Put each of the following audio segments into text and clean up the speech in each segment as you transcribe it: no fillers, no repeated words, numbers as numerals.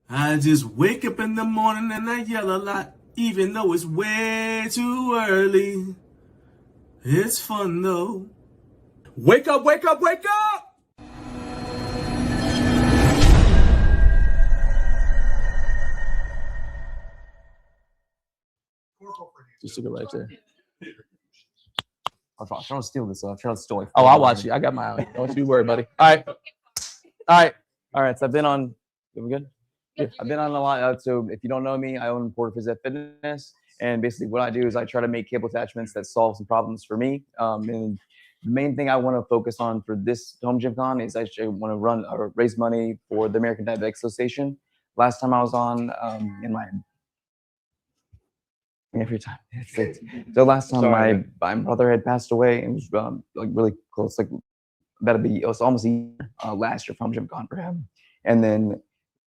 I just wake up in the morning and I yell a lot, even though it's way too early. It's fun though. Wake up, wake up, wake up! Just took it right there. I'm trying to steal this. I'm trying to steal it. Oh, I'll watch you. I got my own. Don't you worry, buddy. All right. So I've been on. Are we good? Yeah. I've been on a lot. So if you don't know me, I own PhysEd Fitness, and basically what I do is I try to make cable attachments that solve some problems for me. And the main thing I want to focus on for this HomeGymCon is I want to run or raise money for the American Diabetic Association. Last time I was on in my every time. So last time my brother had passed away and was like really close, like it was almost a year last year from HomeGymCon for him. And then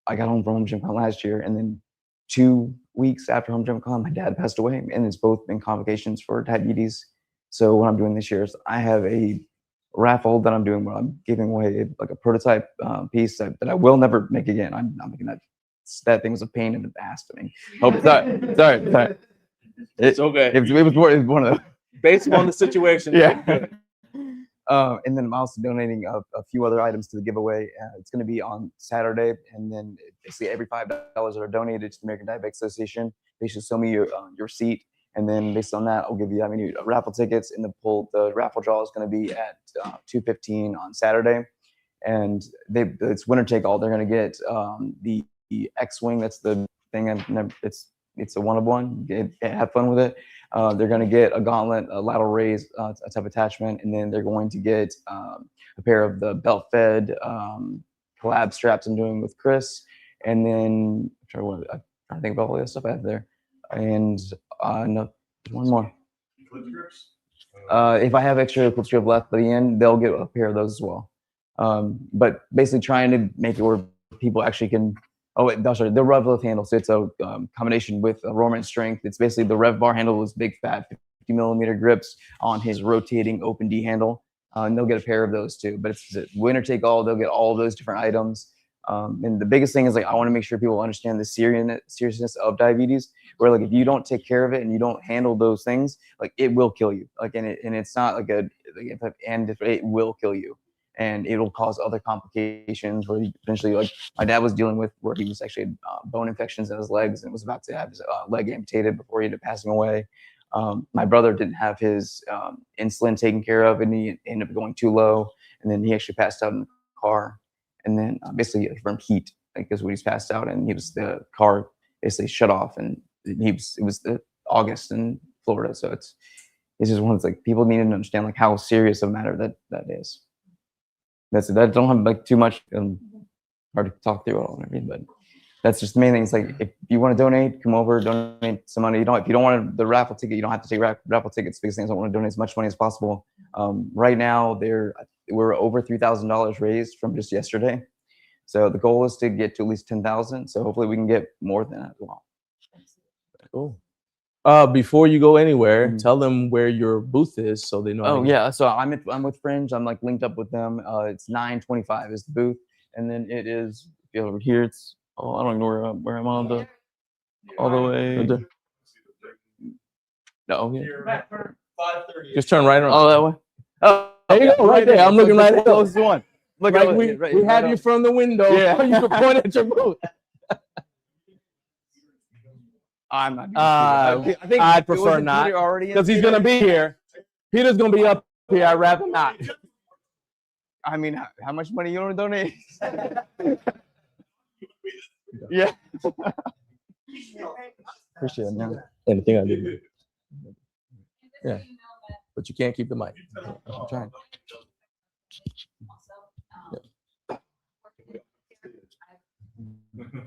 I got home from HomeGymCon last year, and then 2 weeks after HomeGymCon, my dad passed away, and it's both been complications for diabetes. So what I'm doing this year is I have a raffle that I'm doing where I'm giving away like a prototype piece that I will never make again. I'm not making that. That thing was a pain in the ass to me. Sorry. It's okay. It was one of the based on the situation. Yeah. And then I'm also donating a few other items to the giveaway. It's going to be on Saturday, and then basically every $5 that are donated to the American Diabetic Association, they should show me your receipt, and then based on that, I'll give you raffle tickets. And the raffle draw is going to be at 2:15 on Saturday, and it's winner take all. They're going to get the X-Wing. That's the thing. It's a one-of-one. Have fun with it. They're going to get a gauntlet, a lateral raise, a type attachment, and then they're going to get a pair of the belt-fed collab straps I'm doing with Chris. And then I'm trying to think about all the stuff I have there. And no, one more. If I have extra eclipse strip left by the end, they'll get a pair of those as well. But basically trying to make it where people actually can. Oh, wait, no, sorry, the rev lift handle. So it's a combination with Roman and strength. It's basically the rev bar handle with big fat 50mm grips on his rotating open D handle. And they'll get a pair of those too. But it's winner take all. They'll get all of those different items. And the biggest thing is I want to make sure people understand the seriousness of diabetes. Where if you don't take care of it and you don't handle those things, it will kill you. And it's not it will kill you. And it'll cause other complications where eventually, my dad was dealing with, where he was actually had bone infections in his legs and was about to have his leg amputated before he ended up passing away. My brother didn't have his insulin taken care of, and he ended up going too low, and then he actually passed out in the car. And then basically from heat, because when he's passed out, and the car basically shut off, and it was August in Florida, so it's just one of people need to understand how serious of a matter that is. That's it. I don't have too much hard to talk through all and everything, but that's just the main thing. It's if you want to donate, come over, donate some money. If you don't want the raffle ticket, you don't have to take raffle tickets. Biggest thing is I want to donate as much money as possible. Right now, we're over $3,000 raised from just yesterday. So the goal is to get to at least 10,000. So hopefully we can get more than that as well. Cool. Before you go anywhere, tell them where your booth is so they know. Oh yeah, so I'm with Fringe. I'm linked up with them. It's 925 is the booth, and then it is over here. It's I don't even know where I'm on all the way. Right there. No, okay. Just turn right around. Oh, that way. Oh, there you go, right there. I'm looking right at close to one. Look, we have you from the window. Yeah. You can point at your booth. I'm not. I think I'd prefer not, because he's gonna be here. Peter's gonna be up here. I'd rather not. I mean, how much money you want to donate? Yeah. Appreciate it, man. Anything I do. Yeah, but you can't keep the mic. I'm trying.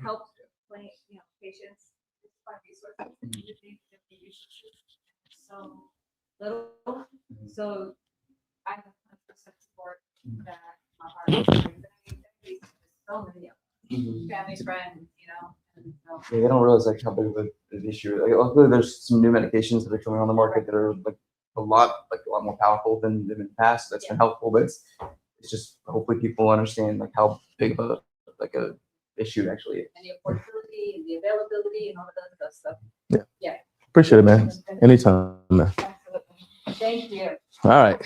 Help patients. So little, so I have 100% support that my heart is so many family, friends, and Yeah, they don't realize how big of an issue. Luckily, there's some new medications that are coming on the market that are a lot lot more powerful than in the past. That's been helpful, but it's just hopefully people understand like how big of a issue it actually is. And the affordability and the availability and all of that good stuff. Yeah. Yeah. Appreciate it, man. Anytime, man. Absolutely. Thank you. All right.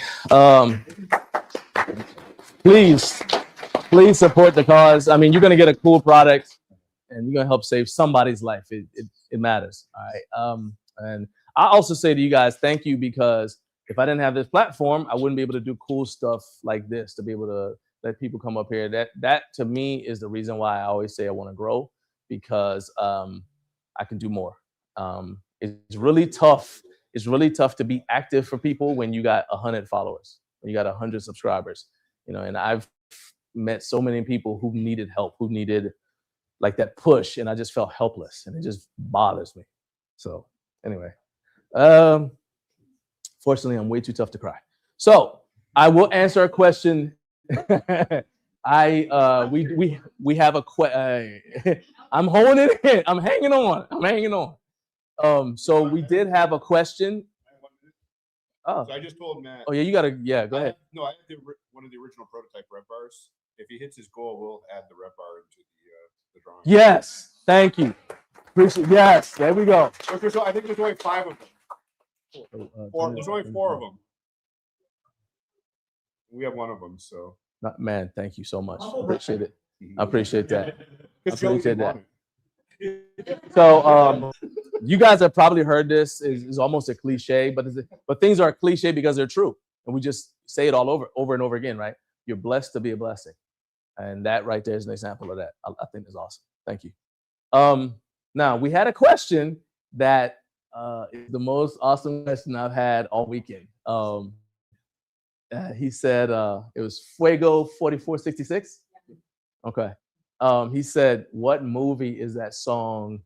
Please support the cause. I mean, you're gonna get a cool product, and you're gonna help save somebody's life. It matters. All right. And I also say to you guys, thank you, because if I didn't have this platform, I wouldn't be able to do cool stuff like this, to be able to let people come up here. That to me is the reason why I always say I want to grow, because I can do more. It's really tough. It's really tough to be active for people when you got 100 followers, when you got 100 subscribers, you know. And I've met so many people who needed help, who needed like that push, and I just felt helpless, and it just bothers me. So anyway, fortunately, I'm way too tough to cry. So I will answer a question. We have a I'm holding it in. I'm hanging on. So we did have a question. Oh, So I just told Matt. oh yeah, go ahead. No, I have one of the original prototype rep bars. If he hits his goal, we'll add the rep bar into the drawing. Yes, thank you. Appreciate. Yes, there we go. I think there's only 5 of them. There's only 4 of them. We have 1 of them, so. Man, thank you so much. Appreciate it. I appreciate that. So you guys have probably heard this. Is almost a cliche, but things are cliche because they're true, and we just say it all over and over again, right? You're blessed to be a blessing, and that right there is an example of that. I think is awesome. Thank you. Now we had a question that is the most awesome question I've had all weekend. He said it was Fuego 4466. Okay. He said, "What movie is that song?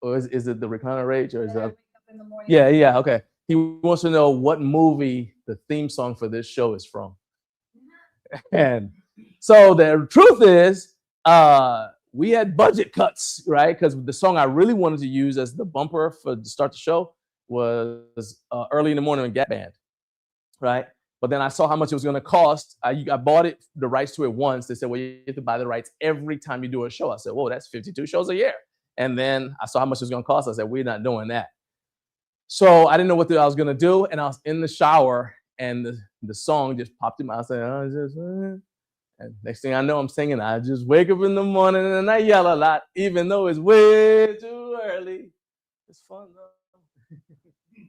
Or is it the Recliner Rage, or is it?" Yeah. Okay. He wants to know what movie the theme song for this show is from. And so the truth is, we had budget cuts, right? Because the song I really wanted to use as the bumper for to start the show was Early in the Morning with Gap Band, right? But then I saw how much it was going to cost. I bought the rights to it once. They said, well, you have to buy the rights every time you do a show. I said, whoa, that's 52 shows a year. And then I saw how much it was going to cost. I said, we're not doing that. So I didn't know what I was going to do. And I was in the shower, and the song just popped in my mouth. And next thing I know, I'm singing, I just wake up in the morning and I yell a lot, even though it's way too early. It's fun, though.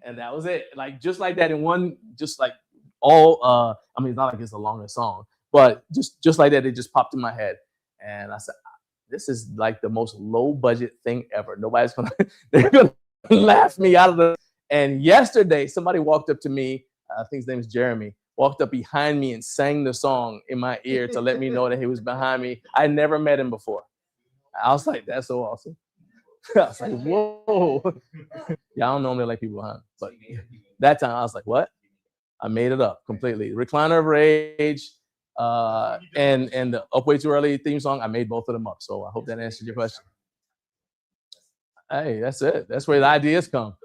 And that was it. Like, just like that in one, just like, I mean, it's not like it's the longest song, but just like that, it just popped in my head. And I said, this is like the most low budget thing ever. Nobody's they're gonna laugh me out of the. And yesterday, somebody walked up to me, I think his name is Jeremy, walked up behind me and sang the song in my ear to let me know that he was behind me. I never met him before. I was like, that's so awesome. I was like, whoa. Yeah, I don't normally like people behind, but that time I was like, what? I made it up completely. Recliner of Rage and the Up Way Too Early theme song, I made both of them up. So I hope that answered your question. Hey, that's it. That's where the ideas come.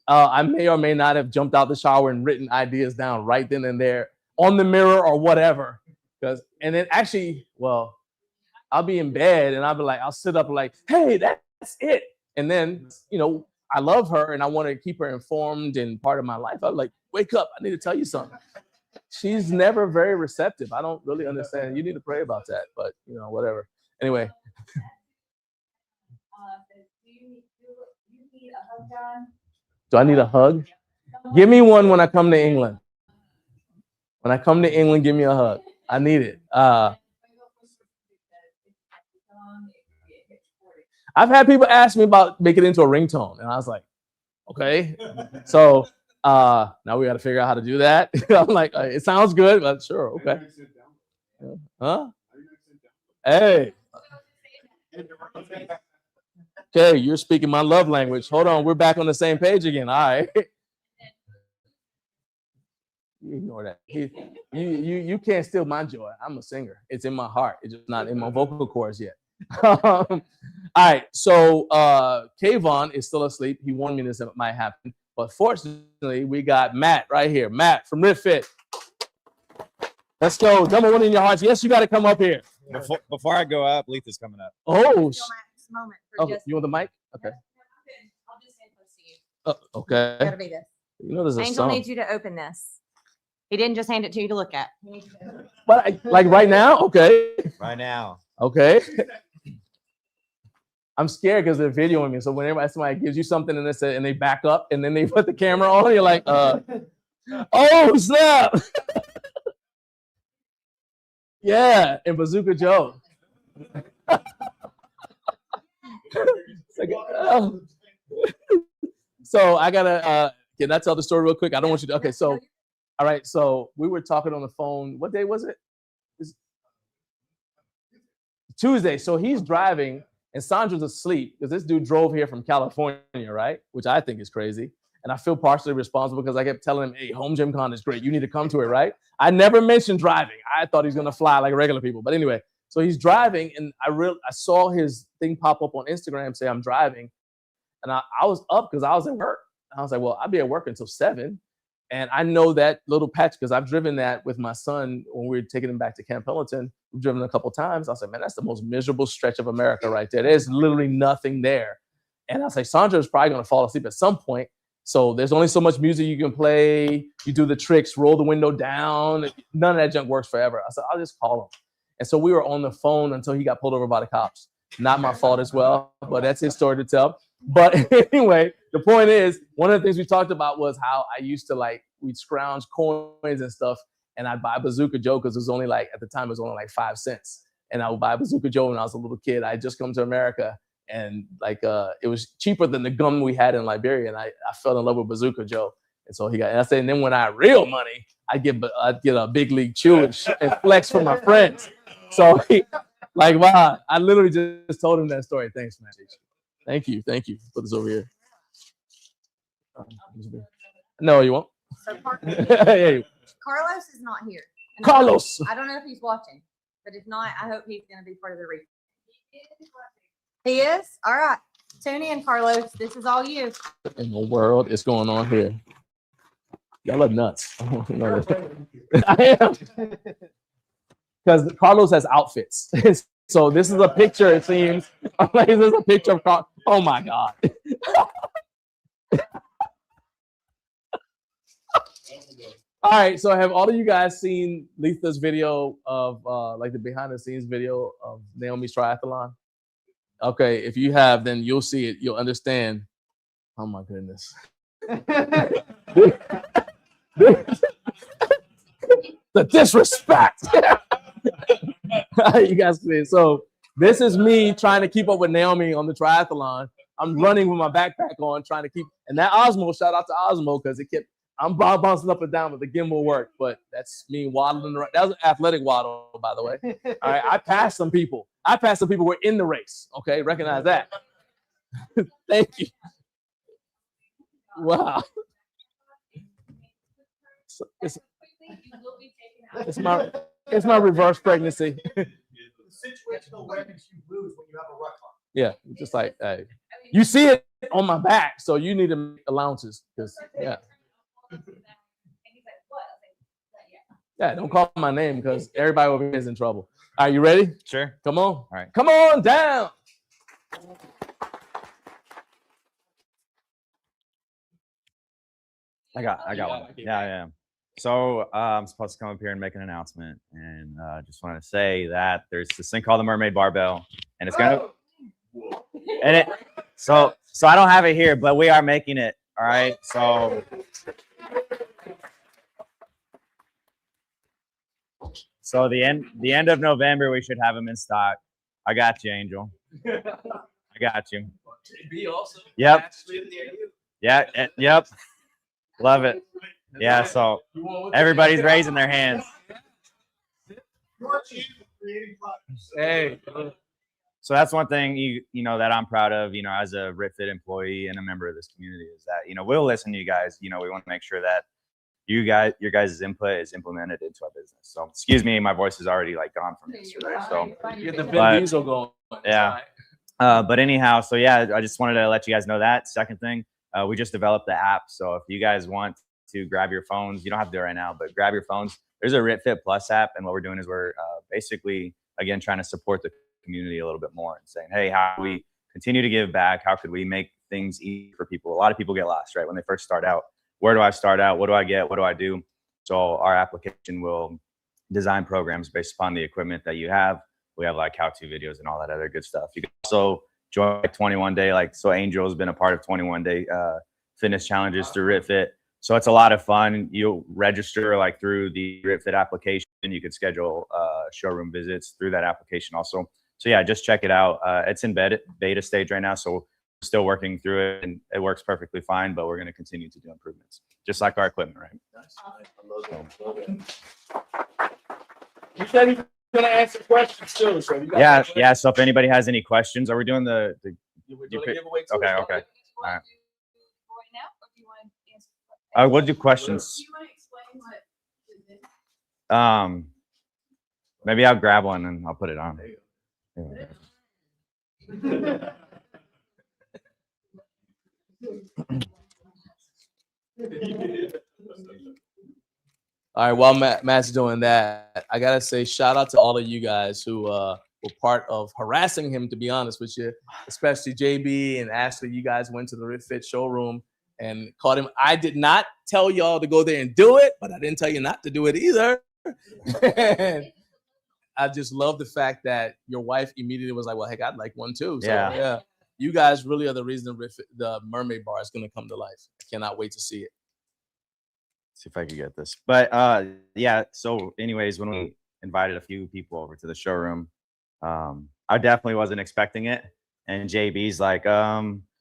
I may or may not have jumped out the shower and written ideas down right then and there on the mirror or whatever. And then actually, well, I'll be in bed and I'll sit up like, hey, that's it. And then, you know, I love her and I want to keep her informed and part of my life. I'm like, wake up, I need to tell you something. She's never very receptive. I don't really understand. You need to pray about that, but you know, whatever. Anyway. Do you need a hug, John? Do I need a hug? Give me one when I come to England. When I come to England, give me a hug. I need it. I've had people ask me about making it into a ringtone, and I was like, okay. So now we got to figure out how to do that. I'm like, it sounds good, but sure, okay. Huh? Hey. Okay, you're speaking my love language. Hold on, we're back on the same page again. All right. You ignore that. You can't steal my joy. I'm a singer. It's in my heart. It's just not in my vocal cords yet. All right. So Kayvon is still asleep. He warned me this might happen. But fortunately, we got Matt right here. Matt from RitFit. Let's go. Number one in your hearts. Yes, you got to come up here. Before I go up, Letha's coming up. Oh, Moment for oh, just you want the mic? Okay. I'll just stand close to you. Okay. Gotta be this. You know, there's a Angel song. needs you to open this. He didn't just hand it to you to look at. But like right now? Okay. Right now. Okay. I'm scared because they're videoing me. So whenever somebody gives you something and they back up and then they put the camera on, you're like, oh snap. Yeah, and Bazooka Joe. So I gotta can I tell the story real quick? I don't want you to. Okay, so all right, so we were talking on the phone. What day was it? Tuesday. So he's driving and Sandra's asleep because this dude drove here from California, right? Which I think is crazy. And I feel partially responsible because I kept telling him, hey, HomeGymCon is great. You need to come to it, right? I never mentioned driving. I thought he was going to fly like regular people. But anyway, so he's driving and I saw his thing pop up on Instagram say I'm driving. And I was up because I was at work. I was like, well, I'll be at work until 7. And I know that little patch because I've driven that with my son when we were taking him back to Camp Pendleton. We've driven a couple times. I was like, man, that's the most miserable stretch of America right there. There's literally nothing there. And I was like, Sandra's probably going to fall asleep at some point. So there's only so much music you can play. You do the tricks, roll the window down. None of that junk works forever. I said, I'll just call him. And so we were on the phone until he got pulled over by the cops. Not my fault as well, but that's his story to tell. But anyway, the point is, one of the things we talked about was how I used to we'd scrounge coins and stuff, and I'd buy Bazooka Joe because it was only at the time, it was only 5 cents. And I would buy Bazooka Joe when I was a little kid. I had just come to America, and it was cheaper than the gum we had in Liberia, and I fell in love with Bazooka Joe. And so and then when I had real money, I'd get a big league chew and flex for my friends. So wow, I literally just told him that story. Thanks, man. Thank you. Put this over here. No, you won't. So Yeah, Carlos is not here. And Carlos. I don't know if he's watching, but if not, I hope he's going to be part of the read. He is? All right. Tony and Carlos, this is all you. What in the world is going on here? Y'all are nuts. I am. Because Carlos has outfits. So this is a picture, it seems. This is a picture of Carlos. Oh my God. All right, so have all of you guys seen Letha's video of the behind the scenes video of Naomi's triathlon? Okay, if you have, then you'll see it. You'll understand. Oh my goodness. The disrespect. You guys see it. So this is me trying to keep up with Naomi on the triathlon. I'm running with my backpack on, trying to keep, and that Osmo, shout out to Osmo, because I'm bouncing up and down, but the gimbal worked. But that's me waddling around. That was an athletic waddle, by the way. All right, I passed some people. Who were in the race. Okay, recognize that. Thank you. Wow. It's my reverse pregnancy. Situational awareness you lose when you have a rut on. Yeah, just hey, you see it on my back, so you need to make allowances. Yeah, don't call my name because everybody over here is in trouble. Are you ready? Sure. Come on. All right. Come on down. I got one. Yeah. So I'm supposed to come up here and make an announcement, and just wanted to say that there's this thing called the Mermaid Barbell, and it's gonna, and it. So I don't have it here, but we are making it. All right. So the end of November, we should have them in stock. I got you, Angel. I got you. Yep. Yeah. Yep. Love it. Yeah. So everybody's raising their hands. Hey. So that's one thing you know that I'm proud of, as a RitFit employee and a member of this community, is that we'll listen to you guys. We want to make sure that your guys' input is implemented into our business. So excuse me, my voice is already gone from yesterday. So Get the Vin Diesel going. Yeah. But anyhow, so yeah, I just wanted to let you guys know that. Second thing, We just developed the app. So if you guys want to grab your phones, you don't have to do it right now, but grab your phones. There's a RitFit Plus app. And what we're doing is we're basically, again, trying to support the community a little bit more and saying, hey, how do we continue to give back? How could we make things easy for people? A lot of people get lost, right? When they first start out, where do I start out? What do I get? What do I do? So our application will design programs based upon the equipment that you have. We have like how-to videos and all that other good stuff. You can also join 21-day, so Angel has been a part of 21-day fitness challenges through RitFit. So it's a lot of fun. You'll register through the RitFit application. You could schedule showroom visits through that application also. So yeah, just check it out. It's in beta stage right now, so we're still working through it, and it works perfectly fine, but we're going to continue to do improvements, just like our equipment, right? You said he's gonna answer questions too. So you Yeah. So if anybody has any questions, are we doing the we're doing a giveaway too. okay. All right. Right now, or do you want to answer? We'll do questions. Do you want to explain what? Maybe I'll grab one and I'll put it on. All right, while Matt's doing that, I gotta say shout out to all of you guys who were part of harassing him, to be honest with you, especially JB and Ashley. You guys went to the RitFit showroom and caught him. I did not tell y'all to go there and do it, but I didn't tell you not to do it either. And I just love the fact that your wife immediately was like, well, heck, I'd like one too. So yeah, you guys really are the reason the mermaid bar is gonna come to life. I cannot wait to see it. See if I can get this. But yeah, so anyways, when we invited a few people over to the showroom, I definitely wasn't expecting it. And JB's like,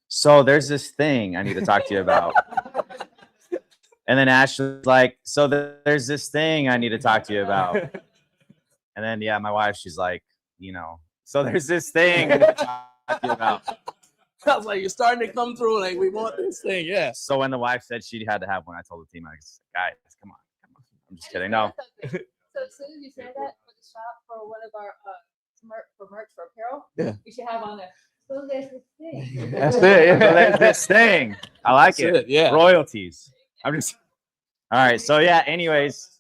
so there's this thing I need to talk to you about. And then Ashley's like, so there's this thing I need to talk to you about. And then, yeah, my wife, she's like, so there's this thing I need to talk to you about. I was like, you're starting to come through. Like, we want this thing. Yeah. So when the wife said she had to have one, I told the team, guys, come on. I'm just kidding. No. So as soon as you say that for the shop for one of our merch for apparel, we should have on there. So there's this thing. That's it. Yeah. So there's this thing. I like That's it. Yeah. Royalties. I'm just. All right. So yeah. Anyways.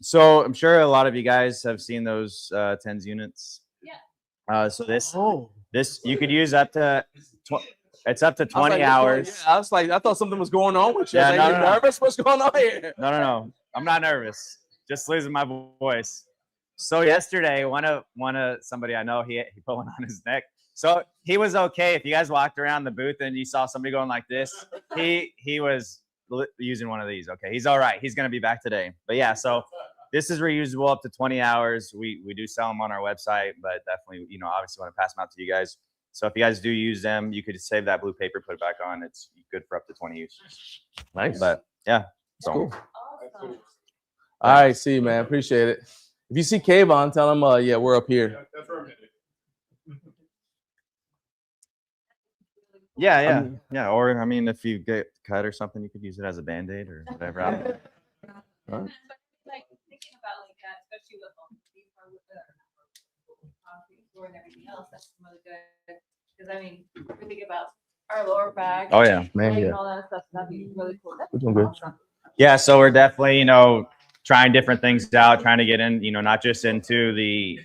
So I'm sure a lot of you guys have seen those TENS units. Yeah. So this you could use up to it's up to 20 hours. I was like, I thought something was going on with you. Yeah, Like, no. nervous? What's going on here? No. I'm not nervous. Just losing my voice. So yesterday, one of somebody I know, he put one on his neck. So he was okay. If you guys walked around the booth and you saw somebody going like this, he was using one of these. Okay, he's all right. He's gonna be back today. But yeah, so this is reusable up to 20 hours. We do sell them on our website, but definitely, obviously want to pass them out to you guys. So if you guys do use them, you could save that blue paper, put it back on. It's good for up to 20 uses. Nice. But yeah, so Cool. Awesome. All right, see you, man. Appreciate it. If you see Kayvon, tell him, yeah, we're up here. That's where I'm headed. Yeah. Or I mean, if you get cut or something, you could use it as a Band-Aid or whatever. Like thinking about like that, especially with and everything else, that's really good. Because I mean, we think about our lower back. Oh yeah, man. And all that stuff. That'd be really cool. We're doing good. Awesome. Yeah, so we're definitely, trying different things out, trying to get in, not just into the,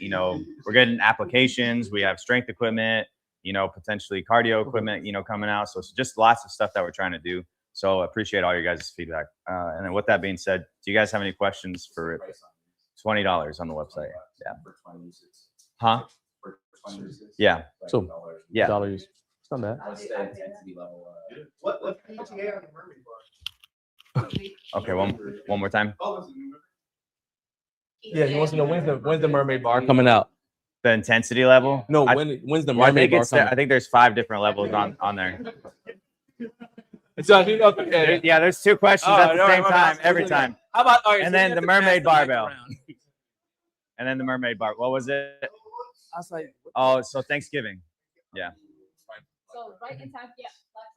we're getting applications. We have strength equipment, potentially cardio equipment, coming out. So it's just lots of stuff that we're trying to do. So appreciate all your guys' feedback. And then with that being said, do you guys have any questions for $20 on the website? Yeah. Huh? Yeah. So, Yeah. $. It's not bad. What's the ETA on the mermaid bar? Okay, one more time. Yeah, he wants to know when's the mermaid bar coming out? The intensity level? No, when's the mermaid bar coming? I think there's 5 different levels on there. Yeah, There's 2 questions at the same time every time. How about And then the mermaid barbell. And then the mermaid bar. What was it? I was like, Oh, so Thanksgiving. Yeah. So right in time, Black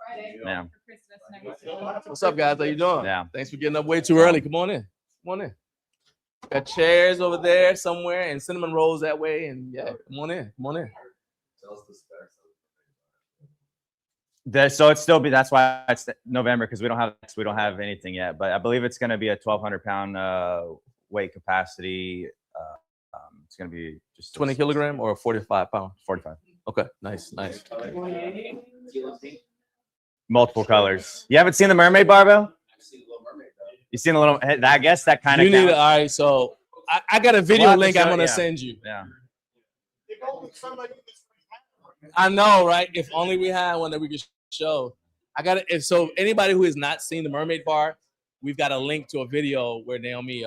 Friday. Yeah. For Christmas and everything. what's up, guys? How you doing? Yeah. Thanks for getting up way too early. Come on in. Got chairs over there somewhere and cinnamon rolls that way. And yeah, come on in. So it's still be. That's why it's November, because we don't have anything yet. But I believe it's going to be a 1,200 pound weight capacity. It's going to be just 20 kilogram or 45 pound? 45. Okay, nice. Multiple colors. You haven't seen the mermaid barbell? You seen a little? I guess that kind of. You need. All right, so I got a video link I'm gonna yeah. send you. Yeah. I know, right? If only we had one that we could show. I got it. So anybody who has not seen the mermaid bar, we've got a link to a video where Naomi,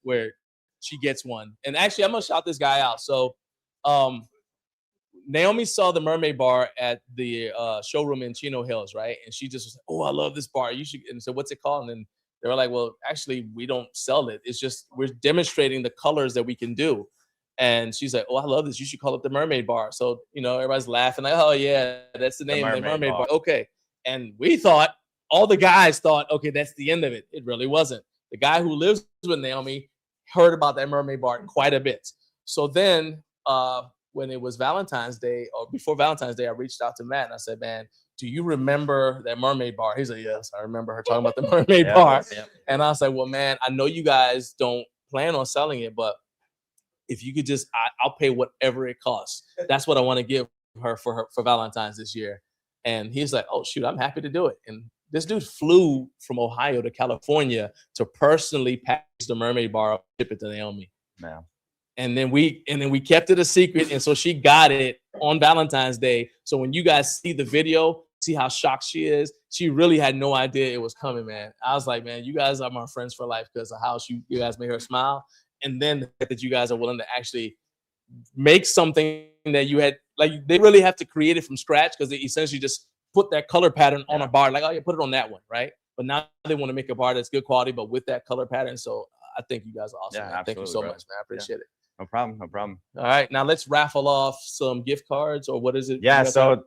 where she gets one. And actually, I'm gonna shout this guy out. So, Naomi saw the mermaid bar at the showroom in Chino Hills, right? And she just was like, "Oh, I love this bar. You should." And so, what's it called? And then they were like, "Well, actually, we don't sell it. It's just we're demonstrating the colors that we can do." And she's like, "Oh, I love this. You should call it the mermaid bar." So, everybody's laughing like, "Oh yeah, that's the name of the mermaid bar." Okay. And we thought, all the guys thought, okay, that's the end of it. It really wasn't. The guy who lives with Naomi heard about that mermaid bar quite a bit. So then when it was Valentine's Day, or before Valentine's Day, I reached out to Matt and I said, "Man, do you remember that mermaid bar?" He's like, "Yes, I remember her talking about the mermaid bar." Yeah. And I was like, "Well, man, I know you guys don't plan on selling it, but if you could just, I'll pay whatever it costs. That's what I want to give her for Valentine's this year." And he's like, "Oh shoot, I'm happy to do it." And this dude flew from Ohio to California to personally package the mermaid bar up, ship it to Naomi. Yeah. And then we kept it a secret. And so she got it on Valentine's Day. So when you guys see the video, see how shocked she is. She really had no idea it was coming, man. I was like, "Man, you guys are my friends for life," because of how you guys made her smile. And then the fact that you guys are willing to actually make something that you had, like, they really have to create it from scratch, because they essentially just put that color pattern on a bar, like, "Oh, you put it on that one," right? But now they want to make a bar that's good quality, but with that color pattern. So I think you guys are awesome. Yeah, Man. Thank you so bro. much, man. I appreciate it. No problem. All right, now let's raffle off some gift cards, or what is it? Yeah, so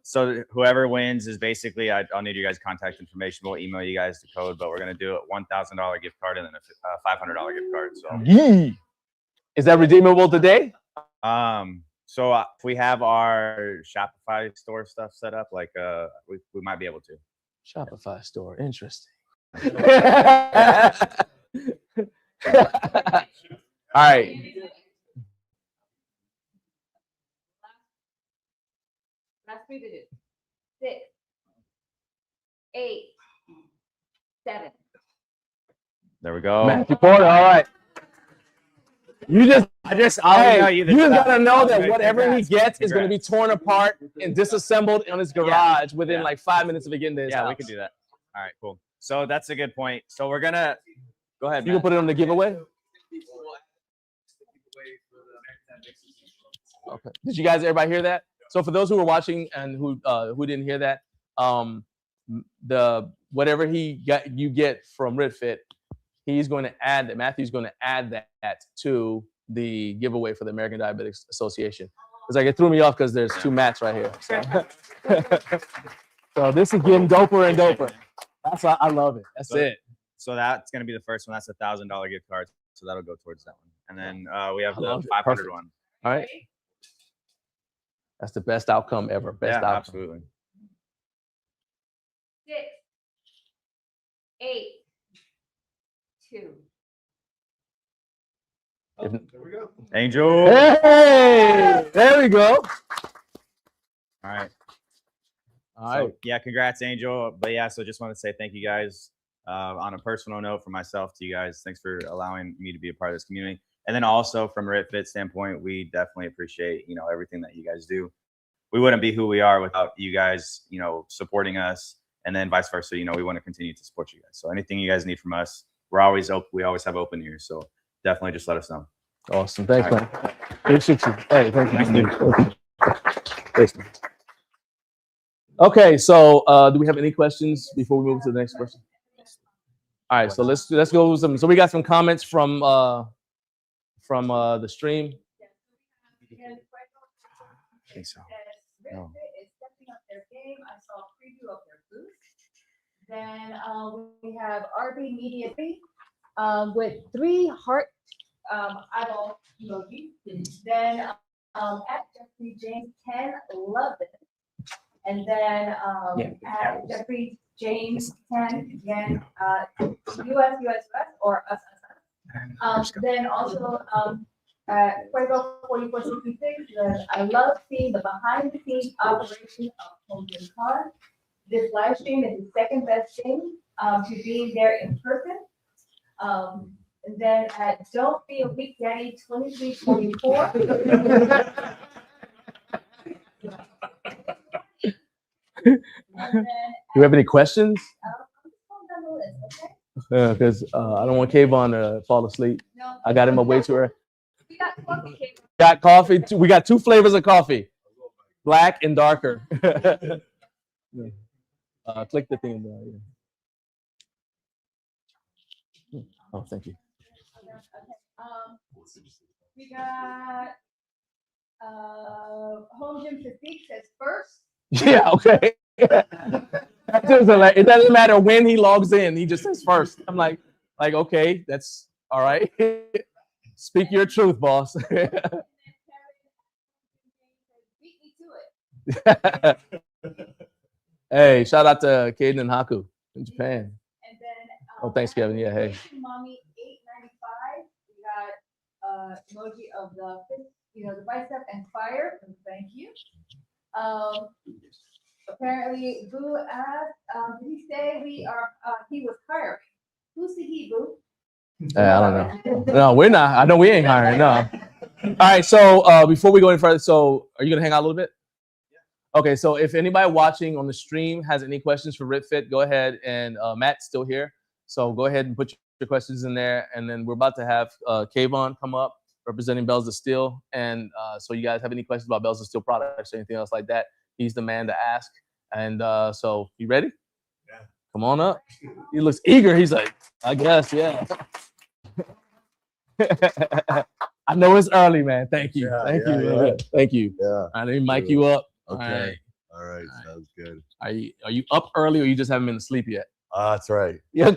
whoever wins is basically, I'll need you guys' contact information. We'll email you guys the code, but we're gonna do a $1,000 gift card and then a $500 gift card. So Yee. Is that redeemable today? So if we have our Shopify store stuff set up, like we might be able to. Shopify store, interesting. All right. Last three digits. 6, 8, 7. There we go. Matthew Porter, all right. I'll email you you just gotta know that Okay, whatever congrats. he gets is gonna be torn apart and disassembled in his garage within like 5 minutes of it getting to his Yeah, house. we can do that. All right, cool. So that's a good point. So we're gonna go ahead. You can Matt. put it on the giveaway. Okay. Did you guys, everybody hear that? So for those who were watching and who didn't hear that, the whatever you get from RitFit, he's going to add that. Matthew's going to add that to the giveaway for the American Diabetes Association. It's like it threw me off because there's 2 mats right here. So, so this is getting doper and doper. That's why I love it. That's it. So that's gonna be the first one. That's a $1,000 gift card. So that'll go towards that one. And then we have the 500 Perfect. one. All right. That's the best outcome ever. Best outcome. Absolutely. 6, 8, 2. There we go. Angel. Hey, there we go. All right. All right. So, yeah, congrats, Angel. But yeah, so just want to say thank you guys. On a personal note, for myself to you guys, thanks for allowing me to be a part of this community. And then also from a RitFit standpoint, we definitely appreciate, everything that you guys do. We wouldn't be who we are without you guys, supporting us, and then vice versa. We want to continue to support you guys. So anything you guys need from us, we're always open. We always have open ears. So definitely just let us know. Awesome. Thanks, man. Appreciate you. Hey, thank you. Thanks, man. Okay, so do we have any questions before we move to the next question? All right, so let's go with some. So we got some comments from the stream. I think so. No. Is stepping up their game. I saw a preview of their booth. Then we have RB Media with 3 heart eyeball emojis. Then at Jeffrey James 10, love it. And then Yeah. at Jeffrey James 10, again, US, or us. Then also at Fuego 4466, I love seeing the behind the scenes operation of HomeGymCon. This live stream is the second best thing to being there in person. And then at Don't Be a Weak Daddy 2344. And then Do you have any questions? I'm just going down the list, okay? Because I don't want Kayvon to fall asleep. No, I got him up way too early. we got coffee cake. Got coffee. We got 2 flavors of coffee, black and darker. Click the thing. Yeah. Oh, thank you. We got Home Gym Physique says first. Yeah. Okay. It doesn't matter when he logs in. He just says first. I'm like, okay, that's all right. Speak your truth, boss. Beat me to it. Hey, shout out to Caden and Haku in Japan. And then Oh, thanks, Kevin. Yeah, hey. Mommy 895. We got emoji of the fist, the bicep and fire. Thank you. Apparently, Boo asked, did he say he was hiring? Who's the he, Boo? I don't know. No, we're not. I know we ain't hiring. No. All right. So before we go any further, so are you gonna hang out a little bit? Okay. So if anybody watching on the stream has any questions for RitFit, go ahead. And Matt's still here, so go ahead and put your questions in there. And then we're about to have Kayvon come up representing Bells of Steel. And so you guys have any questions about Bells of Steel products or anything else like that, he's the man to ask. And so you ready? Yeah. Come on up. He looks eager. He's like, I guess, yeah. I know it's early, man. Thank you. Yeah, Thank yeah, you. yeah. Thank you. Yeah. All right, let me mic you up. Okay. All All right. All right. Sounds good. Are you up early or you just haven't been asleep yet? That's right. Yeah.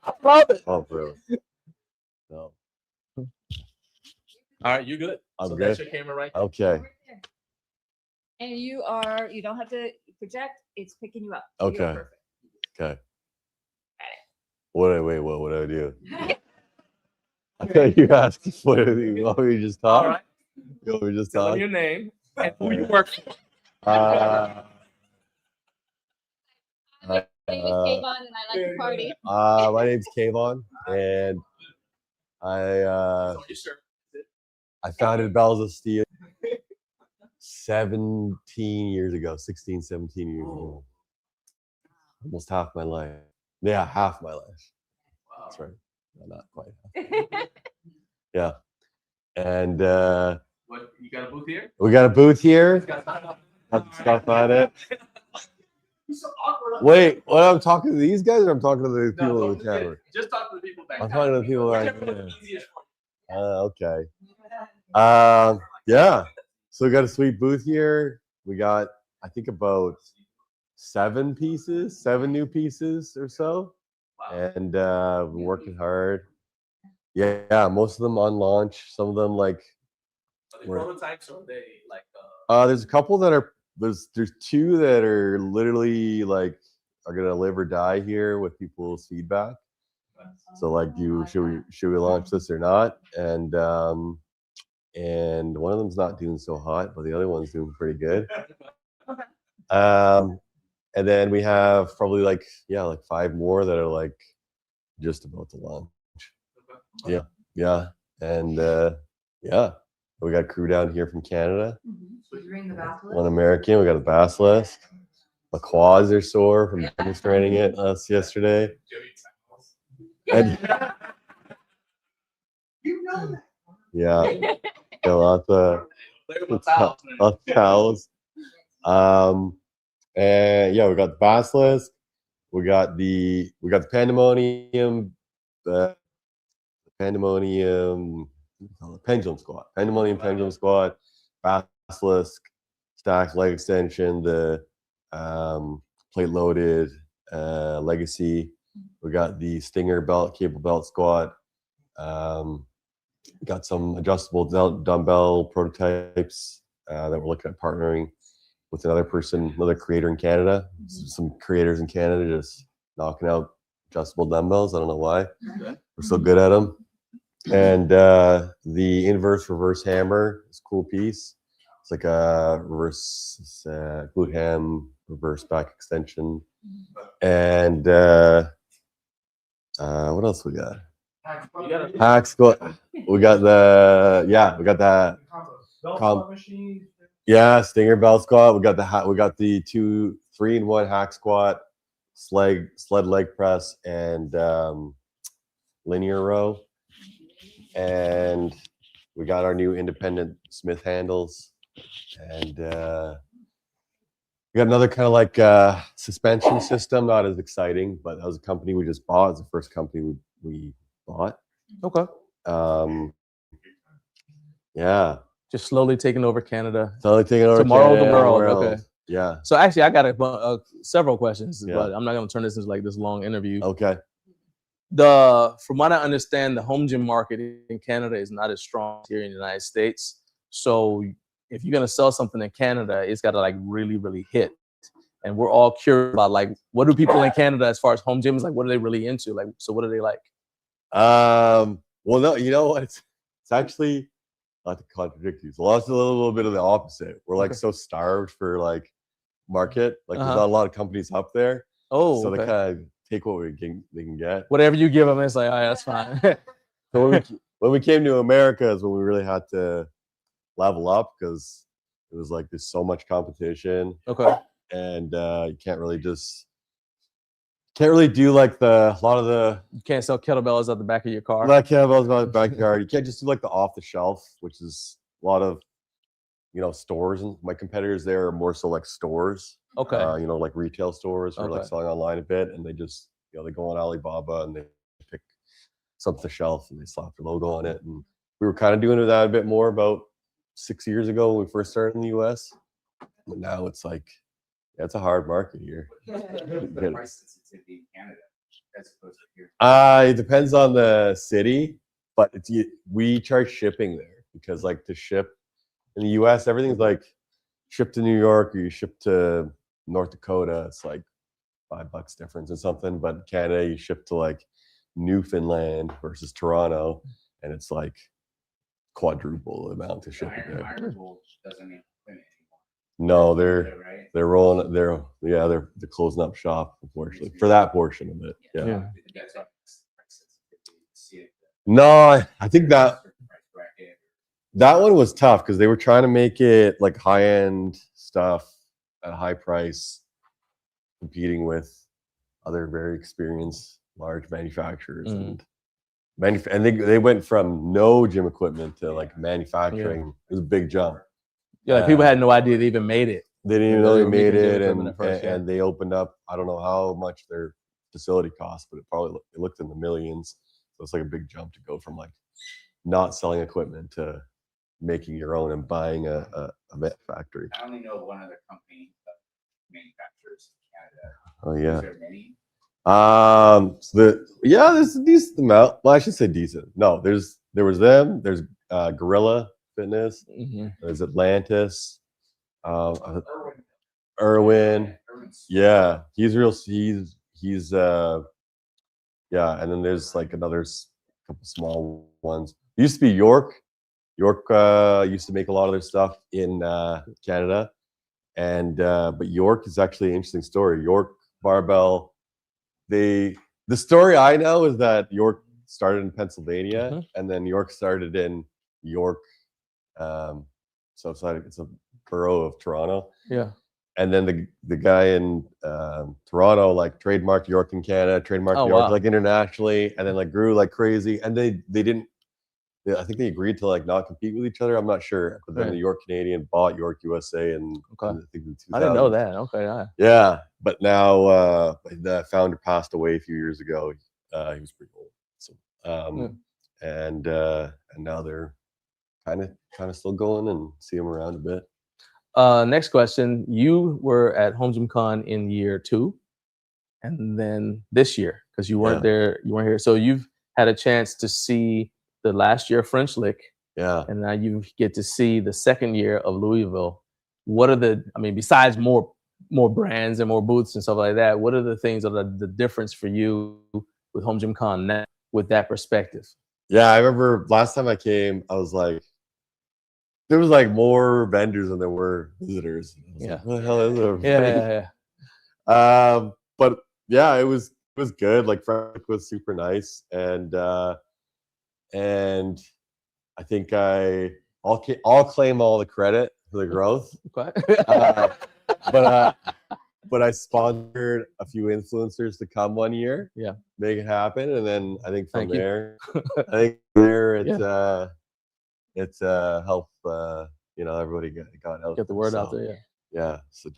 I love it. Oh, really? No. All right, you good? I'm so good. That's your camera right there. Okay. And you don't have to project, it's picking you up. So you're Okay. perfect. Okay. What do I do? I thought you asked what do you want me to just talk? All right. You want me to just Tell talk? them your name and who you work for. Uh, My name is Kayvon and I like to party. my name's Kayvon, and I So your shirt. I founded Bells of Steel 17 years ago, 16, 17 years ago. Almost half my life. Yeah, half my life. Wow. That's right. No, not quite half. Yeah. And What, you got a booth here? we got a booth here. Got sign up. Have the stuff on it. You're so awkward. Wait, what? I'm talking to these guys, or I'm talking to the people No, in the camera? just talk to the people back. I'm talking to the people back Whichever there. one's easiest for you. Okay. Yeah. So we got a sweet booth here. We got, I think, about 7 new pieces or so. Wow. And we're working hard. Yeah, most of them on launch. Some of them like Are they prototypes or are they like there's a couple that are there's 2 that are literally like are gonna live or die here with people's feedback. So like, should we launch this or not? And one of them's not doing so hot, but the other one's doing pretty good. And then we have probably like 5 more that are like just about to launch. Yeah. And we got crew down here from Canada. One American. We got a Basilisk. My quads are sore from demonstrating it yesterday. And You know that. yeah, got lots of towels. And yeah, we got the Basilisk. We got the Pandemonium. Pandemonium Pendulum Squat. Pandemonium Pendulum Squat. Basilisk. Stacked leg extension. The plate loaded Legacy. We got the Stinger cable belt squat. Got some adjustable dumbbell prototypes that we're looking at partnering. with another person, another creator in Canada. Some creators in Canada just knocking out adjustable dumbbells. I don't know why. We're so good at them. And the inverse reverse hammer is a cool piece. It's like a reverse glute ham, reverse back extension. And what else we got? Hack squat. We got that. Yeah, Stinger belt squat. We got the 3-in-1 hack squat, sled leg press, and linear row. And we got our new independent Smith handles, and we got another kind of like suspension system. Not as exciting, but that was a company we just bought. It's the first company we bought. Okay. Yeah. Just slowly taking over Canada. Slowly taking over Tomorrow Canada, the world. Okay. Yeah. So actually, I got several questions, Yeah. but I'm not going to turn this into like this long interview. Okay. From what I understand, the home gym market in Canada is not as strong here in the United States. So if you're going to sell something in Canada, it's got to like really, really hit. And we're all curious about like, what do people in Canada, as far as home gyms, like, what are they really into? Like, so what are they like? Well, no, you know what? It's actually, not to contradict you. It's a little bit of the opposite. We're like so starved for like market. Like there's not a lot of companies up there. Oh, so okay. they kind of take what they can get. Whatever you give them, it's like, all right, that's fine. So when we came to America is when we really had to level up, because it was like there's so much competition. Okay. And you can't really do like you can't sell kettlebells at the back of your car. Like kettlebells in the backyard. You can't just do like the off the shelf, which is a lot of stores, and my competitors there are more so like stores. Okay. Like retail stores or like selling online a bit, and they just they go on Alibaba and they pick something off the shelf and they slap their logo on it. And we were kind of doing that a bit more about 6 years ago when we first started in the US. But now it's like, it's a hard market here. The price sensitivity in Canada as opposed to here. It depends on the city, but we charge shipping there, because like to ship in the US, everything's like ship to New York or you ship to North Dakota, it's like $5 difference or something. But in Canada, you ship to like Newfoundland versus Toronto, and it's like quadruple the amount to ship it there. No, they're closing up shop, unfortunately, for that portion of it. Yeah. No, I think that one was tough because they were trying to make it like high-end stuff at a high price, competing with other very experienced large manufacturers. And they went from no gym equipment to like manufacturing. It was a big jump. Yeah, like people had no idea they even made it. They didn't even know they made it, and they opened up. I don't know how much their facility cost, but it looked in the millions. So it's like a big jump to go from like not selling equipment to making your own and buying a factory. I only know one other company that manufactures in Canada. Oh yeah. Is there many? There's a decent amount. Well, I should say decent. No, there was them. There's Gorilla Fitness. There's Atlantis. Irwin. Yeah, he's real. He's and then there's like another couple small ones. It used to be York. York used to make a lot of their stuff in Canada, and but York is actually an interesting story. York Barbell. The story I know is that York started in Pennsylvania, and then York started in York. So it's a borough of Toronto. Yeah. And then the guy in Toronto like trademarked York in Canada, trademarked York like internationally, and then like grew like crazy. And they didn't. I think they agreed to like not compete with each other. I'm not sure. But then the York Canadian bought York USA, and I think in 2000. I didn't know that. Okay. Yeah, but now the founder passed away a few years ago. He was pretty old. So and now they're kind of still going, and see them around a bit. Next question. You were at HomeGymCon in year 2, and then this year, because you weren't there, you weren't here. So you've had a chance to see the last year of French Lick. Yeah. And now you get to see the second year of Louisville. what are the, I mean, besides more brands and more booths and stuff like that, what are the things that are the difference for you with HomeGymCon now with that perspective? Yeah, I remember last time I came, I was like, there was like more vendors than there were visitors. Yeah. Like, what the hell is it? Yeah. But yeah, it was good. Like Frank was super nice, and I think I'll claim all the credit for the growth. Okay. But I sponsored a few influencers to come one year. Yeah. Make it happen, and then I think from Thank you. there, it's helped. Everybody got out. Get the word out there. Yeah. Yeah. So it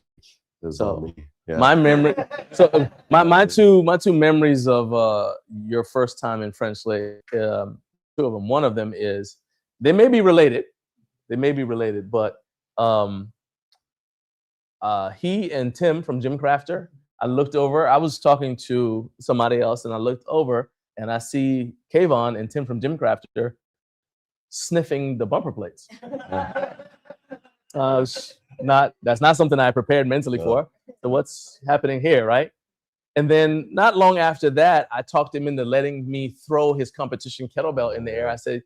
was So, on me. Yeah. My memory. So my two memories of your first time in French Lake. Two of them. One of them is they may be related. But he and Tim from Gym Crafter. I looked over. I was talking to somebody else, and I looked over, and I see Kayvon and Tim from Gym Crafter sniffing the bumper plates. That's not something I prepared mentally for. So what's happening here, right? And then not long after that, I talked him into letting me throw his competition kettlebell in the air. I said,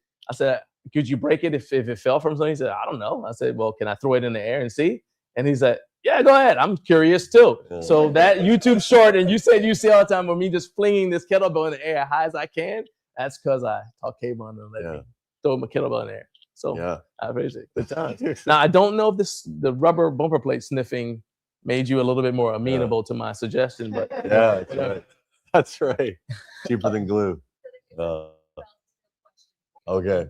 could you break it if it fell from something? He said, I don't know. I said, well, can I throw it in the air and see? And he said, yeah, go ahead. I'm curious too. So that YouTube short, and you said you see all the time of me just flinging this kettlebell in the air as high as I can. That's because I taught Kayvon to let me throw my kettlebell in the air. So I appreciate it. Good times. Now, I don't know if the rubber bumper plate sniffing made you a little bit more amenable to my suggestion, but yeah, that's right. That's right. Cheaper than glue. Okay. Are the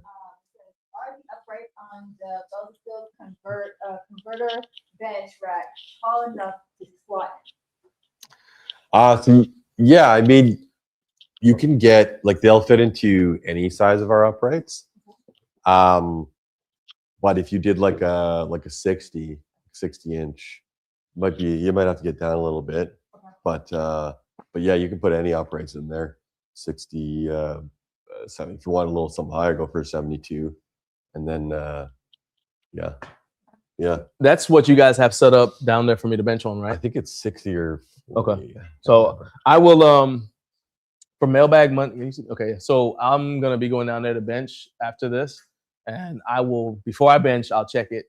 upright on the Belfield converter bench rack tall enough to squat? So yeah, I mean, you can get they'll fit into any size of our uprights. But if you did like a 60 inch, you might have to get down a little bit. But yeah, you can put any uprights in there. 60, 70. If you want a little something higher, go for a 72. And then yeah. That's what you guys have set up down there for me to bench on, right? I think it's 60 or 40. Okay. So I will for mailbag Monday. Okay, so I'm gonna be going down there to bench after this, and I will, before I bench, I'll check it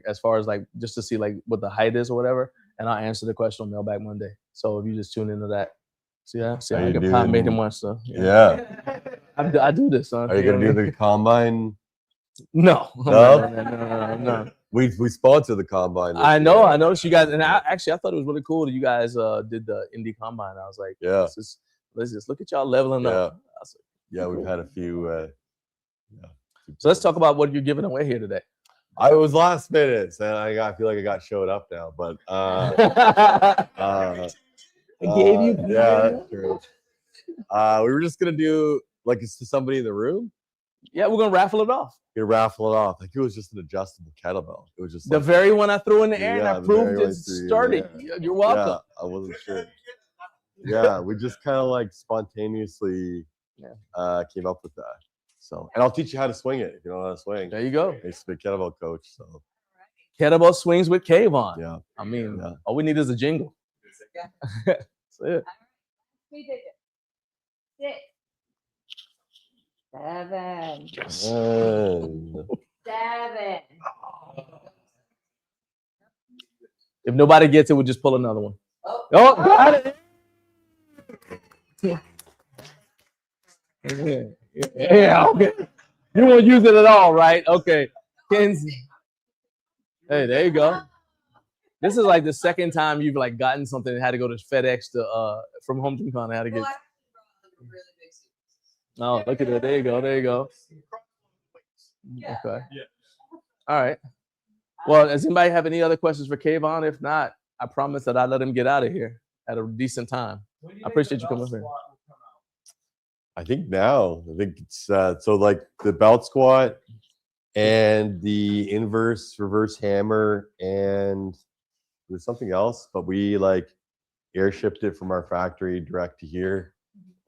as far as just to see what the height is or whatever, and I'll answer the question on mailbag Monday. So if you just tune into that, see how I can make him watch stuff. Yeah. I do this, son. Are you gonna do the combine? No. We sponsor the combine. I know. I noticed you guys, and I thought it was really cool that you guys did the indie combine. I was like, yeah, let's just look at y'all leveling up. Yeah, we've had a few. So let's talk about what you're giving away here today. I was last minute, and I feel like I got showed up now, but I gave you. Yeah, that's true. We were just gonna do it's to somebody in the room. Yeah, we're gonna raffle it off. You raffle it off. It was just an adjustable kettlebell. It was just the very one I threw in the air, and I proved it started. You're welcome. Yeah, I wasn't sure. Yeah, we just kind of spontaneously came up with that. So, and I'll teach you how to swing it if you don't know how to swing. There you go. I used to be a kettlebell coach. So, kettlebell swings with Kayvon. Yeah. I mean, all we need is a jingle. That's it. 3 digits. 6, 7, 7. If nobody gets it, we'll just pull another one. Oh, got it. Yeah, okay. You won't use it at all, right? Okay. Kenzie. Hey, there you go. This is the second time you've gotten something and had to go to FedEx from HomeGymCon. I had to get. Oh, look at that. There you go. There you go. Okay. All right. Well, does anybody have any other questions for Kayvon? If not, I promise that I let him get out of here at a decent time. I appreciate you coming up here. I think now, it's the belt squat and the reverse hammer, and there's something else, but we airshipped it from our factory direct to here,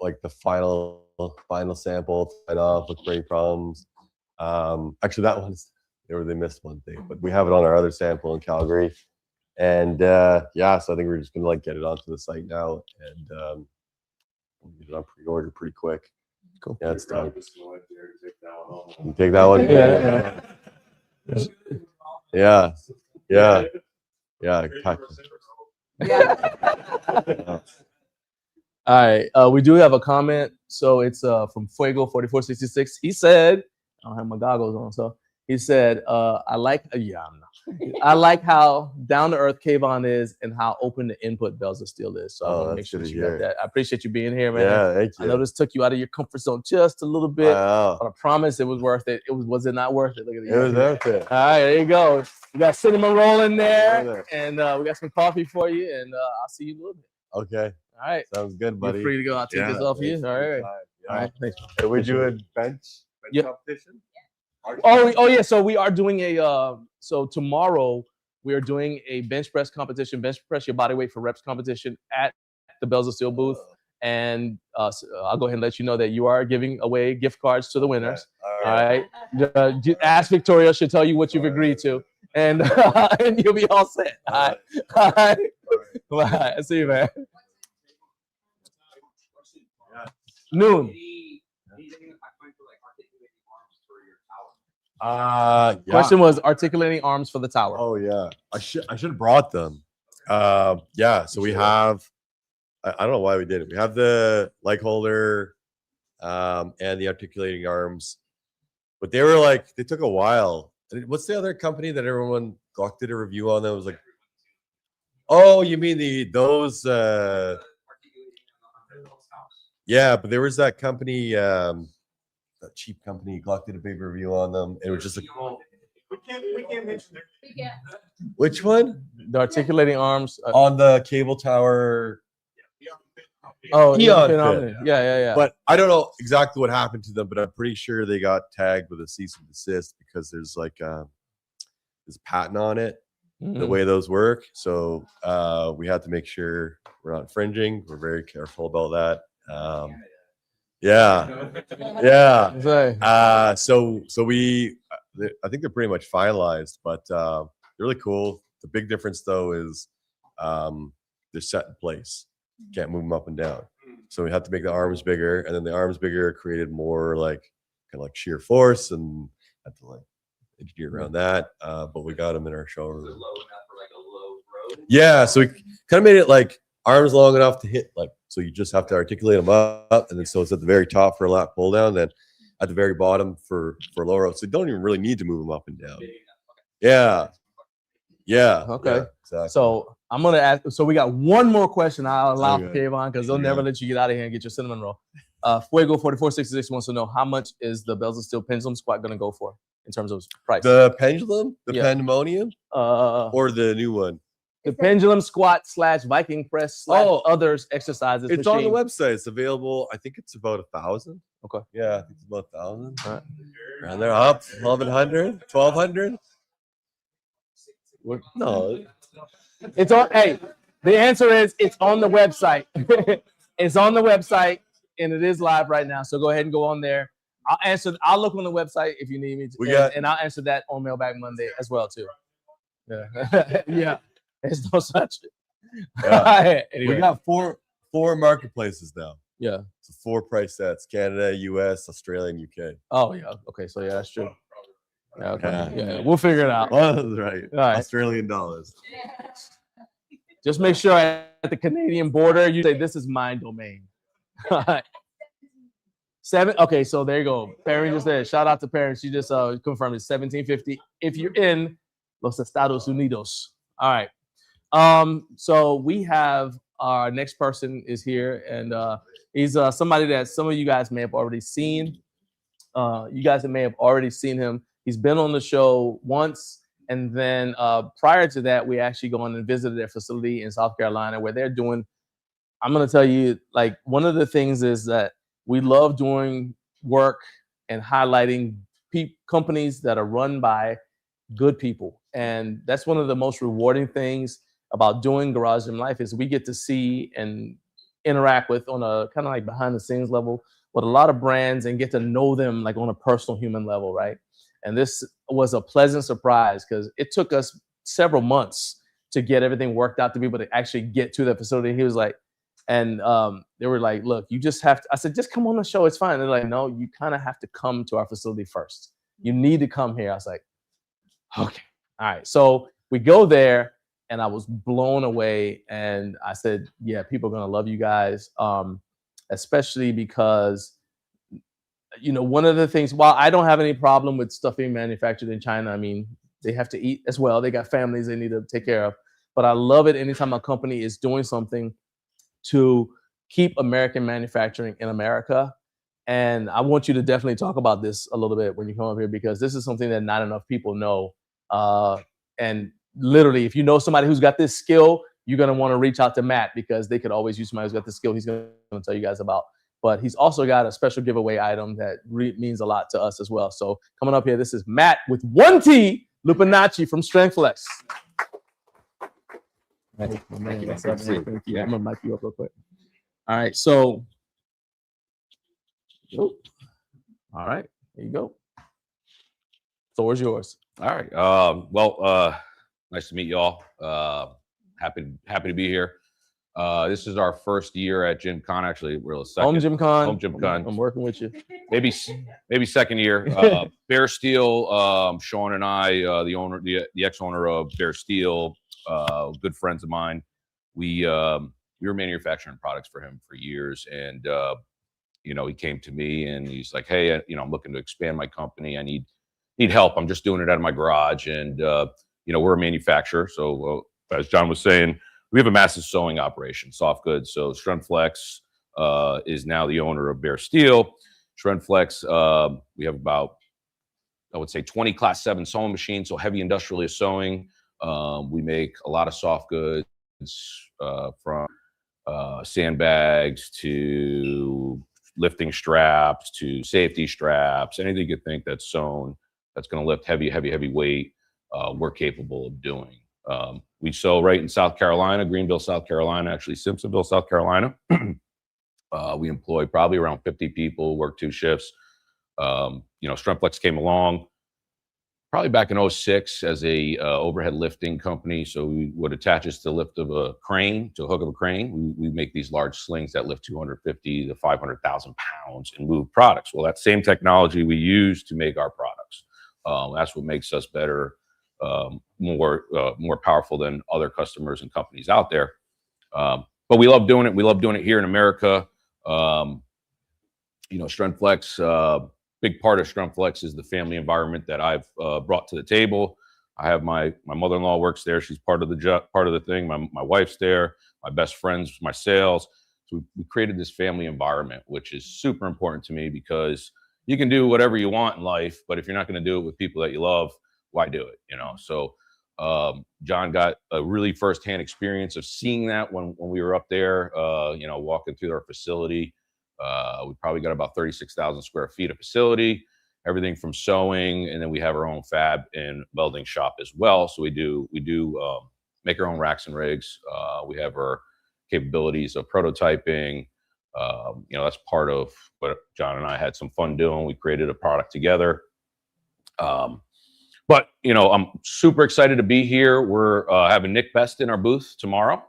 the final sample, sign off, look for any problems. Actually, that one's they missed one thing, but we have it on our other sample in Calgary. And yeah, so I think we're just gonna like get it onto the site now and get it on pre-order pretty quick. Cool. Yeah, it's done. You take that one? Yeah. Yeah. Yeah. All right, we do have a comment. So it's from Fuego4466. He said, I don't have my goggles on, so he said, I like how down to earth Kayvon is and how open the input Bells of Steel is. So I want to make sure that you got that. I appreciate you being here, man. Yeah, thank you. I know this took you out of your comfort zone just a little bit, but I promise it was worth it. Was it not worth it? Look at it was worth it. All right, there you go. We got cinnamon roll in there, and we got some coffee for you, and I'll see you in a little bit. Okay. All right. Sounds good, buddy. You're free to go. I'll take this off you. All right. Yeah. All right. Thanks. Hey, we do a bench competition? Oh yeah. So we are doing a so tomorrow we are doing a bench press competition, bench press your body weight for reps competition at the Bells of Steel booth. And so I'll go ahead and let you know that you are giving away gift cards to the winners. All right. Ask Victoria, she'll tell you what you've agreed to. And, and you'll be all set. All right. Bye. See you, man. Noon. Question was articulating arms for the tower. Oh yeah, I should have brought them. Yeah, so we have. I don't know why we did it. We have the leg holder, and the articulating arms, but they were like they took a while. What's the other company that everyone Glock did a review on that was like? Oh, you mean those? Yeah, but there was that company. That cheap company. Glock did a big review on them. It was just like, we can't mention it. which one? The articulating arms On the cable tower. Oh, Eon Fit. Yeah. But I don't know exactly what happened to them, but I'm pretty sure they got tagged with a cease and desist because there's like there's a patent on it, the way those work. So we had to make sure we're not infringing. We're very careful about that. Yeah. So we, I think they're pretty much finalized, but they're really cool. The big difference though is they're set in place. Can't move them up and down. So we had to make the arms bigger, and then the arms bigger created more like kind of like sheer force, and had to like engineer around that. But we got them in our showroom. Yeah, so we kind of made it like arms long enough to hit like. So you just have to articulate them up, and then so it's at the very top for a lat pull down, then at the very bottom for lower out. So you don't even really need to move them up and down. Yeah. Okay. Yeah, exactly. So I'm gonna ask. So we got one more question. I'll allow for Okay. Kayvon because they'll never let you get out of here and get your cinnamon roll. Fuego4466 wants to know how much is the Bells of Steel pendulum squat gonna go for in terms of price? The pendulum, the Yeah. pandemonium, or the new one. The pendulum squat / Viking press / others exercises. It's on the website. It's available. I think it's about 1,000. Okay. Yeah, I think it's about 1,000. All right. And they're up 1,100, 1,200. No. It's on. Hey, the answer is it's on the website. It's on the website and it is live right now. So go ahead and go on there. I'll look on the website if you need me to, and I'll answer that on Mailbag Monday as well too. Yeah. Yeah. There's no such. Yeah. Anyway. We got four marketplaces now. Yeah. So 4 price sets: Canada, US, Australia, and UK. Oh yeah. Okay. So yeah, that's true. Yeah, okay. Yeah, we'll figure it out. Well, that's right. All right. Australian dollars. Just make sure at the Canadian border you say this is my domain. All right. 7. Okay, so there you go. Perry just said, shout out to Perry. She just confirmed it's $17.50 if you're in Los Estados Unidos. All right. So we have our next person is here, and he's somebody that some of you guys may have already seen. You guys may have already seen him. He's been on the show once, and then prior to that, we actually gone and visited their facility in South Carolina where they're doing. I'm gonna tell you, like, one of the things is that we love doing work and highlighting companies that are run by good people, and that's one of the most rewarding things about doing Garage Gym Life is we get to see and interact with on a kind of like behind the scenes level with a lot of brands and get to know them like on a personal human level, right? And this was a pleasant surprise because it took us several months to get everything worked out to be able to actually get to the facility. He was like, and they were like, look, you just have to, I said, just come on the show. It's fine. They're like, no, you kind of have to come to our facility first. You need to come here. I was like, okay. All right. So we go there and I was blown away. And I said, yeah, people are going to love you guys. Especially because, you know, one of the things, while I don't have any problem with stuff being manufactured in China, I mean, they have to eat as well. They got families they need to take care of. But I love it anytime a company is doing something to keep American manufacturing in America. And I want you to definitely talk about this a little bit when you come up here, because this is something that not enough people know. And literally, if you know somebody who's got this skill, you're going to want to reach out to Matt, because they could always use somebody who's got the skill he's going to tell you guys about. But he's also got a special giveaway item that means a lot to us as well. So coming up here, this is Matt with 1T Lupinacci from StrenFlex. Thank you. I'm going to mic you up real quick. All right. So, all right. There you go. Floor is yours. All right. Nice to meet you all. Happy to be here. This is our first year at GymCon. Actually, we're the second. HomeGymCon. I'm working with you. Maybe second year. Bear Steel. Sean and I, the owner, the ex-owner of Bear Steel, good friends of mine. We were manufacturing products for him for years, and you know, he came to me and he's like, "Hey, you know, I'm looking to expand my company. I need help. I'm just doing it out of my garage." And you know, we're a manufacturer, so as John was saying, we have a massive sewing operation, soft goods. So StrenFlex is now the owner of Bear Steel. StrenFlex, we have about, I would say, 20 Class 7 sewing machines, so heavy industrialist sewing. We make a lot of soft goods, from sandbags to lifting straps to safety straps, anything you think that's sewn that's going to lift heavy weight, we're capable of doing. We sew right in South Carolina, Greenville, South Carolina, actually Simpsonville, South Carolina. We employ probably around 50 people, work 2 shifts. You know, StrenFlex came along probably back in 06 as a overhead lifting company. So we would attach us to the lift of a crane, to a hook of a crane. We make these large slings that lift 250 to 500,000 pounds and move products. Well, that same technology we use to make our products. That's what makes us better, more powerful than other customers and companies out there. But we love doing it. We love doing it here in America. You know, StrenFlex, big part of StrenFlex is the family environment that I've brought to the table. I have my mother-in-law works there. She's part of the thing. My wife's there. My best friends, my sales. So we created this family environment, which is super important to me, because you can do whatever you want in life, but if you're not going to do it with people that you love, why do it? You know. So John got a really firsthand experience of seeing that when we were up there. You know, walking through our facility. We probably got about 36,000 square feet of facility, everything from sewing, and then we have our own fab and welding shop as well. So we do make our own racks and rigs. We have our capabilities of prototyping. You know, that's part of what John and I had some fun doing. We created a product together. But you know, I'm super excited to be here. We're having Nick Best in our booth tomorrow.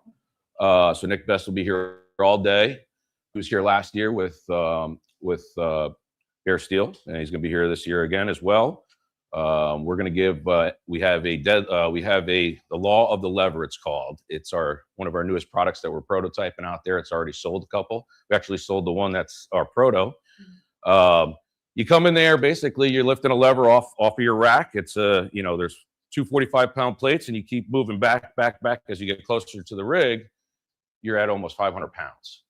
So Nick Best will be here all day. He was here last year with Bear Steel, and he's going to be here this year again as well. We're going to give. We have the Law of the Lever. It's called. It's one of our newest products that we're prototyping out there. It's already sold a couple. We actually sold the one that's our proto. You come in there, basically, you're lifting a lever off of your rack. It's you know, there's 2 45-pound plates, and you keep moving back as you get closer to the rig. You're at almost 500 pounds.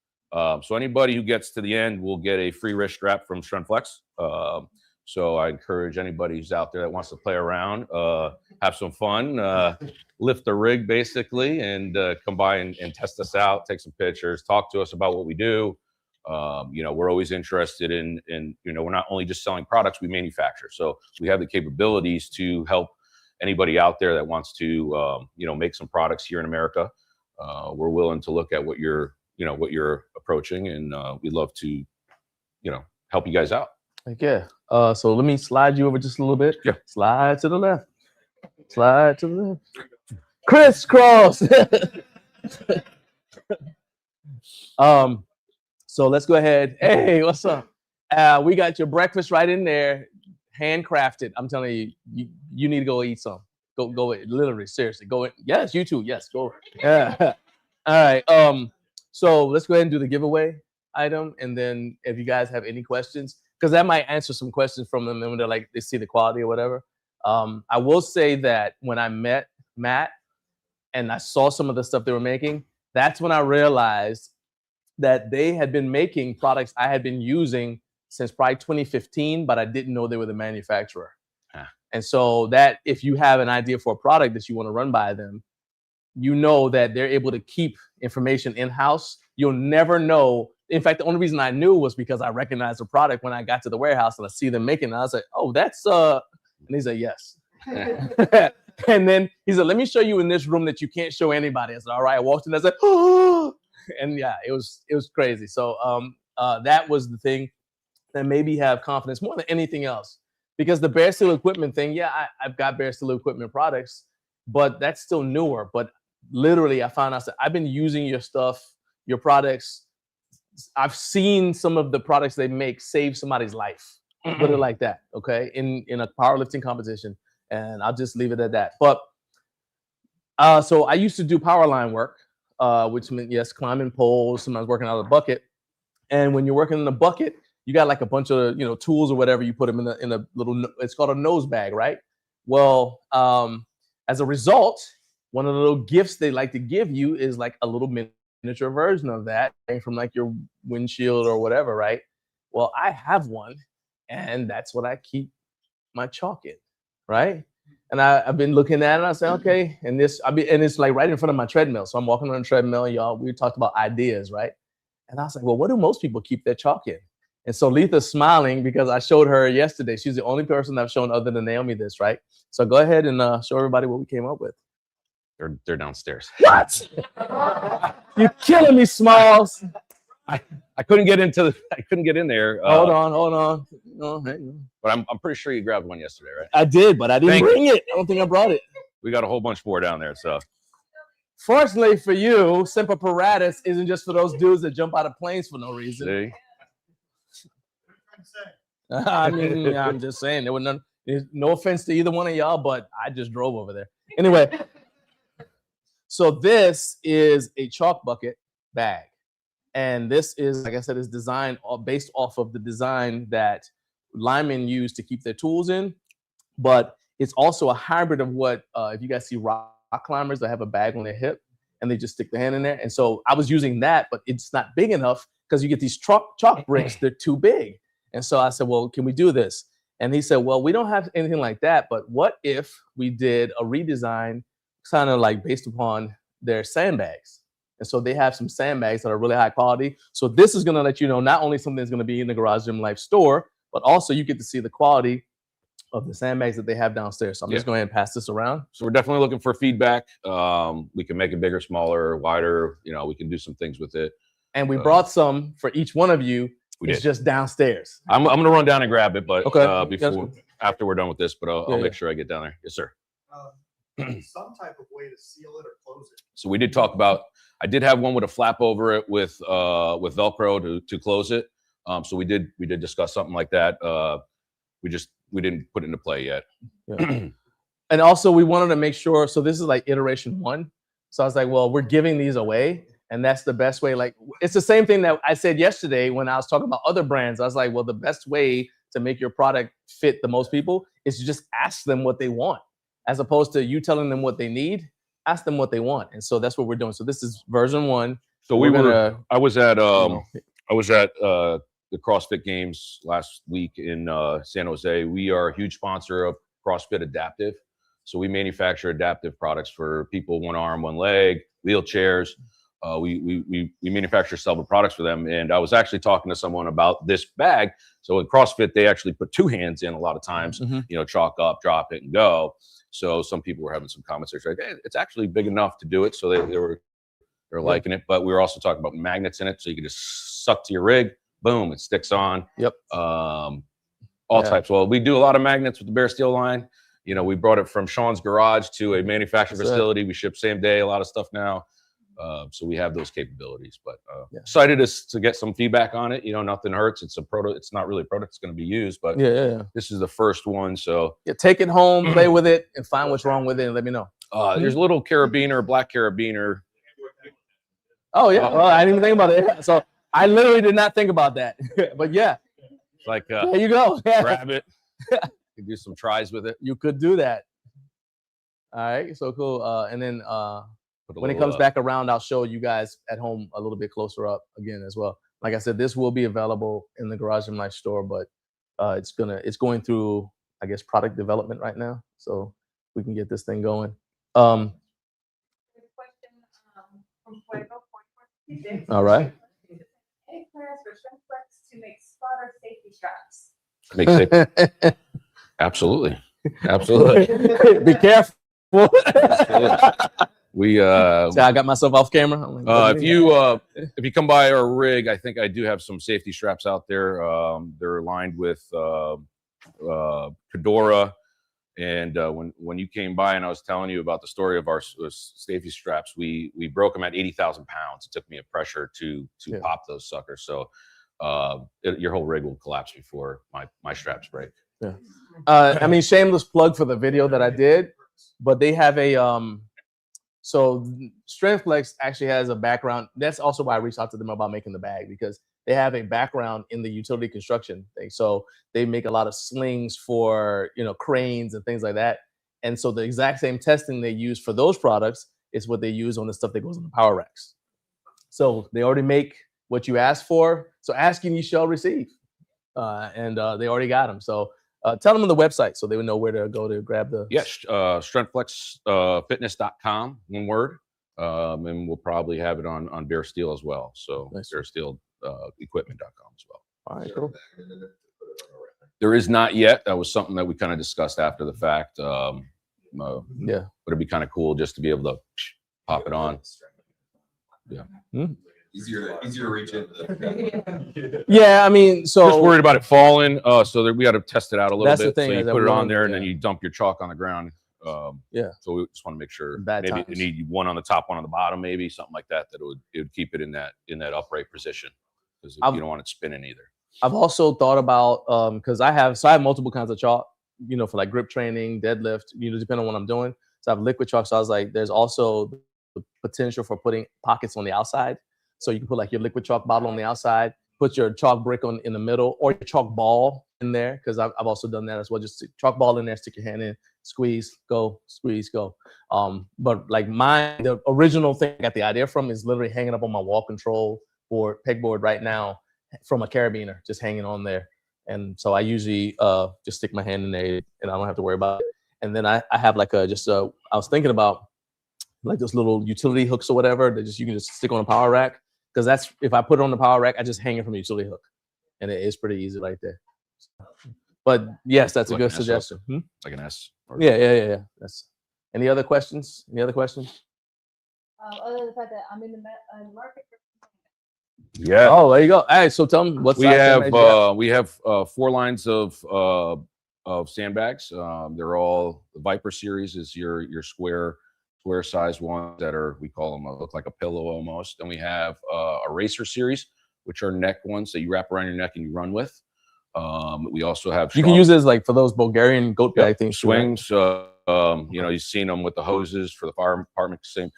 So anybody who gets to the end will get a free wrist strap from StrenFlex. So I encourage anybody who's out there that wants to play around, have some fun, lift the rig basically, and come by and test us out, take some pictures, talk to us about what we do. You know, we're always interested in, you know, we're not only just selling products, we manufacture. So we have the capabilities to help anybody out there that wants to, you know, make some products here in America. We're willing to look at what you're approaching, and we'd love to, you know, help you guys out. Like, yeah. So let me slide you over just a little bit. Yeah. Slide to the left. Slide to the left. Crisscross. So let's go ahead. Hey, what's up? We got your breakfast right in there, handcrafted. I'm telling you, you need to go eat some. Go, literally, seriously, go. Yes, you too. Yes, go. Yeah. All right. So let's go ahead and do the giveaway item, and then if you guys have any questions, because that might answer some questions from them when they're like they see the quality or whatever. I will say that when I met Matt and I saw some of the stuff they were making, that's when I realized that they had been making products I had been using since probably 2015, but I didn't know they were the manufacturer. And so that if you have an idea for a product that you want to run by them, you know that they're able to keep information in-house. You'll never know. In fact, the only reason I knew was because I recognized the product when I got to the warehouse and I see them making it. I was like, oh, that's and he said, yes. And then he said, let me show you in this room that you can't show anybody. I said, all right. I walked in, I said, oh, and yeah, it was crazy. So that was the thing that made me have confidence more than anything else. Because the bare steel equipment thing, yeah, I've got bare steel equipment products, but that's still newer. But literally, I found out that I've been using your stuff, your products. I've seen some of the products they make save somebody's life. Put it like that, okay? In a powerlifting competition, and I'll just leave it at that. But so I used to do power line work, which meant yes, climbing poles, sometimes working out of the bucket. And when you're working in the bucket, you got like a bunch of tools or whatever. You put them in a little. It's called a nose bag, right? Well, as a result, one of the little gifts they like to give you is like a little miniature version of that from like your windshield or whatever, right? Well, I have one, and that's what I keep my chalk in, right? And I've been looking at it, and I say, okay, and it's like right in front of my treadmill. So I'm walking on a treadmill, y'all. We talked about ideas, right? And I was like, well, what do most people keep their chalk in? And so Letha's smiling because I showed her yesterday. She's the only person I've shown other than Naomi this, right? So go ahead and show everybody what we came up with. They're downstairs. What? You're killing me, Smalls. I couldn't get in there. Hold on. No, hang on. But I'm pretty sure you grabbed one yesterday, right? I did, but I didn't bring it. I don't think I brought it. We got a whole bunch more down there, so. Fortunately for you, Semper Paratus isn't just for those dudes that jump out of planes for no reason. See? I mean, I'm just saying there were none. No offense to either one of y'all, but I just drove over there. Anyway, so this is a chalk bucket bag, and this is, like I said, is designed based off of the design that linemen use to keep their tools in, but it's also a hybrid of what if you guys see rock climbers that have a bag on their hip and they just stick the hand in there. And so I was using that, but it's not big enough because you get these chalk bricks, they're too big. And so I said, well, can we do this? And he said, well, we don't have anything like that, but what if we did a redesign kind of like based upon their sandbags? And so they have some sandbags that are really high quality. So this is going to let you know not only something that's going to be in the Garage Gym Life store, but also you get to see the quality of the sandbags that they have downstairs. So I'm just going to go ahead and pass this around. So we're definitely looking for feedback. We can make it bigger, smaller, wider. We can do some things with it. And we brought some for each one of you. It's just downstairs. I'm going to run down and grab it, but okay. After we're done with this, but I'll make sure I get down there. Yes, sir. Some type of way to seal it or close it. So we did talk about, I did have one with a flap over it with Velcro to close it. So we did discuss something like that. We didn't put it into play yet. Yeah. And also we wanted to make sure, so this is like iteration 1. So I was like, well, we're giving these away. And that's the best way. Like, it's the same thing that I said yesterday when I was talking about other brands. I was like, well, the best way to make your product fit the most people is to just ask them what they want, as opposed to you telling them what they need. Ask them what they want. And so that's what we're doing. So this is version 1. So I was at the CrossFit Games last week in San Jose. We are a huge sponsor of CrossFit Adaptive. So we manufacture adaptive products for people, one arm, one leg, wheelchairs. We manufacture several products for them. And I was actually talking to someone about this bag. So in CrossFit, they actually put 2 hands in a lot of times, chalk up, drop it and go. So some people were having some comments. They're like, hey, it's actually big enough to do it. So they're liking it. But we were also talking about magnets in it. So you can just suck to your rig, boom, it sticks on. Yep. all Yeah. types. Well, we do a lot of magnets with the Bare Steel line. You know, we brought it from Sean's garage to a manufacturing That's right. facility. We ship same day, a lot of stuff now. So we have those capabilities, but Yeah. excited to get some feedback on it. You know, nothing hurts. It's it's not really a product that's going to be used, but Yeah. this is the first one. So Yeah, take it home, play with it, and find what's wrong with it, and let me know. there's a little carabiner, black carabiner. Oh yeah, well, I didn't even think about it. So I literally did not think about that. But yeah, It's like there you go. Yeah. grab it. You can do some tries with it. You could do that. All right, so cool. And then Put a when it little, comes back around, I'll show you guys at home a little bit closer up again as well. Like I said, this will be available in the Garage Gym Life store, but it's going through, I guess, product development right now, so we can get this thing going. There's a question from Fuego 4466. All right. Any plans for StrenFlex to make spotter safety straps? makes it absolutely. Be careful. We See, I got myself off camera. I'm like, if you come by our rig, I think I do have some safety straps out there. They're lined with Fedora, and when you came by and I was telling you about the story of our safety straps, we broke them at 80,000 pounds. It took me a pressure to pop those suckers. So your whole rig will collapse before my straps break. Yeah. I mean, shameless plug for the video that I did, but they have a so StrenFlex actually has a background. That's also why I reached out to them about making the bag, because they have a background in the utility construction thing. So they make a lot of slings for, you know, cranes and things like that. And so the exact same testing they use for those products is what they use on the stuff that goes on the power racks. So they already make what you asked for. So asking you shall receive. And they already got them. So tell them on the website so they would know where to go to grab the. Yes, StrenFlexFitness.com, one word. And we'll probably have it on Bare Steel as well. So Nice. BareSteelEquipment.com as well. All right, cool. There is not yet. That was something that we kind of discussed after the fact. Yeah. But it'd be kind of cool just to be able to pop it on. Yeah. Easier to reach into. Yeah, I mean, so Just worried about it falling. So we got to test it out a little That's the bit. thing, So you is that put we it on want- there and yeah. then you dump your chalk on the ground. Yeah. So we just want to make sure Bad maybe you times. need one on the top, one on the bottom, maybe something like that. It would keep it in that upright position, because you don't want it spinning either. I've also thought about because I have multiple kinds of chalk, you know, for like grip training, deadlift, you know, depending on what I'm doing. So I have liquid chalk. So I was like, there's also the potential for putting pockets on the outside. So you can put like your liquid chalk bottle on the outside, put your chalk brick in the middle, or your chalk ball in there, because I've also done that as well. Just stick chalk ball in there, stick your hand in, squeeze, go, squeeze, go. But like the original thing I got the idea from is literally hanging up on my wall control board, pegboard right now, from a carabiner, just hanging on there. And so I usually just stick my hand in there and I don't have to worry about it. And then I have like I was thinking about like those little utility hooks or whatever that you can just stick on a power rack. Because that's, if I put it on the power rack, I just hang it from the utility hook. And it is pretty easy right there. But yes, that's Like a good an S hook? suggestion. Like an S. Yeah. That's, any other questions? Other than the fact that I'm in the market for. Yeah. Oh, there you go. All right, so tell me what's We have 4 lines of sandbags. They're all the Viper series is your square size ones that are, we call them, look like a pillow almost. And we have a racer series, which are neck ones that you wrap around your neck and you run with. We also have you can use it as like for those Bulgarian goat bag things. swings. You know, you've seen them with the hoses for the fire department. Same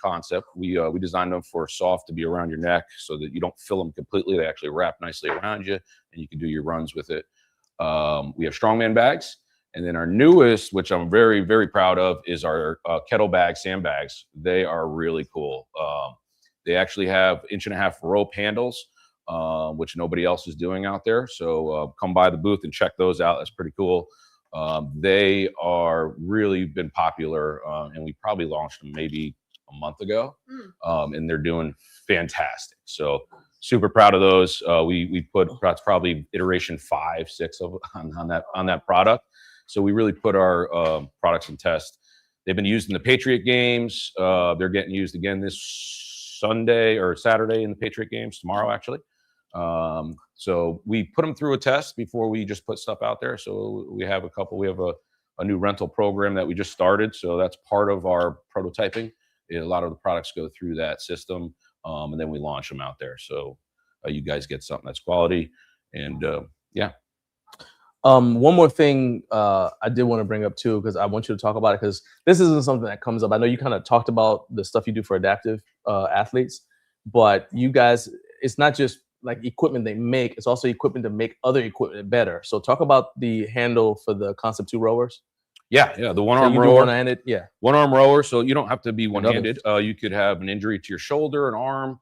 concept. We designed them for soft to be around your neck so that you don't fill them completely. They actually wrap nicely around you, and you can do your runs with it. We have strongman bags. And then our newest, which I'm very, very proud of, is our kettle bag sandbags. They are really cool. They actually have 1.5-inch rope handles, which nobody else is doing out there. So come by the booth and check those out. That's pretty cool. They are really been popular, and we probably launched them maybe a month ago, and they're doing fantastic. So super proud of those. We put that's probably iteration 5, 6 of on that product. So we really put our products in test. They've been used in the Patriot games. They're getting used again this Sunday or Saturday in the Patriot games, tomorrow actually. So we put them through a test before we just put stuff out there. So we have a new rental program that we just started. So that's part of our prototyping. A lot of the products go through that system, and then we launch them out there. So you guys get something that's quality, and yeah. One more thing I did want to bring up too, because I want you to talk about it, because this isn't something that comes up. I know you kind of talked about the stuff you do for adaptive athletes, but you guys, it's not just like equipment they make, it's also equipment to make other equipment better. So talk about the handle for the Concept 2 rowers. Yeah, the one-arm So rower. one-handed, yeah. One-arm rower, so you don't have to be one-handed. You could have an injury to your shoulder, an arm.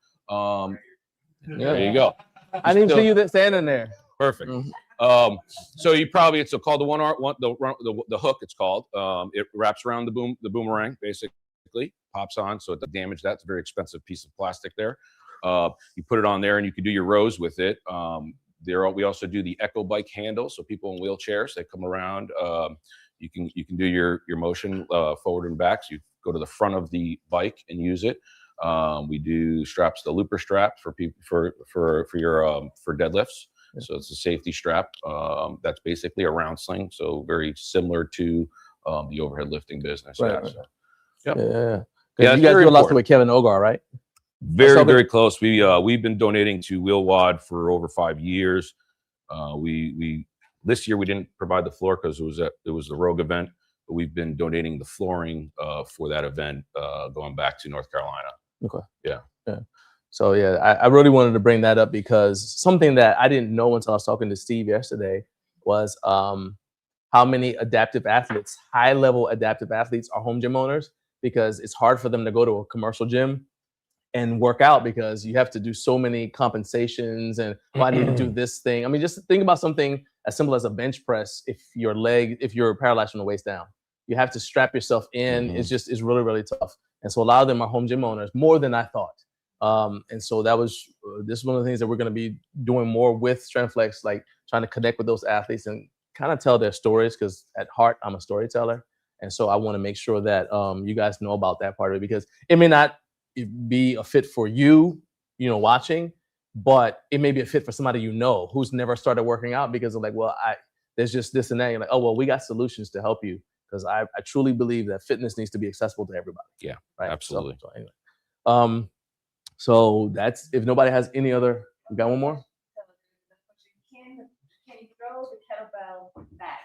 There you go. I didn't see you that standing there. Perfect. Mm-hmm. So you probably, it's called the hook. It's called. It wraps around the boomerang, basically, pops on, so it doesn't damage that. It's a very expensive piece of plastic there. You put it on there, and you can do your rows with it. We also do the Echo Bike handle, so people in wheelchairs, they come around. You can do your motion forward and back. So you go to the front of the bike and use it. We do straps, the looper strap for people for deadlifts. So it's a safety strap. That's basically a round sling. So very similar to the overhead lifting business. Right. So, yep. Yeah. You guys do a lot with Kevin Ogar, right? Very close. We've been donating to Wheel Wad for over 5 years. We this year we didn't provide the floor because it was the Rogue event, but we've been donating the flooring for that event going back to North Carolina. Okay. Yeah. So yeah, I really wanted to bring that up because something that I didn't know until I was talking to Steve yesterday was how many adaptive athletes, high-level adaptive athletes, are home gym owners, because it's hard for them to go to a commercial gym and work out because you have to do so many compensations and I need to do this thing. I mean, just think about something as simple as a bench press. If you're paralyzed from the waist down, you have to strap yourself in. It's really, really tough. And so a lot of them are home gym owners, more than I thought. And so this is one of the things that we're going to be doing more with StrenFlex, like trying to connect with those athletes and kind of tell their stories, because at heart, I'm a storyteller. And so I want to make sure that you guys know about that part of it, because it may not be a fit for you, watching, but it may be a fit for somebody who's never started working out because of there's just this and that. You're like, oh, well, we got solutions to help you, because I truly believe that fitness needs to be accessible to everybody. Yeah, right. Absolutely. So anyway, so that's, if nobody has any other, we got one more. Can you throw the kettlebell back?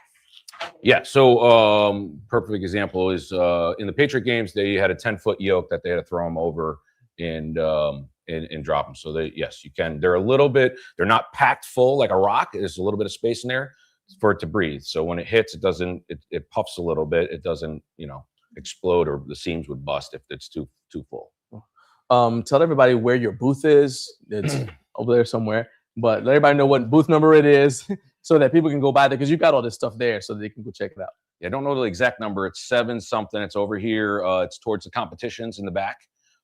Yeah. So perfect example is in the Patriot games, they had a 10-foot yoke that they had to throw them over and drop them. So yes, you can. They're not packed full like a rock. There's a little bit of space in there for it to breathe. So when it hits, it puffs a little bit. It doesn't, explode, or the seams would bust if it's too full. Tell everybody where your booth is. It's over there somewhere, but let everybody know what booth number it is so that people can go by there, because you got all this stuff there so they can go check it out. Yeah, I don't know the exact number. It's 7 something. It's over here. It's towards the competitions in the back.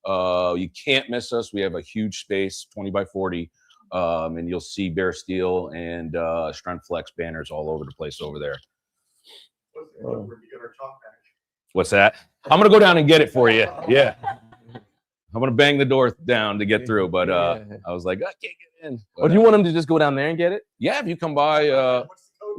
You can't miss us. We have a huge space, 20 by 40, and you'll see Bare Steel and StrenFlex banners all over the place over there. What's that? I'm gonna go down and get it for you. Yeah. I'm gonna bang the door down to get through, but I was like, I can't get in. Or do you want them to just go down there and get it? Yeah, if you come by.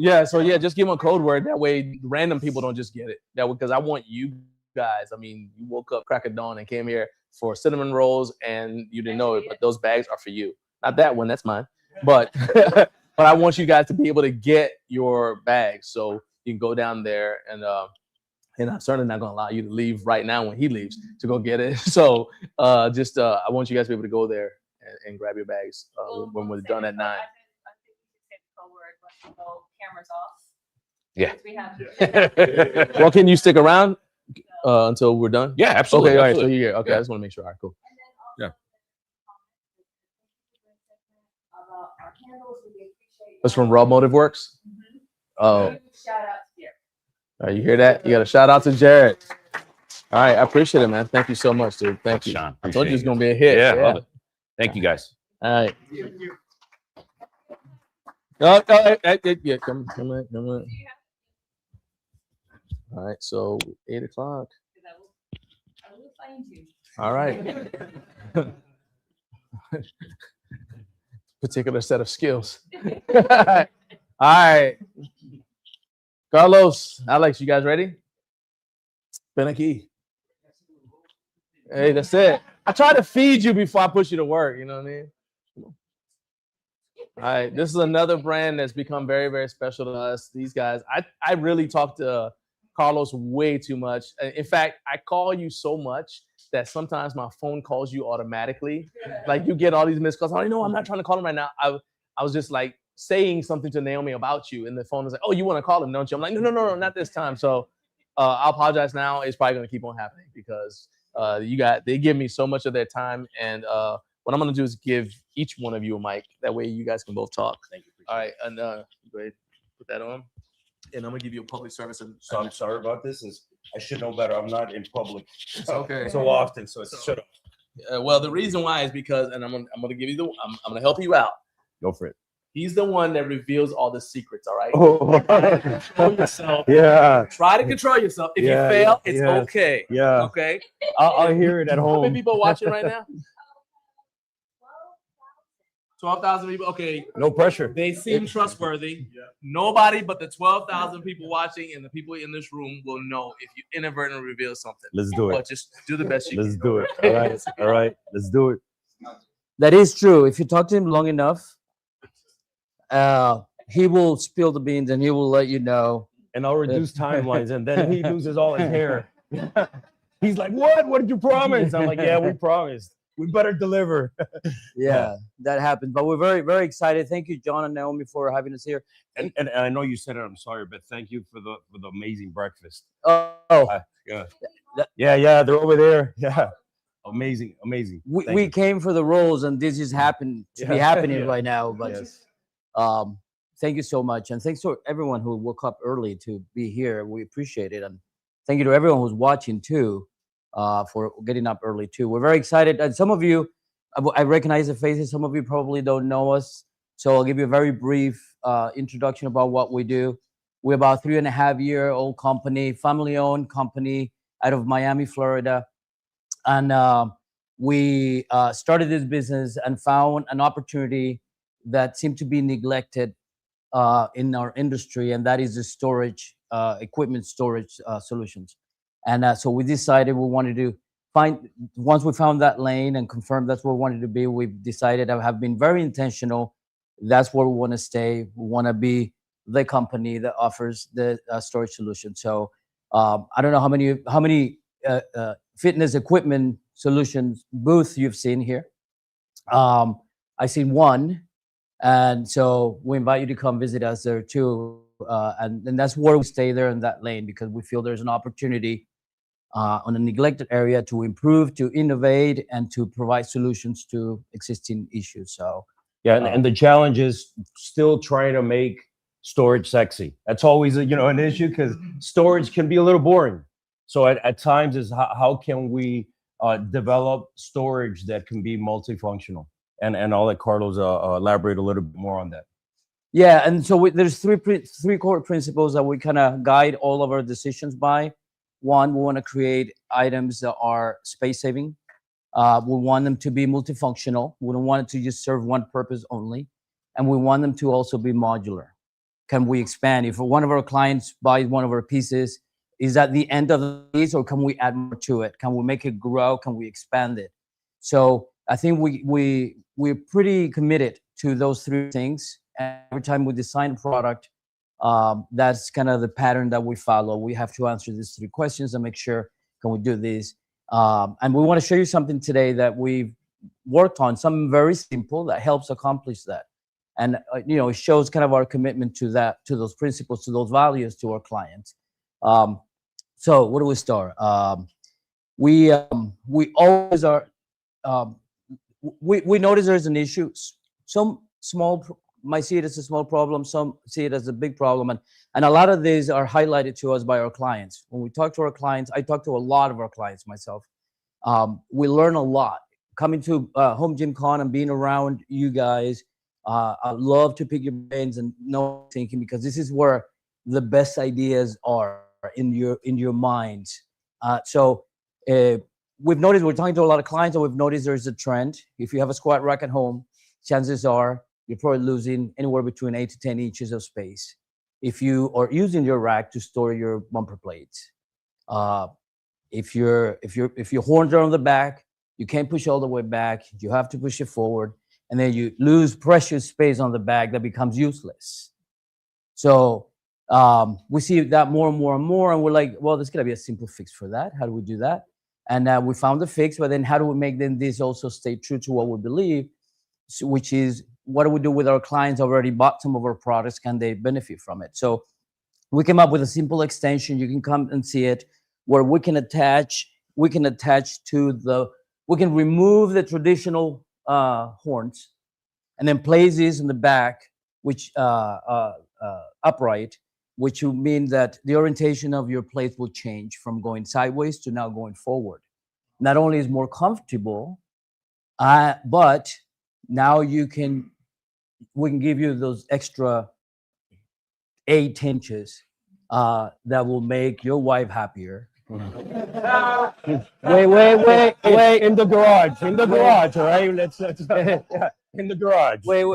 Just give them a code word. That way, random people don't just get it. Because I want you guys. I mean, you woke up crack of dawn and came here for cinnamon rolls, and you didn't know it, but those bags are for you. Not that one, that's mine. But but I want you guys to be able to get your bags, so you can go down there and I'm certainly not going to allow you to leave right now when he leaves to go get it. So I want you guys to be able to go there and grab your bags when we're done at 9. I think you should say the code word once we go cameras off. Yeah. Well, can you stick around until we're done? Yeah, absolutely. Okay, all right. Absolutely. So you're here. Okay, yeah. I just want to make sure. All right, cool. Yeah. That's from Raw Motive Works. Oh. Shout out here. All right, you hear that? You got a shout out to Jared. All right, I appreciate it, man. Thank you so much, dude. Thank you. Sean, I told you it's gonna be a hit. Yeah, love it. Thank you, guys. All right. Yeah, come on. All right, so 8 o'clock. I will find you. All right. particular set of skills. All right. Carlos, Alex, you guys ready? Ven aquí. Hey, that's it. I try to feed you before I push you to work. You know what I mean? All right. This is another brand that's become very, very special to us. These guys, I really talk to Carlos way too much. In fact, I call you so much that sometimes my phone calls you automatically. Like you get all these missed calls. I know I'm not trying to call him right now. I was just like saying something to Naomi about you, and the phone was like, "Oh, you want to call him, don't you?" I'm like, "No, not this time." So I apologize now. It's probably going to keep on happening because they give me so much of their time, and what I'm going to do is give each one of you a mic. That way, you guys can both talk. Thank you. All right, and go ahead, put that on. And I'm gonna give you a public service. And so I'm sorry about this. I should know better. I'm not in public okay. so often, so shut up. Well, the reason why is because, and I'm gonna give you I'm gonna help you out. Go for it. He's the one that reveals all the secrets. All right. Oh. Control yourself. Yeah. Try to control yourself. If you fail, it's okay. Yeah. Okay. I'll hear it at home. How many people are watching right now? 12,000 people. Okay. No pressure. They seem trustworthy. Yeah. Nobody but the 12,000 people watching and the people in this room will know if you inadvertently reveal something. Let's do it. But just do the best you can. Let's do it. All right. All right. Let's do it. That is true. If you talk to him long enough, he will spill the beans and he will let you know. And I'll reduce timelines, and then he loses all his hair. He's like, "What? What did you promise?" I'm like, "Yeah, we promised. We better deliver." Yeah, that happens. But we're very, very excited. Thank you, John and Naomi, for having us here. And I know you said it. I'm sorry, but thank you for the amazing breakfast. Yeah. They're over there. Yeah, amazing. We came for the roles, and this is happening to be happening right now. But thank you so much, and thanks to everyone who woke up early to be here. We appreciate it, and thank you to everyone who's watching too. For getting up early too. We're very excited. And some of you, I recognize the faces. Some of you probably don't know us. So I'll give you a very brief introduction about what we do. We're about 3.5-year-old company, family-owned company out of Miami, Florida. And we started this business and found an opportunity that seemed to be neglected in our industry. And that is the storage, equipment storage solutions. And so we decided we wanted to once we found that lane and confirmed that's where we wanted to be, we decided to have been very intentional. That's where we want to stay. We want to be the company that offers the storage solution. So I don't know how many fitness equipment solutions booths you've seen here. I've seen one. And so we invite you to come visit us there too. And that's where we stay there in that lane, because we feel there's an opportunity on a neglected area to improve, to innovate, and to provide solutions to existing issues. So yeah, and the challenge is still trying to make storage sexy. That's always an issue, because storage can be a little boring. So at times is how can we develop storage that can be multifunctional? And I'll let Carlos elaborate a little bit more on that. Yeah, and so there's three core principles that we kind of guide all of our decisions by. One, we want to create items that are space saving. We want them to be multifunctional. We don't want it to just serve one purpose only. And we want them to also be modular. Can we expand? If one of our clients buys one of our pieces, is that the end of the piece, or can we add more to it? Can we make it grow? Can we expand it? So I think we're pretty committed to those three things. And every time we design a product, that's kind of the pattern that we follow. We have to answer these three questions and make sure, can we do this? And we want to show you something today that we've worked on, something very simple that helps accomplish that. And it shows kind of our commitment to that, to those principles, to those values, to our clients. So where do we start? We always are. We notice there's an issue. Some small might see it as a small problem, some see it as a big problem, and a lot of these are highlighted to us by our clients. When we talk to our clients, I talk to a lot of our clients myself. We learn a lot. Coming to HomeGymCon and being around you guys, I love to pick your brains and know thinking, because this is where the best ideas are in your minds. So we've noticed, we're talking to a lot of clients, and we've noticed there's a trend. If you have a squat rack at home, chances are you're probably losing anywhere between 8 to 10 inches of space if you are using your rack to store your bumper plates. If your horns are on the back, you can't push all the way back. You have to push it forward, and then you lose precious space on the back that becomes useless. So we see that more and more and more, and we're like, well, there's gotta be a simple fix for that. How do we do that? And we found the fix, but then how do we make this also stay true to what we believe, which is what do we do with our clients who already bought some of our products? Can they benefit from it? So we came up with a simple extension. You can come and see it, where we can attach to we can remove the traditional horns and then place these in the back, which upright, which will mean that the orientation of your plates will change from going sideways to now going forward. Not only is more comfortable, but now we can give you those extra 8 inches that will make your wife happier. Wait. In the garage, all right? Let's in the garage. Wait.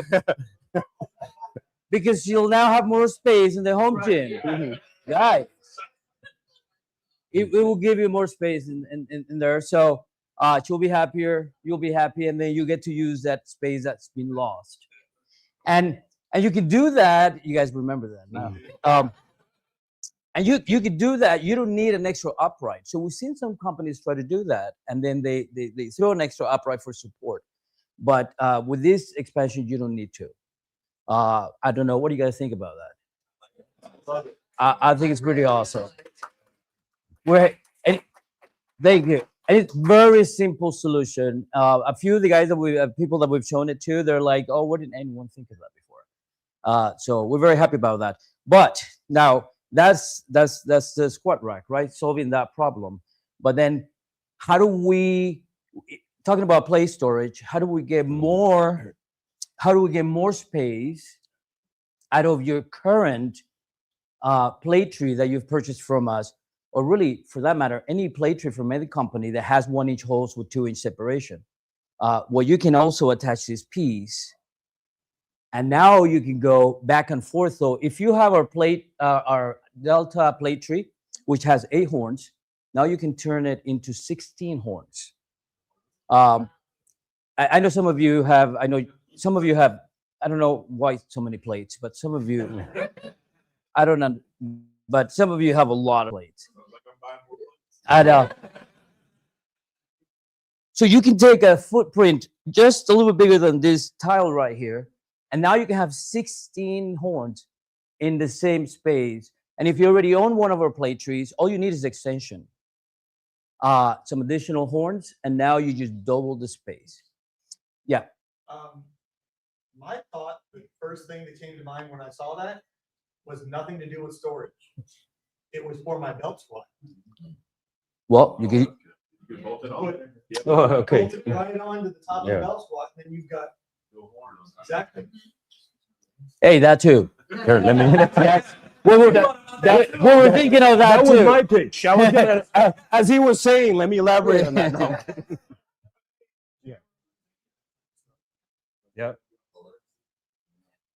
Because you'll now have more space in the home gym. Guys, it will give you more space in there. So she'll be happier, you'll be happy, and then you get to use that space that's been lost. And you can do that. You guys remember that now. And you could do that. You don't need an extra upright. So we've seen some companies try to do that, and then they throw an extra upright for support. But with this expansion, you don't need to. I don't know. What do you guys think about that? I think it's pretty awesome. Thank you. And it's very simple solution. A few of the guys people that we've shown it to, they're like, "Oh, what did anyone think of that before?" So we're very happy about that. But now that's the squat rack, right? Solving that problem. But then, how do we? Talking about plate storage, how do we get more space out of your current plate tree that you've purchased from us, or really, for that matter, any plate tree from any company that has 1-inch holes with 2-inch separation? Well, you can also attach this piece, and now you can go back and forth. So if you have our Delta plate tree, which has 8 horns, now you can turn it into 16 horns. I know some of you have. I don't know why so many plates, but some of you, I don't know, but some of you have a lot of plates. So you can take a footprint just a little bit bigger than this tile right here, and now you can have 16 horns in the same space. And if you already own one of our plate trees, all you need is extension, some additional horns, and now you just double the space. Yeah. My thought, the first thing that came to mind when I saw that was nothing to do with storage. It was for my belt squat. Well, you can. Bolt it on. Oh, okay. Bolt it right onto the top of the belt squat, and then you've got exactly. Hey, that too. Here, let me. We were thinking of that too. That was my pitch. I was gonna, as he was saying, let me elaborate on that. No. Yeah.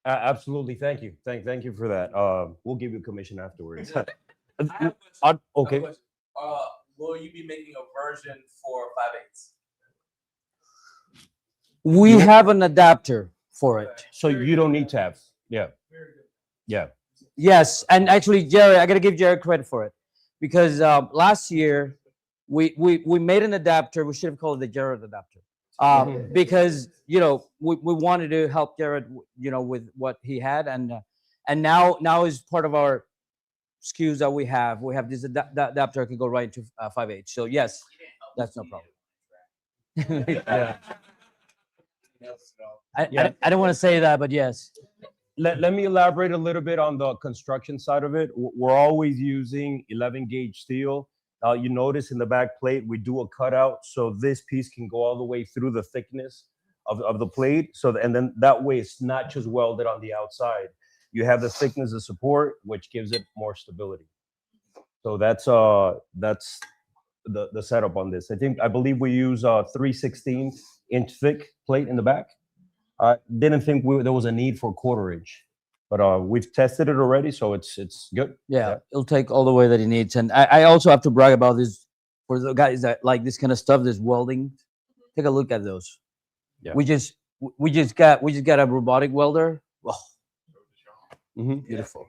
Absolutely. Thank you. Thank you for that. We'll give you a commission afterwards. Okay. Will you be making a version for 5/8? We have an adapter for it. So you don't need tabs. Yeah. Yeah. Yes, and actually, Jared, I got to give Jared credit for it, because last year we made an adapter. We should have called it the Jared adapter, because we wanted to help Jared, with what he had, and now is part of our SKUs that we have. We have this adapter can go right into 5/8. So yes, that's no problem. Yeah. I don't want to say that, but yes. Let me elaborate a little bit on the construction side of it. We're always using 11 gauge steel. You notice in the back plate, we do a cutout, so this piece can go all the way through the thickness of the plate. And then that way it's not just welded on the outside. You have the thickness of support, which gives it more stability. So that's the setup on this. I believe we use 3/16 inch thick plate in the back. Didn't think there was a need for 1/4 inch, but we've tested it already, so it's good. Yeah, it'll take all the way that it needs. And I also have to brag about this for the guys that like this kind of stuff, this welding. Take a look at those. Yeah. We just got a robotic welder. Oh, beautiful.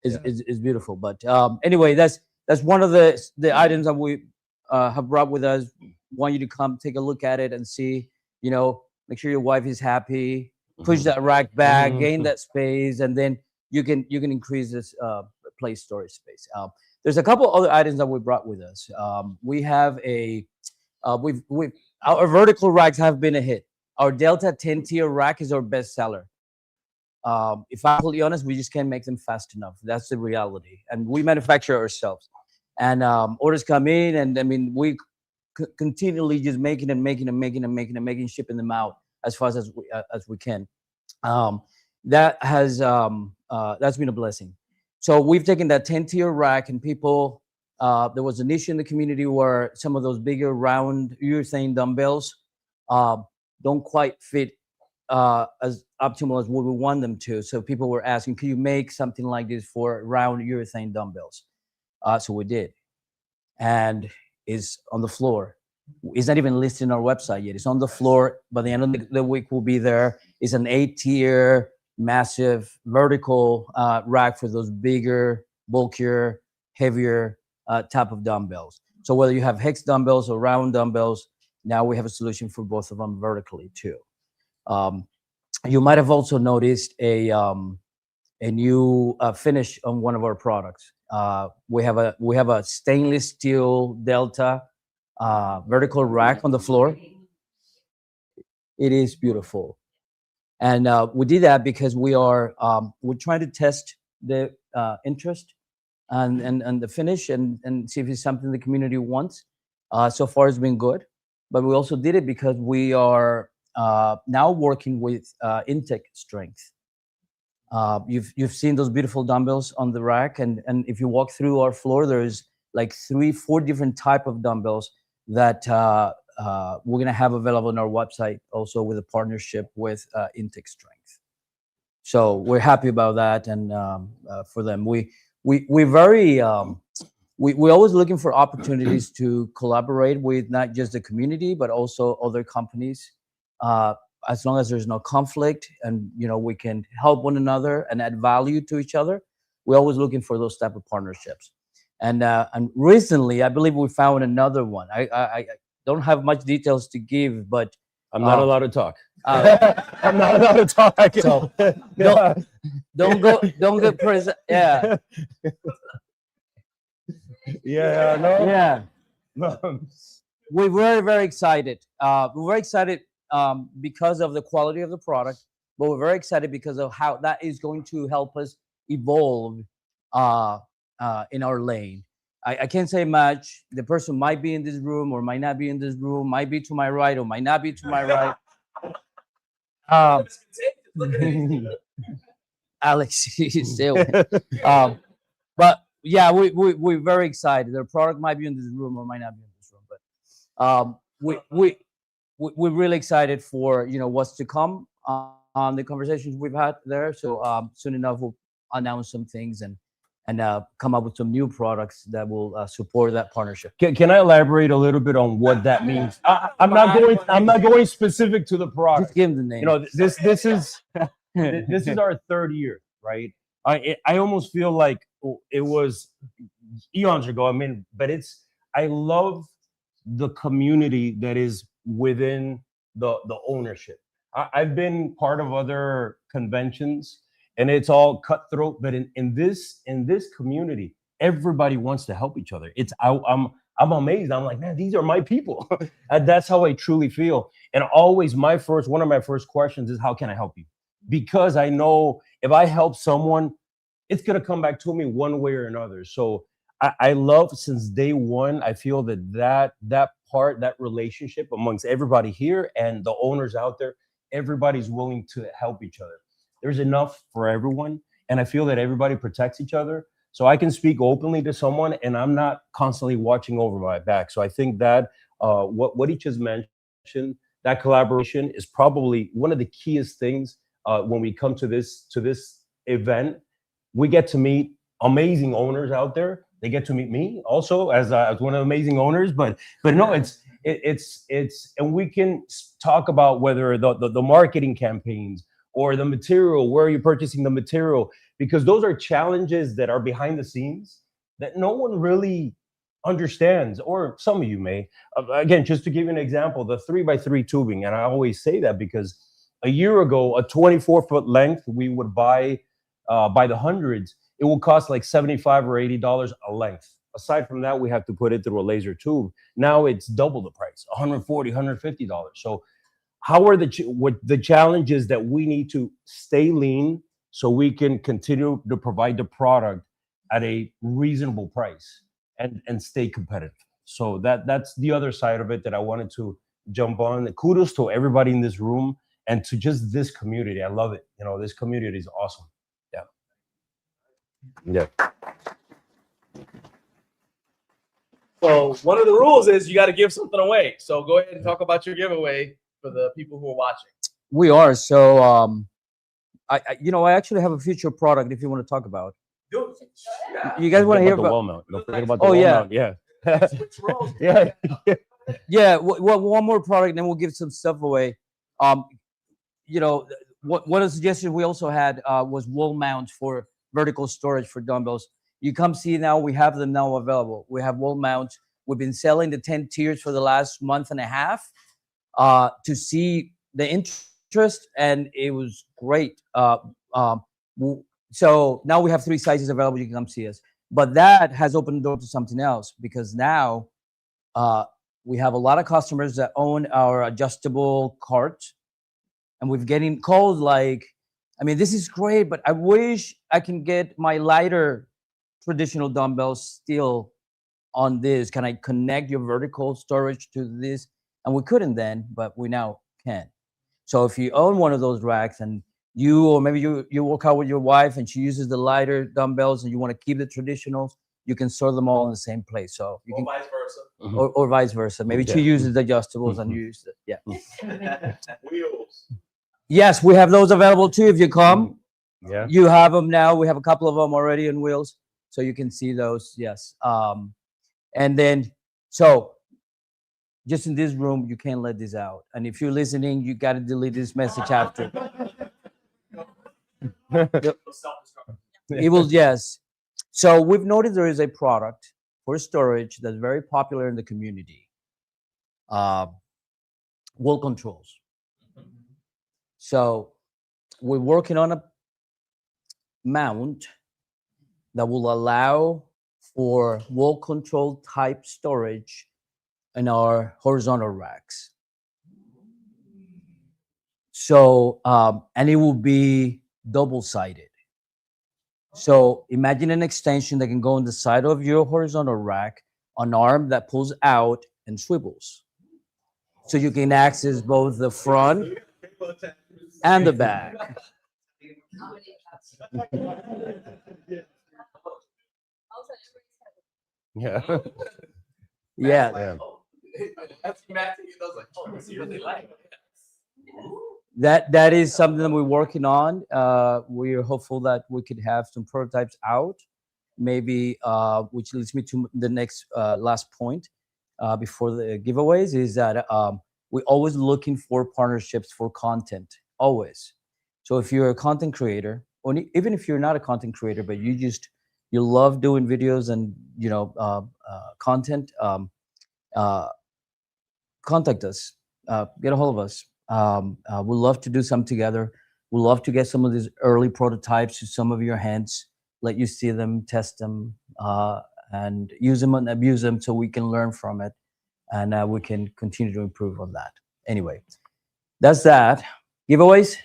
It's beautiful. But anyway, that's one of the items that we have brought with us. Want you to come take a look at it and see. You know, make sure your wife is happy. Push that rack back, gain that space, and then you can increase this place storage space. There's a couple other items that we brought with us. We have our vertical racks have been a hit. Our Delta 10-tier rack is our best seller. If I'm completely honest, we just can't make them fast enough. That's the reality. And we manufacture ourselves. And orders come in, and I mean, we continually just making, shipping them out as fast as we can. That's been a blessing. So we've taken that 10-tier rack, and people, there was an issue in the community where some of those bigger round urethane dumbbells don't quite fit as optimal as we would want them to. So people were asking, can you make something like this for round urethane dumbbells? So we did. And it's on the floor. It's not even listed on our website yet. It's on the floor. By the end of the week, we'll be there. It's an 8-tier, massive vertical rack for those bigger, bulkier, heavier type of dumbbells. So whether you have hex dumbbells or round dumbbells, now we have a solution for both of them vertically too. You might have also noticed a new finish on one of our products. We have a stainless steel Delta vertical rack on the floor. It is beautiful, and we did that because we're trying to test the interest and the finish and see if it's something the community wants. So far, it's been good, but we also did it because we are now working with intake strength. You've seen those beautiful dumbbells on the rack, and if you walk through our floor, there's like 3-4 different type of dumbbells that we're gonna have available on our website, also with a partnership with intake strength. So we're happy about that, and for them, we're always looking for opportunities to collaborate with not just the community but also other companies. As long as there's no conflict and we can help one another and add value to each other, we're always looking for those type of partnerships. And recently, I believe we found another one. I don't have much details to give, but I'm not allowed to talk. I'm not allowed to talk. So don't get present. Yeah. Yeah. No. Yeah. No. We're very, very excited. We're very excited because of the quality of the product, but we're very excited because of how that is going to help us evolve in our lane. I can't say much. The person might be in this room or might not be in this room, might be to my right or might not be to my right. Alex is still. But yeah, we're very excited. The product might be in this room or might not be in this room, but we're really excited for what's to come on the conversations we've had there. So soon enough we'll announce some things and come up with some new products that will support that partnership. Can I elaborate a little bit on what that means? I'm not going specific to the product. Just give them the name. This is our 3rd year, right? I almost feel like it was eons ago. I mean, but I love the community that is within the ownership. I've been part of other conventions and it's all cutthroat, but in this community, everybody wants to help each other. I'm amazed. I'm like, man, these are my people. And that's how I truly feel. And always one of my first questions is, how can I help you? Because I know if I help someone, it's gonna come back to me one way or another. So I love, since day one, I feel that relationship amongst everybody here and the owners out there, everybody's willing to help each other. There's enough for everyone. And I feel that everybody protects each other. So I can speak openly to someone and I'm not constantly watching over my back. So I think that what he just mentioned that collaboration is probably one of the keyest things when we come to this event. We get to meet amazing owners out there. They get to meet me also as one of the amazing owners. But no, it's and we can talk about whether the marketing campaigns or the material, where you're purchasing the material, because those are challenges that are behind the scenes that no one really understands, or some of you may. Again, just to give you an example, the 3x3 tubing, and I always say that because a year ago, a 24-foot length we would buy by the hundreds, it will cost like $75 or $80 a length. Aside from that, we have to put it through a laser tube. Now it's double the price, $140, $150. So how are the challenges that we need to stay lean so we can continue to provide the product at a reasonable price and stay competitive? So that's the other side of it that I wanted to jump on. Kudos to everybody in this room and to just this community. I love it. You know, this community is awesome. Yeah. So one of the rules is you got to give something away. So go ahead and talk about your giveaway for the people who are watching. We are. So I actually have a future product if you want to talk about. You guys want to hear the wall mount? Don't forget about the wall mount. Yeah. Yeah. Yeah. Well, one more product, then we'll give some stuff away. One of the suggestions we also had was wall mounts for vertical storage for dumbbells. You come see now, we have them now available. We have wall mounts. We've been selling the 10 tiers for the last month and a half to see the interest, and it was great. So now we have 3 sizes available. You can come see us. But that has opened the door to something else, because now we have a lot of customers that own our adjustable cart, and we're getting calls like, I mean, this is great, but I wish I can get my lighter traditional dumbbells still on this. Can I connect your vertical storage to this? And we couldn't then, but we now can. So if you own one of those racks and or maybe you work out with your wife and she uses the lighter dumbbells and you want to keep the traditionals, you can store them all in the same place. So you can, vice versa. Or vice versa. Maybe she uses the adjustables and you use it. Yeah. Wheels. Yes, we have those available too. If you come, Yeah. you have them now. We have a couple of them already on wheels, so you can see those. Yes. And then, so just in this room, you can't let this out. And if you're listening, you got to delete this message after. It will, yes. So we've noticed there is a product for storage that's very popular in the community. Wall controls. So we're working on a mount that will allow for wall control type storage in our horizontal racks. So, and it will be double-sided. So imagine an extension that can go on the side of your horizontal rack, an arm that pulls out and swivels. So you can access both the front and the back. Yeah. Yeah. That is something that we're working on. We're hopeful that we could have some prototypes out, maybe, which leads me to the next last point before the giveaways, is that we're always looking for partnerships for content, always. So if you're a content creator, or even if you're not a content creator, but you love doing videos and content, contact us, get a hold of us. We'd love to do some together. We'd love to get some of these early prototypes to some of your hands, let you see them, test them, and use them and abuse them so we can learn from it, and we can continue to improve on that. Anyway, that's that. Giveaways?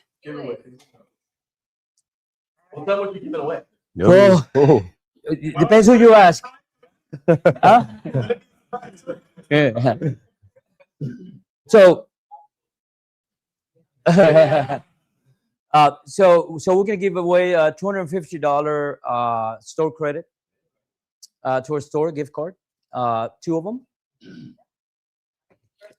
Well, tell what you're giving away. Well, it depends who you ask. Huh? Yeah. So, so we're gonna give away a $250 store credit to our store gift card. 2 of them.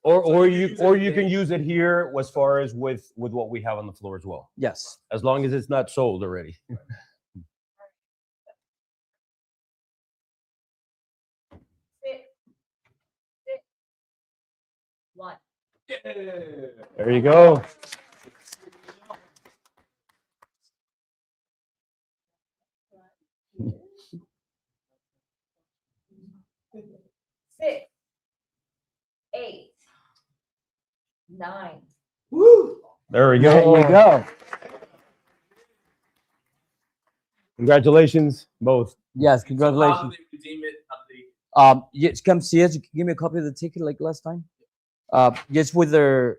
or you can use it here as far as with what we have on the floor as well. Yes. As long as it's not sold already. 6, 6, 1. There you go. Six, 8, 9. There we go. There you go. Congratulations, both. Yes, congratulations. Yes, come see us. Give me a copy of the ticket like last time. Just with their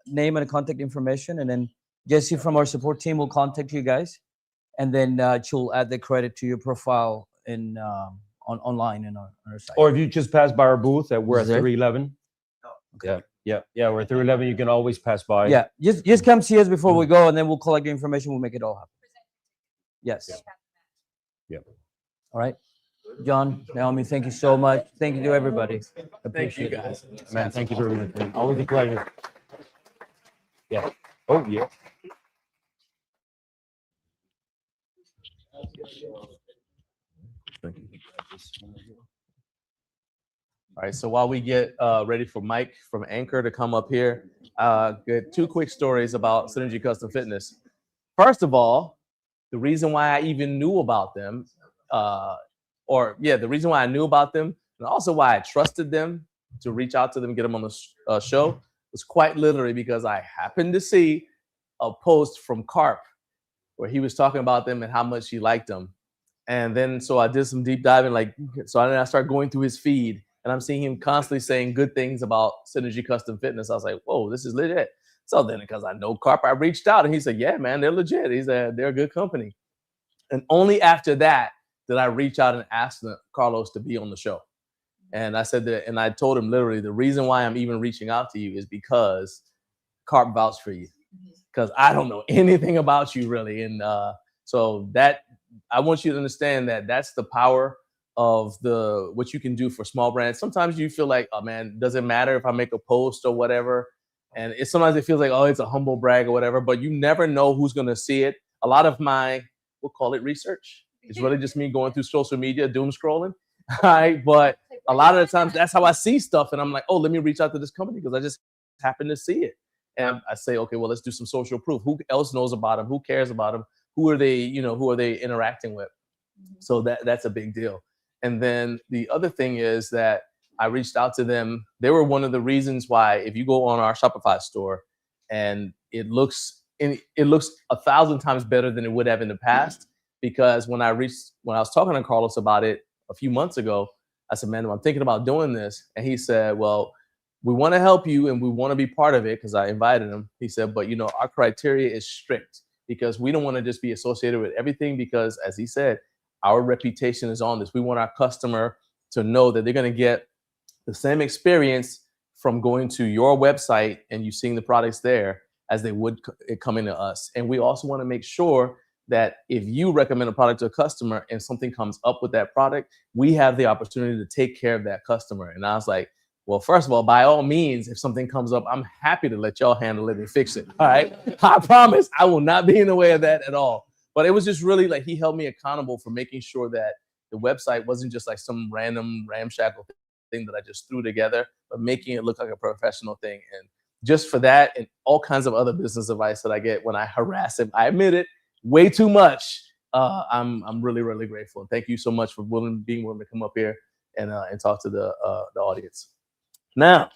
name and contact information, and then Jesse from our support team will contact you guys, and then she'll add the credit to your profile in online in our site. Or if you just pass by our booth, we're at Is there? 311. Okay. Yeah, we're at 311. You can always pass by. Yeah, just come see us before we go, and then we'll collect the information. We'll make it all happen. Yes. Yep. All right. John, Naomi, thank you so much. Thank you to everybody. Appreciate it. Guys. Man, thank you very much. Always a pleasure. Yeah. Oh, yeah. Thank you. All right, so while we get ready for Mike from Anchor to come up here, get 2 quick stories about Synergy Custom Fitness. First of all, the reason why I even knew about them, the reason why I knew about them, and also why I trusted them to reach out to them, get them on the show, was quite literally because I happened to see a post from Carp where he was talking about them and how much he liked them. And then, so I did some deep diving, then I started going through his feed, and I'm seeing him constantly saying good things about Synergy Custom Fitness. I was like, whoa, this is legit. So then, because I know Carp, I reached out, and he said, yeah, man, they're legit. He said, they're a good company. And only after that did I reach out and ask Carlos to be on the show. And I said that, and I told him literally, the reason why I'm even reaching out to you is because Carp vouched for you. Because I don't know anything about you, really. And so that, I want you to understand that that's the power of what you can do for small brands. Sometimes you feel like, oh man, does it matter if I make a post or whatever? And sometimes it feels like, oh, it's a humble brag or whatever, but you never know who's going to see it. A lot of my, we'll call it research. It's really just me going through social media, doom scrolling. Right? But a lot of the times that's how I see stuff. And I'm like, oh, let me reach out to this company because I just happen to see it. And I say, okay, well, let's do some social proof. Who else knows about them? Who cares about them? Who are they interacting with? So that's a big deal. And then the other thing is that I reached out to them. They were one of the reasons why, if you go on our Shopify store, and it looks 1,000 times better than it would have in the past. Because when I was talking to Carlos about it a few months ago, I said, man, I'm thinking about doing this. And he said, well, we want to help you and we want to be part of it, because I invited him. He said, but our criteria is strict because we don't want to just be associated with everything, because as he said, our reputation is on this. We want our customer to know that they're going to get the same experience from going to your website and you seeing the products there as they would coming to us. And we also want to make sure that if you recommend a product to a customer and something comes up with that product, we have the opportunity to take care of that customer. And I was like, well, first of all, by all means, if something comes up, I'm happy to let y'all handle it and fix it. All right. I promise I will not be in the way of that at all. But it was just really like he held me accountable for making sure that the website wasn't just like some random ramshackle thing that I just threw together, but making it look like a professional thing. And just for that and all kinds of other business advice that I get when I harass him, I admit it, way too much. I'm really, really grateful. And thank you so much for being willing to come up here and talk to the audience. Now,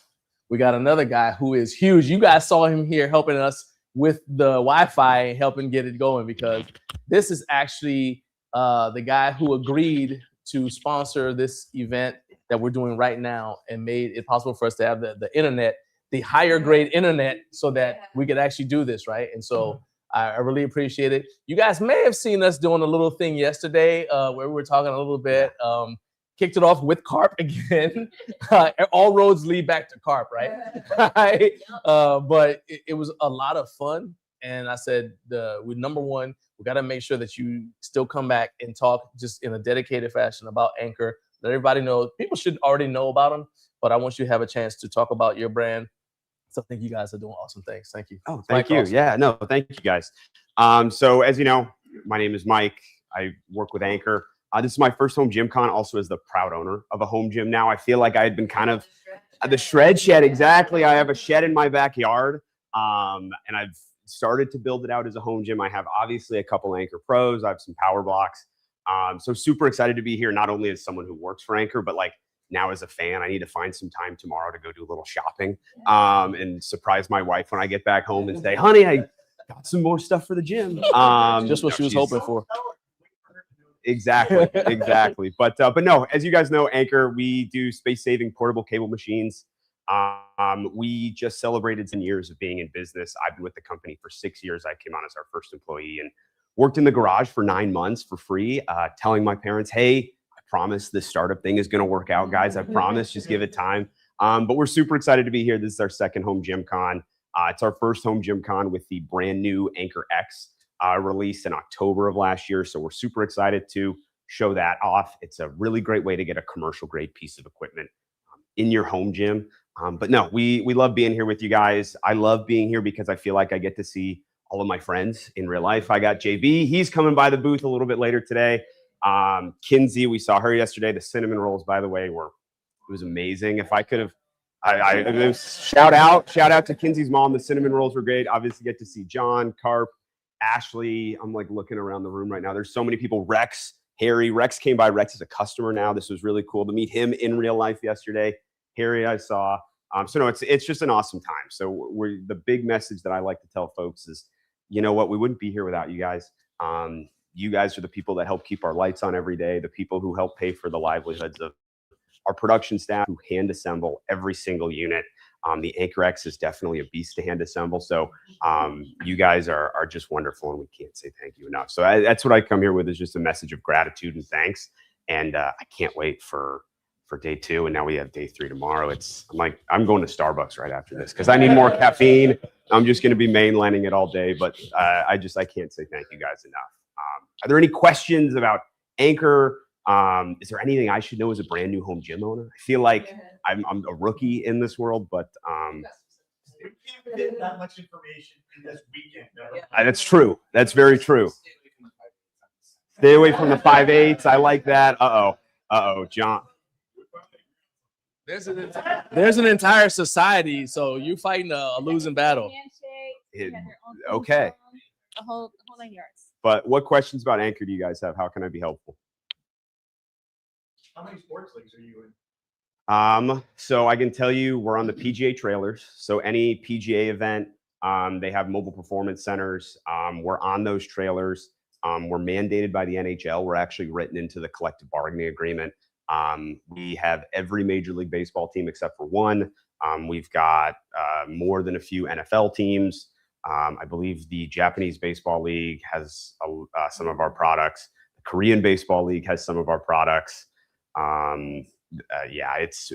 we got another guy who is huge. You guys saw him here helping us with the Wi-Fi and helping get it going, because this is actually the guy who agreed to sponsor this event that we're doing right now and made it possible for us to have the internet, the higher grade internet, so that we could actually do this, right? And so I really appreciate it. You guys may have seen us doing a little thing yesterday where we were talking a little bit. Kicked it off with Carp again. All roads lead back to Carp, right? But it was a lot of fun. And I said, number one, we got to make sure that you still come back and talk just in a dedicated fashion about Anchor, Let everybody know. People should already know about them, but I want you to have a chance to talk about your brand. So I think you guys are doing awesome things. Thank you. Oh, thank you. Yeah, no, thank you guys. So as you know, my name is Mike. I work with ANCORE. This is my first HomeGymCon, also as the proud owner of a home gym now. I feel like I had been kind of the shred shed. Exactly. I have a shed in my backyard, and I've started to build it out as a home gym. I have obviously a couple ANCORE Pros. I have some power blocks. So super excited to be here, not only as someone who works for ANCORE, but like now as a fan. I need to find some time tomorrow to go do a little shopping and surprise my wife when I get back home and say, honey, I got some more stuff for the gym. Just what she was hoping for. Exactly, exactly. But no, as you guys know, ANCORE, we do space-saving portable cable machines. We just celebrated 10 years of being in business. I've been with the company for 6 years. I came on as our first employee and worked in the garage for 9 months for free, telling my parents, hey, I promise this startup thing is going to work out, guys. I promise, just give it time. But we're super excited to be here. This is our second HomeGymCon. It's our first HomeGymCon with the brand new ANCORE X released in October of last year. So we're super excited to show that off. It's a really great way to get a commercial grade piece of equipment in your home gym. But no, we love being here with you guys. I love being here because I feel like I get to see all of my friends in real life. I got JB. He's coming by the booth a little bit later today. Kinsey, we saw her yesterday. The cinnamon rolls, by the way, it was amazing. If I could have, I shout out to Kinsey's mom. The cinnamon rolls were great. Obviously get to see John, Carp, Ashley. I'm like looking around the room right now. There's so many people. Rex, Harry. Rex came by. Rex is a customer now. This was really cool to meet him in real life yesterday. Harry, I saw. So no, it's just an awesome time. So the big message that I like to tell folks is, you know what, we wouldn't be here without you guys. You guys are the people that help keep our lights on every day, the people who help pay for the livelihoods of our production staff who hand assemble every single unit. The ANCORE X is definitely a beast to hand assemble. So you guys are just wonderful, and we can't say thank you enough. So that's what I come here with, is just a message of gratitude and thanks. And I can't wait for day 2, and now we have day 3 tomorrow. I'm going to Starbucks right after this because I need more caffeine. I'm just going to be mainlining it all day, but I can't say thank you guys enough. Are there any questions about ANCORE? Is there anything I should know as a brand new home gym owner? I feel like I'm a rookie in this world, but We can't get that much information in this weekend. that's true. That's very true. Stay away from the 5/8. I like that. Uh-oh, John. There's an entire society, so you're fighting a losing battle. Okay. The whole 9 yards. But what questions about ANCORE do you guys have? How can I be helpful? How many sports leagues are you in? So I can tell you we're on the PGA trailers. So any PGA event, they have mobile performance centers. We're on those trailers. We're mandated by the NHL. We're actually written into the collective bargaining agreement. We have every Major League Baseball team except for one. We've got more than a few NFL teams. I believe the Japanese Baseball League has some of our products. The Korean Baseball League has some of our products.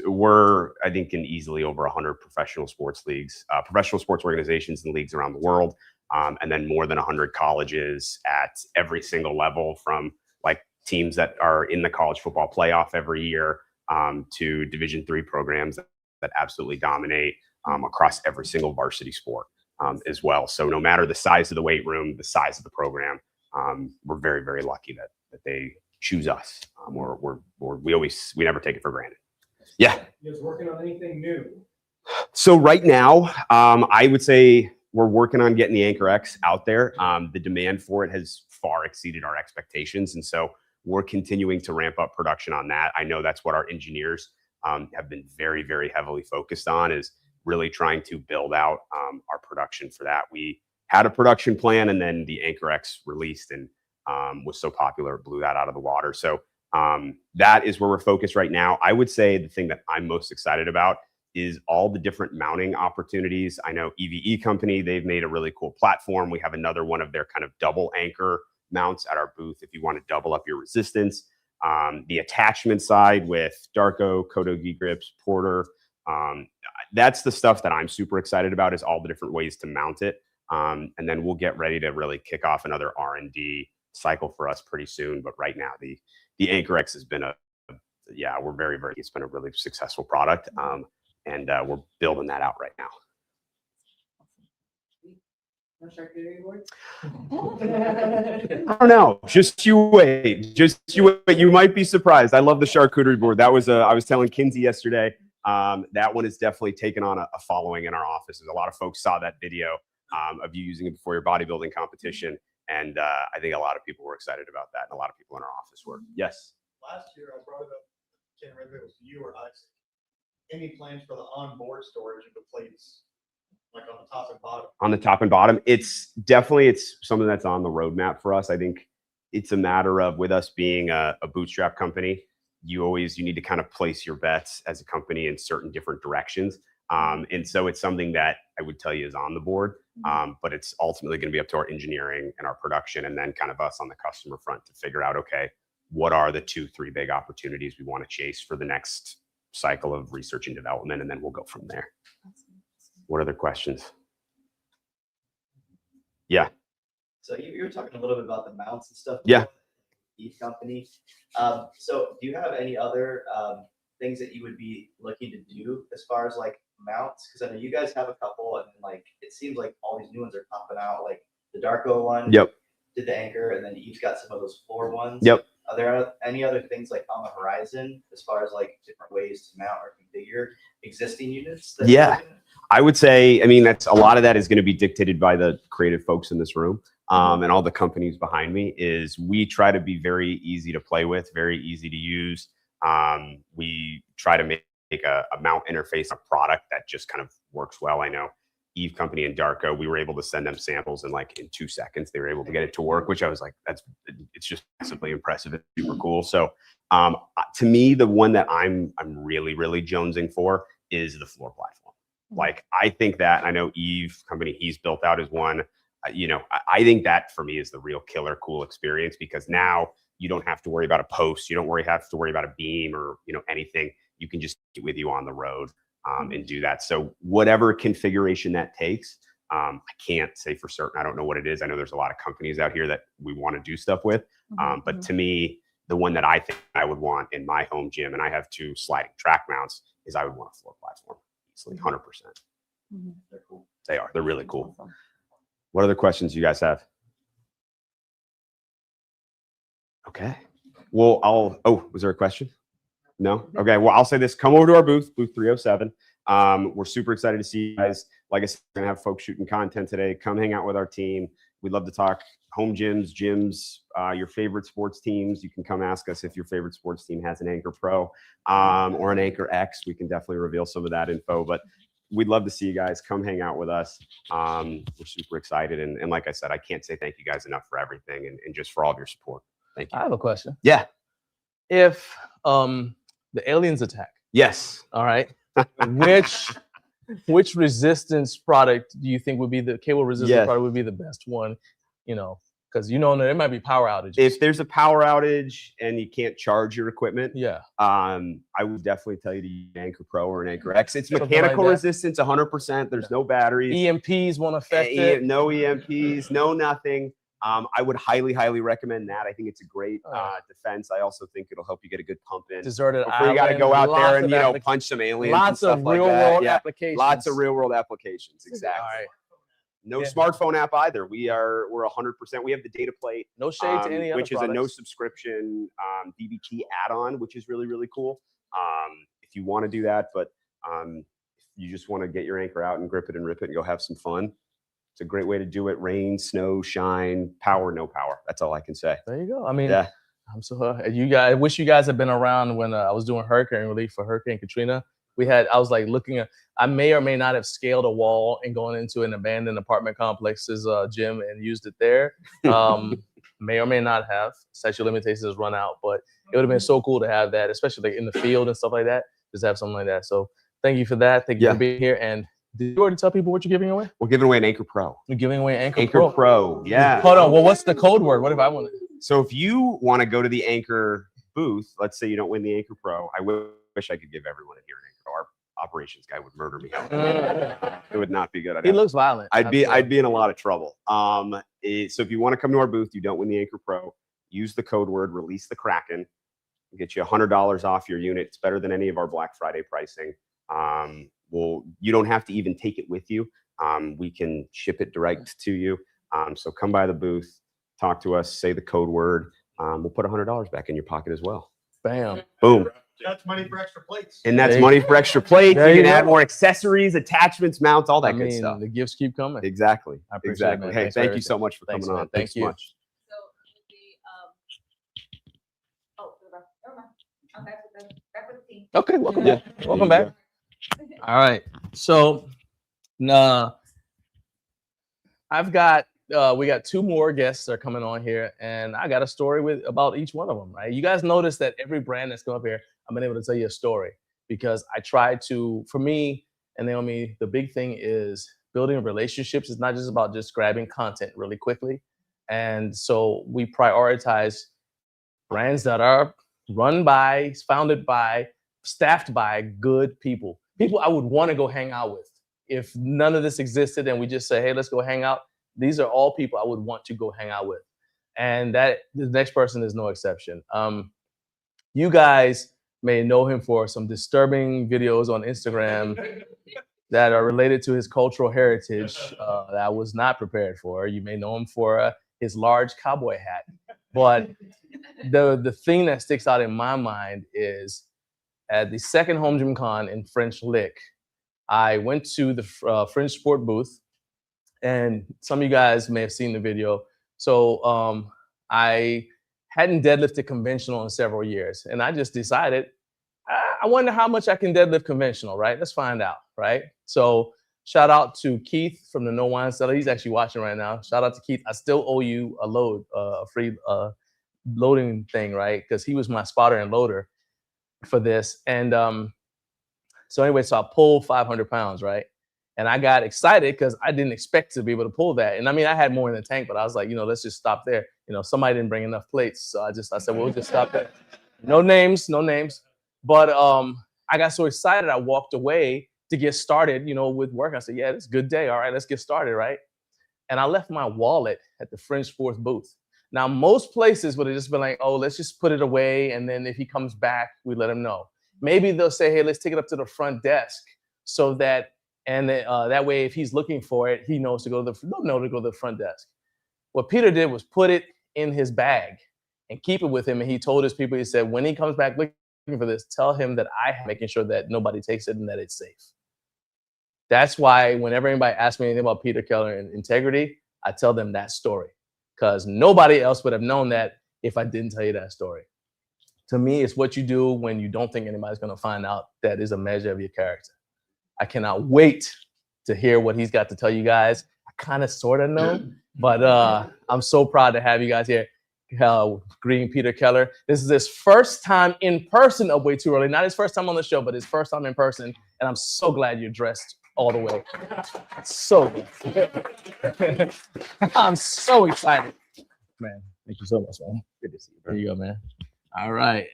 We're, I think, in easily over 100 professional sports leagues, professional sports organizations and leagues around the world. And then more than 100 colleges at every single level, from like teams that are in the college football playoff every year to Division III programs that absolutely dominate across every single varsity sport as well. So no matter the size of the weight room, the size of the program, we're very, very lucky that they choose us. We never take it for granted. Yeah. You guys working on anything new? So right now, I would say we're working on getting the ANCORE X out there. The demand for it has far exceeded our expectations. And so we're continuing to ramp up production on that. I know that's what our engineers have been very, very heavily focused on, is really trying to build out our production for that. We had a production plan, and then the ANCORE X released and was so popular, it blew that out of the water. So that is where we're focused right now. I would say the thing that I'm most excited about is all the different mounting opportunities. I know EVE Company, they've made a really cool platform. We have another one of their kind of double anchor mounts at our booth if you want to double up your resistance. The attachment side with Darko, Kodo Grips, Porter, that's the stuff that I'm super excited about, is all the different ways to mount it. And then we'll get ready to really kick off another R&D cycle for us pretty soon. But right now, the ANCORE X has been a yeah, we're very, it's been a really successful product. And we're building that out right now. No charcuterie boards? I don't know. Just you wait. Just you wait. You might be surprised. I love the charcuterie board. That was I was telling Kinsey yesterday. That one is definitely taken on a following in our offices. A lot of folks saw that video of you using it before your bodybuilding competition, and I think a lot of people were excited about that, and a lot of people in our office were. Yes. Last year, I brought it up. Can't remember if it was you or Isaac. Any plans for the onboard storage of the plates, like on the top and bottom? On the top and bottom, it's something that's on the roadmap for us. I think it's a matter of, with us being a bootstrap company, you need to kind of place your bets as a company in certain different directions. And so it's something that I would tell you is on the board, but it's ultimately going to be up to our engineering and our production, and then kind of us on the customer front to figure out, okay, what are the 2-3 big opportunities we want to chase for the next cycle of research and development, and then we'll go from there. What other questions? Yeah. So you were talking a little bit about the mounts and stuff. Yeah. Eve company. So do you have any other things that you would be looking to do as far as like mounts? Because I know you guys have a couple, and like it seems like all these new ones are popping out, like the Darko one. Yep. Did the Anchor, and then Eve's got some of those floor ones. Yep. Are there any other things like on the horizon as far as like different ways to mount or configure existing units? Yeah, I would say, I mean, that's a lot of that is going to be dictated by the creative folks in this room and all the companies behind me. Is we try to be very easy to play with, very easy to use. We try to make a mount interface, a product that just kind of works well. I know Eve company and Darko, we were able to send them samples, and like in 2 seconds they were able to get it to work, which I was like, it's just massively impressive and super cool. So to me, the one that I'm really jonesing for is the floor platform. Like, I think that, I know Eve company, he's built out as one. I think that for me is the real killer cool experience, because now you don't have to worry about a post, you don't have to worry about a beam or anything. You can just get with you on the road. And do that. So whatever configuration that takes, I can't say for certain. I don't know what it is. I know there's a lot of companies out here that we want to do stuff with. But to me, the one that I think I would want in my home gym, and I have 2 sliding track mounts, is I would want a floor platform. Easily, 100%. They're cool. They are. They're really cool. What other questions you guys have? Okay. Well, was there a question? No? Okay. Well, I'll say this. Come over to our booth 307. We're super excited to see you guys. Like I said, we're going to have folks shooting content today. Come hang out with our team. We'd love to talk home gyms, your favorite sports teams. You can come ask us if your favorite sports team has an Anchor Pro or an Anchor X. We can definitely reveal some of that info. But we'd love to see you guys. Come hang out with us. We're super excited. And like I said, I can't say thank you guys enough for everything and just for all of your support. Thank you. I have a question. Yeah. If the aliens attack. Yes. All right. Which resistance product do you think would be the cable resistance product would be the best one? Because there might be power outages. If there's a power outage and you can't charge your equipment, I would definitely tell you to use an Anchor Pro or an Anchor X. It's mechanical resistance, 100%. There's no batteries. EMPs won't affect it. No EMPs, no nothing. I would highly recommend that. I think it's a great defense. I also think it'll help you get a good pump in. Deserted before you got to go out there and punch some aliens. Lots and of stuff real like that. world applications. Lots of real world applications. Exactly. All right. No smartphone app either. We're 100%. We have the data plate. No shade to any other which is a no subscription DBT add-on, which is really cool. If you want to do that, but if you just want to get your Anchor out and grip it and rip it and go have some fun, it's a great way to do it. Rain, snow, shine, power, no power. That's all I can say. There you go. I mean, I'm so I wish you guys had been around when I was doing hurricane relief for Hurricane Katrina. I was like I may or may not have scaled a wall and gone into an abandoned apartment complex's gym and used it there. May or may not have. Statute of limitations has run out, but it would have been so cool to have that, especially like in the field and stuff like that. Just have something like that. So thank you for that. Thank you for being here. And did you already tell people what you're giving away? We're giving away an Anchor Pro. You're giving away an Anchor Pro. Yeah. Hold on. Well, what's the code word? What if I want it? So if you want to go to the Anchor booth, let's say you don't win the Anchor Pro, I wish I could give everyone in here an Anchor. Our operations guy would murder me. It would not be good. He looks violent. I'd be in a lot of trouble. So if you want to come to our booth, you don't win the Anchor Pro, use the code word release the Kraken. We'll get you $100 off your unit. It's better than any of our Black Friday pricing. You don't have to even take it with you. We can ship it direct to you. So come by the booth, talk to us, say the code word. We'll put $100 back in your pocket as well. Bam. Boom. That's money for extra plates. And that's money for extra plates. There You you can add go. more accessories, attachments, mounts, all that I good mean, stuff. the gifts keep coming. Exactly. I appreciate it, Exactly. man. Hey, Thanks for thank you everything. so much for Thanks, coming man. on. Thank Thanks so you. much. So with the never mind. I'm back with the team. Okay, welcome Yeah. back. Welcome back. All right. So we got two more guests that are coming on here, and I got a story about each one of them, right? You guys notice that every brand that's come up here, I've been able to tell you a story because I try to, for me and Naomi, the big thing is building relationships. It's not just about just grabbing content really quickly. And so we prioritize brands that are run by, founded by, staffed by good people. People I would want to go hang out with. If none of this existed and we just say, hey, let's go hang out, these are all people I would want to go hang out with. And that the next person is no exception. You guys may know him for some disturbing videos on Instagram that are related to his cultural heritage that I was not prepared for. You may know him for his large cowboy hat. But the thing that sticks out in my mind is at the second HomeGymCon in French Lick, I went to the Fringe Sport booth, and some of you guys may have seen the video. So I hadn't deadlifted conventional in several years, and I just decided, I wonder how much I can deadlift conventional, right? Let's find out, right? So shout out to Keith from the No Wine Cellar. He's actually watching right now. Shout out to Keith. I still owe you a load, a free loading thing, right? Because he was my spotter and loader for this. And so anyway, so I pulled 500 pounds, right? And I got excited because I didn't expect to be able to pull that. And I mean, I had more in the tank, but I was like, let's just stop there. Somebody didn't bring enough plates. So I said, well, we'll just stop there. No names. But I got so excited, I walked away to get started, with work. I said, yeah, it's a good day. All right, let's get started, right? And I left my wallet at the Fringe Sport booth. Now, most places would have just been like, oh, let's just put it away. And then if he comes back, we let him know. Maybe they'll say, hey, let's take it up to the front desk so that, and that way, if he's looking for it, he knows to go to the front desk. What Peter did was put it in his bag and keep it with him. And he told his people, he said, when he comes back looking for this, tell him that I'm making sure that nobody takes it and that it's safe. That's why whenever anybody asks me anything about Peter Keller and integrity, I tell them that story, because nobody else would have known that if I didn't tell you that story. To me, it's what you do when you don't think anybody's going to find out that is a measure of your character. I cannot wait to hear what he's got to tell you guys. I kind of sort of know, but I'm so proud to have you guys here. Greeting Peter Keller. This is his first time in person of Way Too Early. Not his first time on the show, but his first time in person. And I'm so glad you're dressed all the way. So good. I'm so excited. Man, thank you so much, man. Good to see you. There you go, man. All right.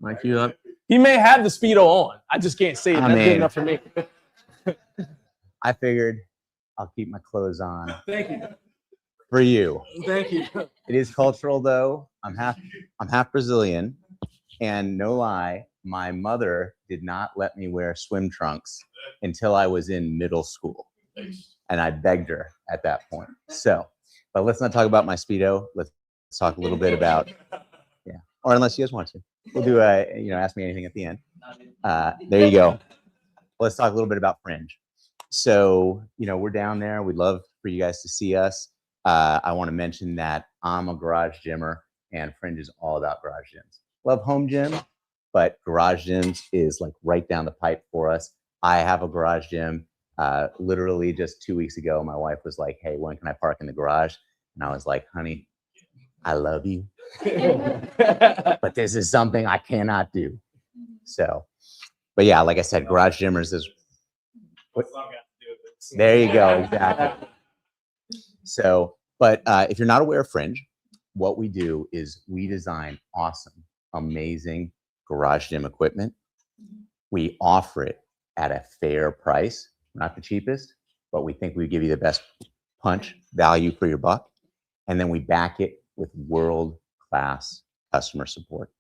Mic you up. He may have the Speedo on. I just can't say it. That's good enough for me. I figured I'll keep my clothes on. Thank you. For you. Thank you. It is cultural though. I'm half Brazilian, and no lie, my mother did not let me wear swim trunks until I was in middle school. And I begged her at that point. So, but let's not talk about my Speedo. Let's talk a little bit about, or unless you guys want to. We'll do ask me anything at the end. There you go. Let's talk a little bit about Fringe. So, we're down there. We'd love for you guys to see us. I want to mention that I'm a garage gymmer, and Fringe is all about garage gyms. Love home gym, but garage gyms is like right down the pipe for us. I have a garage gym. Literally just 2 weeks ago, my wife was like, hey, when can I park in the garage? And I was like, honey, I love you, but this is something I cannot do. So, but yeah, like I said, garage gymmers is. There you go, exactly. So, but if you're not aware of Fringe, what we do is we design awesome, amazing garage gym equipment. We offer it at a fair price, not the cheapest, but we think we give you the best punch value for your buck. And then we back it with world-class customer support.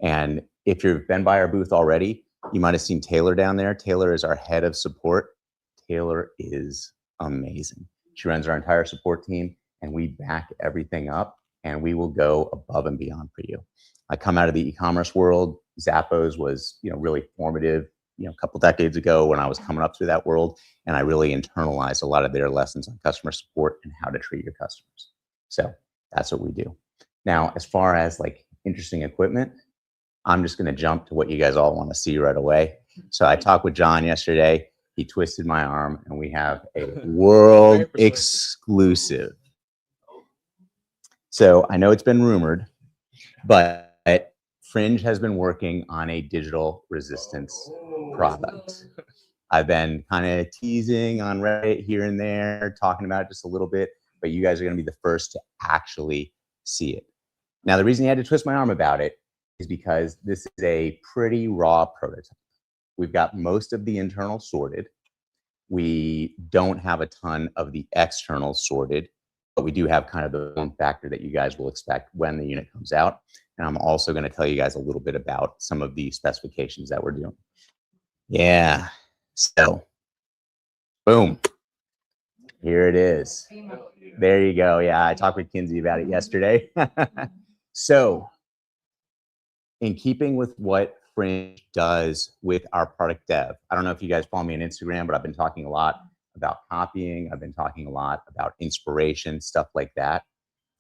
And if you've been by our booth already, you might have seen Taylor down there. Taylor is our head of support. Taylor is amazing. She runs our entire support team, and we back everything up, and we will go above and beyond for you. I come out of the e-commerce world. Zappos was, really formative, a couple decades ago when I was coming up through that world, and I really internalized a lot of their lessons on customer support and how to treat your customers. So that's what we do. Now, as far as like interesting equipment, I'm just going to jump to what you guys all want to see right away. So I talked with John yesterday. He twisted my arm, and we have a world exclusive. So I know it's been rumored, but Fringe has been working on a digital resistance product. I've been kind of teasing on Reddit here and there, talking about it just a little bit, but you guys are going to be the first to actually see it. Now, the reason he had to twist my arm about it is because this is a pretty raw prototype. We've got most of the internal sorted. We don't have a ton of the external sorted, but we do have kind of the form factor that you guys will expect when the unit comes out. And I'm also going to tell you guys a little bit about some of the specifications that we're doing. Yeah, so boom, here it is. There you go. Yeah, I talked with Kinsey about it yesterday. So in keeping with what Fringe does with our product dev, I don't know if you guys follow me on Instagram, but I've been talking a lot about copying. I've been talking a lot about inspiration, stuff like that.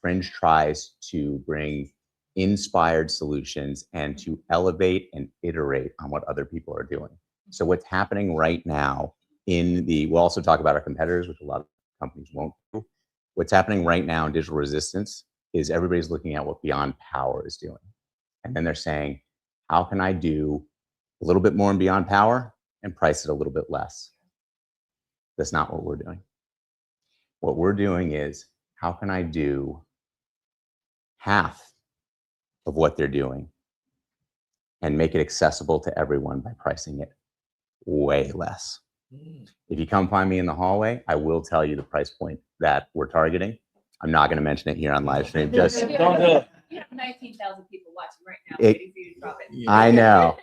Fringe tries to bring inspired solutions and to elevate and iterate on what other people are doing. So what's happening right now we'll also talk about our competitors, which a lot of companies won't do. What's happening right now in digital resistance is everybody's looking at what Beyond Power is doing. And then they're saying, how can I do a little bit more in Beyond Power and price it a little bit less? That's not what we're doing. What we're doing is, how can I do half of what they're doing and make it accessible to everyone by pricing it way less? If you come find me in the hallway, I will tell you the price point that we're targeting. I'm not going to mention it here on live stream. Just don't do it. You have 19,000 people watching right now waiting for you to drop it. I know,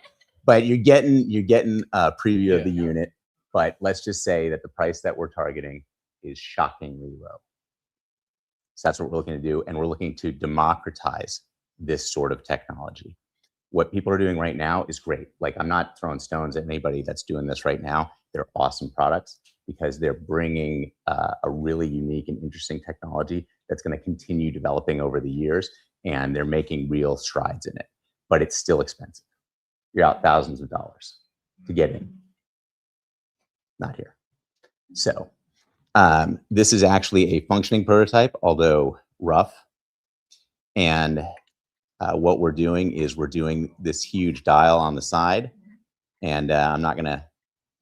but you're getting a preview of the unit. But let's just say that the price that we're targeting is shockingly low. So that's what we're looking to do, and we're looking to democratize this sort of technology. What people are doing right now is great. Like, I'm not throwing stones at anybody that's doing this right now. They're awesome products because they're bringing a really unique and interesting technology that's going to continue developing over the years, and they're making real strides in it. But it's still expensive. You're out thousands of dollars to get in. Not here. So this is actually a functioning prototype, although rough. And what we're doing is we're doing this huge dial on the side, and I'm not going to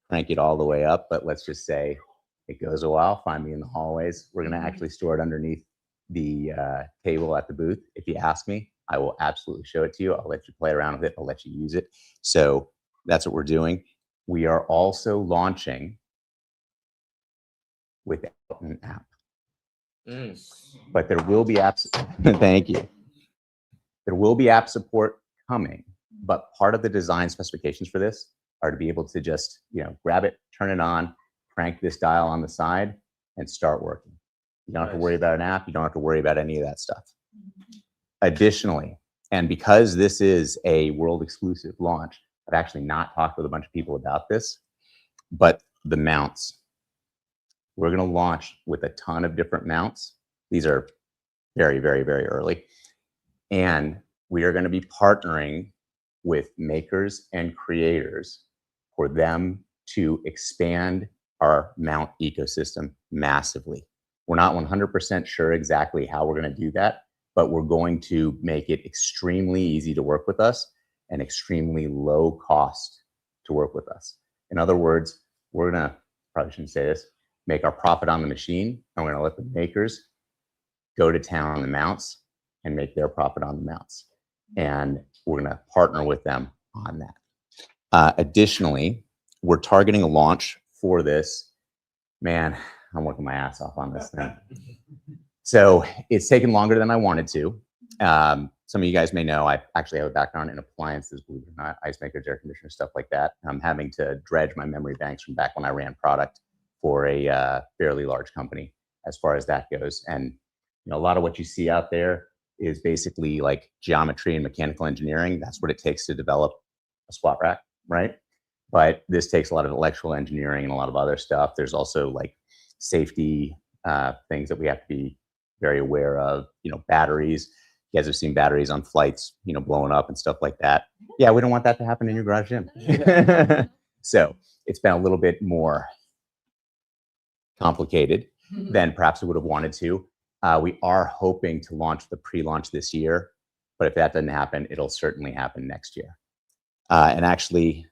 crank it all the way up, but let's just say it goes a while. Find me in the hallways. We're going to actually store it underneath the table at the booth. If you ask me, I will absolutely show it to you. I'll let you play around with it. I'll let you use it. So that's what we're doing. We are also launching without an app. But there will be apps. Thank you. There will be app support coming, but part of the design specifications for this are to be able to just, grab it, turn it on, crank this dial on the side, and start working. You don't have to worry about an app. You don't have to worry about any of that stuff. Additionally, and because this is a world exclusive launch, I've actually not talked with a bunch of people about this, but the mounts. We're going to launch with a ton of different mounts. These are very, very, very early. And we are going to be partnering with makers and creators for them to expand our mount ecosystem massively. We're not 100% sure exactly how we're going to do that, but we're going to make it extremely easy to work with us and extremely low cost to work with us. In other words, we're going to, probably shouldn't say this, make our profit on the machine, and we're going to let the makers go to town on the mounts and make their profit on the mounts. And we're going to partner with them on that. Additionally, we're targeting a launch for this. Man, I'm working my ass off on this thing. So it's taken longer than I wanted to. some of you guys may know, I actually have a background in appliances, believe it or not, ice makers, air conditioners, stuff like that. I'm having to dredge my memory banks from back when I ran product for a fairly large company as far as that goes. And a lot of what you see out there is basically like geometry and mechanical engineering. That's what it takes to develop a squat rack, right? But this takes a lot of electrical engineering and a lot of other stuff. There's also like safety things that we have to be very aware of, batteries. You guys have seen batteries on flights, blowing up and stuff like that. Yeah, we don't want that to happen in your garage gym. So it's been a little bit more complicated than perhaps we would have wanted to. We are hoping to launch the pre-launch this year, but if that doesn't happen, it'll certainly happen next year. And actually,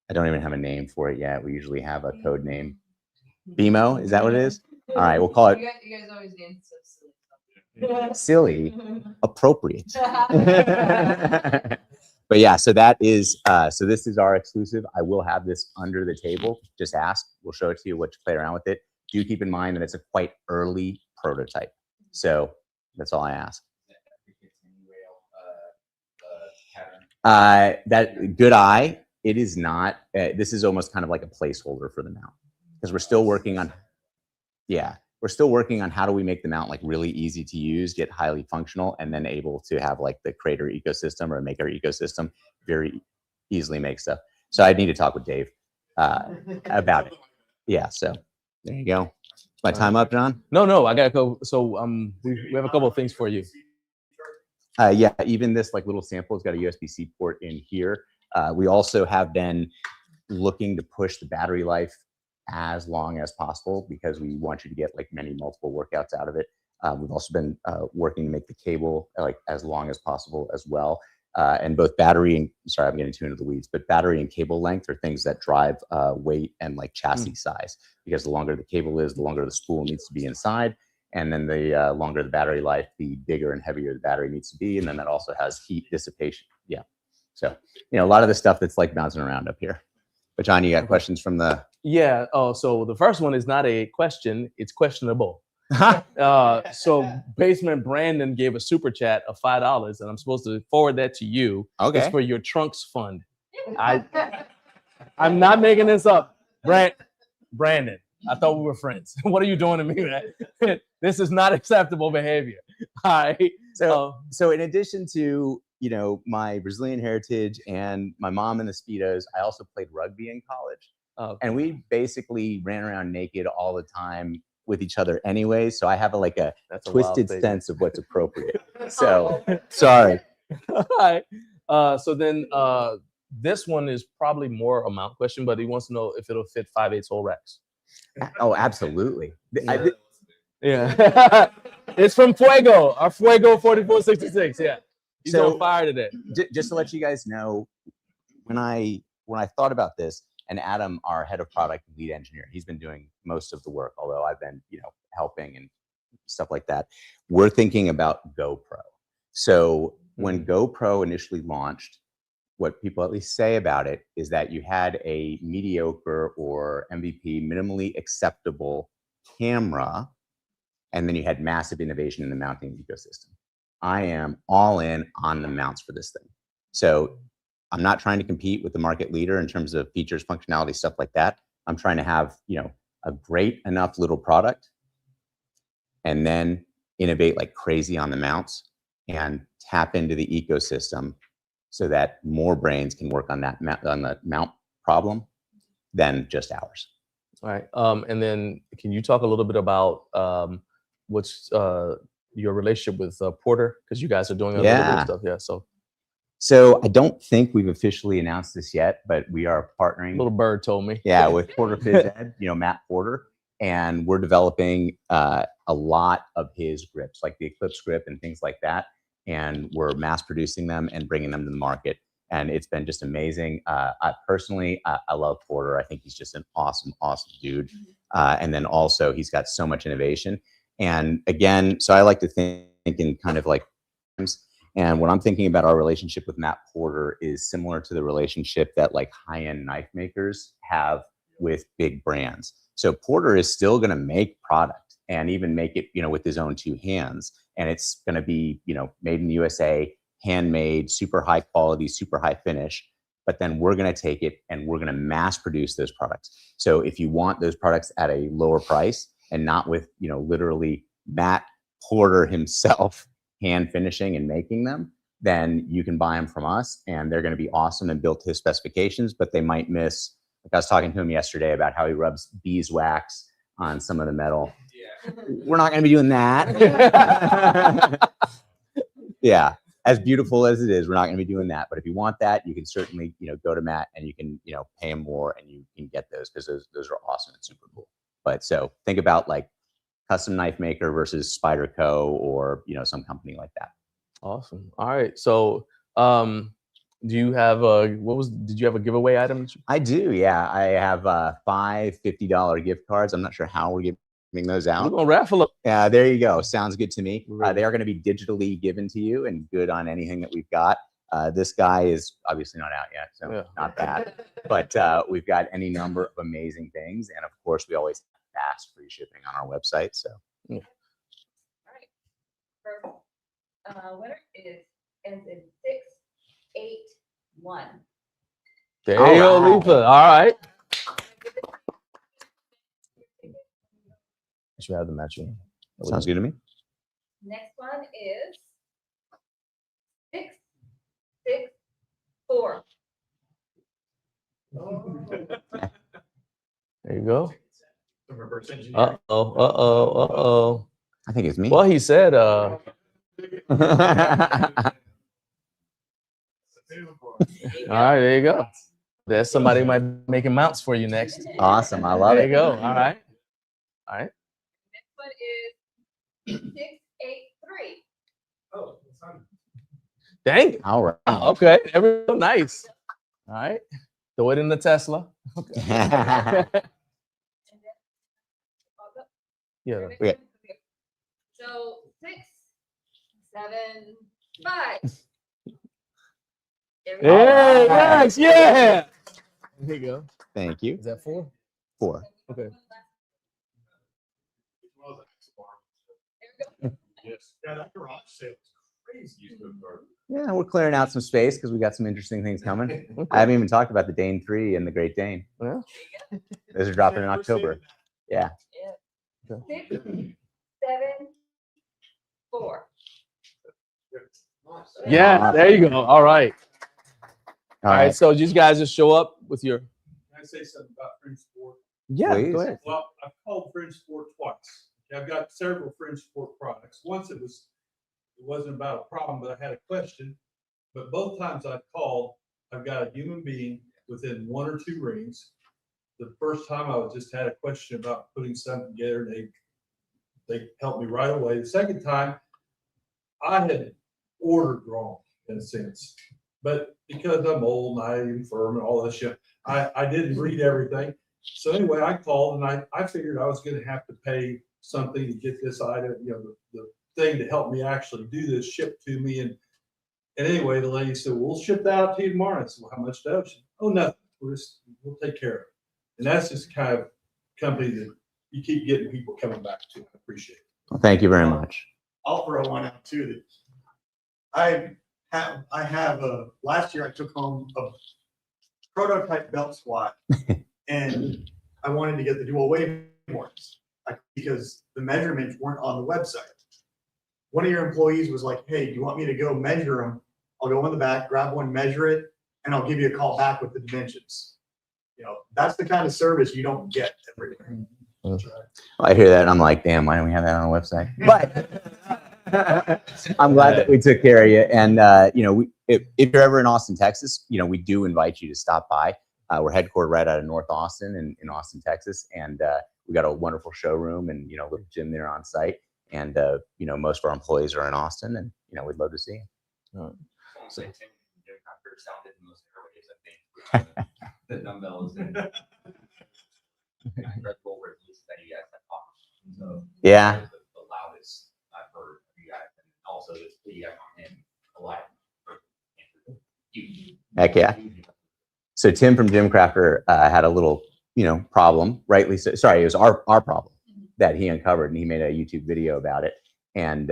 I don't even have a name for it yet. We usually have a code name. BMO, is that what it is? All right, we'll call it. You guys always name so silly. Silly, appropriate. But yeah, so that is, so this is our exclusive. I will have this under the table. Just ask, we'll show it to you, what to play around with it. Do keep in mind that it's a quite early prototype. So that's all I ask. That good eye, it is not, this is almost kind of like a placeholder for the mount because we're still working on, we're still working on how do we make the mount like really easy to use, get highly functional, and then able to have like the creator ecosystem or maker ecosystem very easily make stuff. So I need to talk with Dave about it. Yeah, so there you go. Is my time up, John? No, I gotta go. So we have a couple of things for you. Yeah, even this like little sample has got a USB-C port in here. We also have been looking to push the battery life as long as possible because we want you to get like many multiple workouts out of it. We've also been working to make the cable like as long as possible as well. And both battery and, sorry, I'm getting too into the weeds, but battery and cable length are things that drive weight and like chassis size, because the longer the cable is, the longer the spool needs to be inside. And then the longer the battery life, the bigger and heavier the battery needs to be. And then that also has heat dissipation. Yeah. So, a lot of the stuff that's like bouncing around up here. But John, you got questions from the... Yeah. Oh, so the first one is not a question. It's questionable. So Basement Brandon gave a super chat of $5, and I'm supposed to forward that to you. Okay. It's for your trunks fund. I'm not making this up. Brandon, I thought we were friends. What are you doing to me, man? This is not acceptable behavior. All right. So in addition to, my Brazilian heritage and my mom in the Speedos, I also played rugby in college. Okay. And we basically ran around naked all the time with each other anyway. So I have a twisted sense of what's appropriate. So sorry. All right. So then this one is probably more a mount question, but he wants to know if it'll fit 5/8 hole racks. Oh, absolutely. Yeah. It's from Fuego, our Fuego 4466. Yeah. He's on fire today. Just to let you guys know, when I thought about this, and Adam, our head of product and lead engineer, he's been doing most of the work, although I've been, helping and stuff like that. We're thinking about GoPro. So when GoPro initially launched, what people at least say about it is that you had a mediocre or MVP, minimally acceptable camera, and then you had massive innovation in the mounting ecosystem. I am all in on the mounts for this thing. So I'm not trying to compete with the market leader in terms of features, functionality, stuff like that. I'm trying to have, a great enough little product and then innovate like crazy on the mounts and tap into the ecosystem so that more brains can work on that on the mount problem than just ours. All right. And then can you talk a little bit about what's your relationship with Porter? Because you guys are doing a little bit of stuff. Yeah. So I don't think we've officially announced this yet, but we are partnering. Little bird told me. Yeah, with Porter PhysEd, Matt Porter, and we're developing a lot of his grips, like the Eclipse grip and things like that. And we're mass producing them and bringing them to the market. And it's been just amazing. I personally love Porter. I think he's just an awesome dude. And then also he's got so much innovation. And again, so I like to think in kind of like, and what I'm thinking about our relationship with Matt Porter is similar to the relationship that like high-end knife makers have with big brands. So Porter is still going to make product and even make it, with his own two hands. And it's going to be, made in the USA, handmade, super high quality, super high finish. But then we're going to take it and we're going to mass produce those products. So if you want those products at a lower price and not with, you know, literally Matt Porter himself hand finishing and making them, then you can buy them from us and they're going to be awesome and built to his specifications, but they might miss, like I was talking to him yesterday about how he rubs beeswax on some of the metal. Yeah. We're not going to be doing that. Yeah. As beautiful as it is, we're not going to be doing that. But if you want that, you can certainly, you know, go to Matt and you can, you know, pay him more and you can get those because those are awesome and super cool. But so think about like Custom Knife Maker versus Spyderco or, you know, some company like that. Awesome. All right. So, do you have did you have a giveaway item? I do. Yeah. I have 5 $50 gift cards. I'm not sure how we're giving those out. We're going to raffle them. Yeah, there you go. Sounds good to me. They are going to be digitally given to you and good on anything that we've got. This guy is obviously not out yet, so Yeah. not that. But we've got any number of amazing things. And of course, we always have fast free shipping on our website. So Yeah. Winner ends in 681. There you go, Lisa. All right. You have the matching. sounds good to me. Next one is 664. There you go. Uh-oh. I think it's me. Well, he said, All right, there you go. There's somebody who might be making mounts for you next. Awesome. I love There it. you go. All right. All right. Next one is 683. Oh, Dang. All right. Okay. Nice. All right. Throw it in the Tesla. Okay. Yeah. Okay. So 6, 7, 5. There we go. Hey, nice. Yeah. There you go. Thank you. Is that 4? 4. Okay. Yes. Yeah, that garage sale is crazy. Yeah, we're clearing out some space because we got some interesting things coming. I haven't even talked about the Dane 3 and the Great Dane. Yeah. Those are dropping in October. Yeah. 6, 7, 4. Yeah, there you go. All right. All right. So you guys just show up with your. Can I say something about Fringe Sport? Yeah, go ahead. Well, I've called Fringe Sport twice. I've got several Fringe Sport products. Once it wasn't about a problem, but I had a question. But both times I've called, I've got a human being within 1 or 2 rings. The first time I just had a question about putting something together, and they helped me right away. The second time, I had ordered wrong in a sense, but because I'm old and I'm infirm and all this shit, I didn't read everything. So anyway, I called and I figured I was going to have to pay something to get this item, you know, the thing to help me actually do this shipped to me. And anyway, the lady said, "We'll ship that out to you tomorrow." I said, "Well, how much does?" She said, "Oh, nothing. We'll take care of it." And that's just the kind of company that you keep getting people coming back to. I appreciate it. Well, thank you very much. I'll throw one out too. That I have last year I took home a prototype belt squat and I wanted to get the dual wave ones because the measurements weren't on the website. One of your employees was like, "Hey, do you want me to go measure them? I'll go in the back, grab one, measure it, and I'll give you a call back with the dimensions." You know, that's the kind of service you don't get everywhere. I hear that and I'm like, damn, why don't we have that on our website? But I'm glad that we took care of you. And, you know, if you're ever in Austin, Texas, you know, we do invite you to stop by. We're headquartered right out of North Austin in Austin, Texas. And we got a wonderful showroom and, you know, little gym there on site. And, you know, most of our employees are in Austin and, you know, we'd love to see you. So, sounded the most airways, I think. The dumbbells and Red Bull release that you guys have talked. So Yeah. The loudest I've heard of you guys, and also this video on him alive. Heck yeah. So Tim from Gymcrafter had a little, you know, problem, rightly so. Sorry, it was our problem that he uncovered, and he made a YouTube video about it. And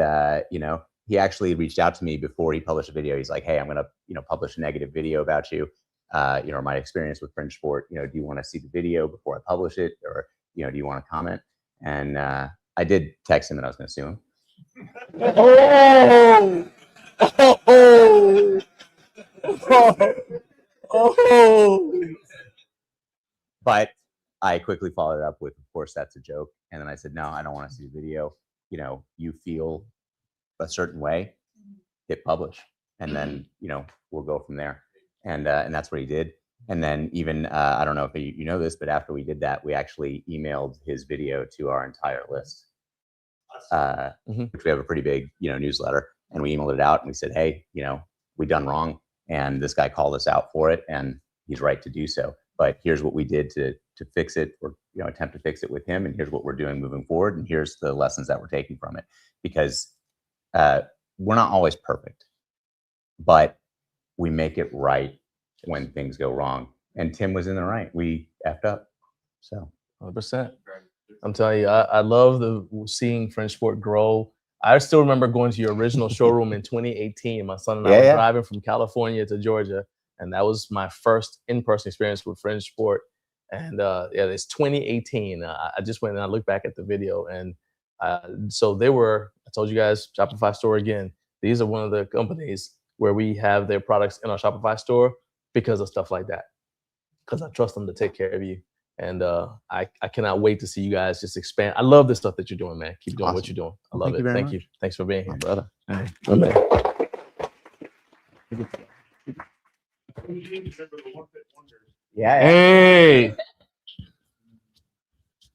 you know, he actually reached out to me before he published a video. He's like, hey, I'm going to, publish a negative video about you, my experience with Fringe Sport. Do you want to see the video before I publish it? Or, do you want to comment? And I did text him that I was going to sue him. But I quickly followed it up with, of course, that's a joke. And then I said, no, I don't want to see the video. You feel a certain way, hit publish. And then, we'll go from there. And that's what he did. And then even, I don't know if you know this, but after we did that, we actually emailed his video to our entire list, which we have a pretty big, newsletter. And we emailed it out and we said, hey, we done wrong. And this guy called us out for it. And he's right to do so. But here's what we did to fix it, or attempt to fix it with him. And here's what we're doing moving forward. And here's the lessons that we're taking from it. Because we're not always perfect, but we make it right when things go wrong. And Tim was in the right. We effed up. So 100%. I'm telling you, I love seeing Fringe Sport grow. I still remember going to your original showroom in 2018. My son and I were driving from California to Georgia, and that was my first in-person experience with Fringe Sport. And it's 2018. I just went and I looked back at the video, and so they were, I told you guys, Shopify store again. These are one of the companies where we have their products in our Shopify store because of stuff like that. Because I trust them to take care of you. And I cannot wait to see you guys just expand. I love the stuff that you're doing, man. Keep doing what you're doing. I love it. Thank you. Thanks for being here, brother. Hey. Oh, man. Yeah. Hey.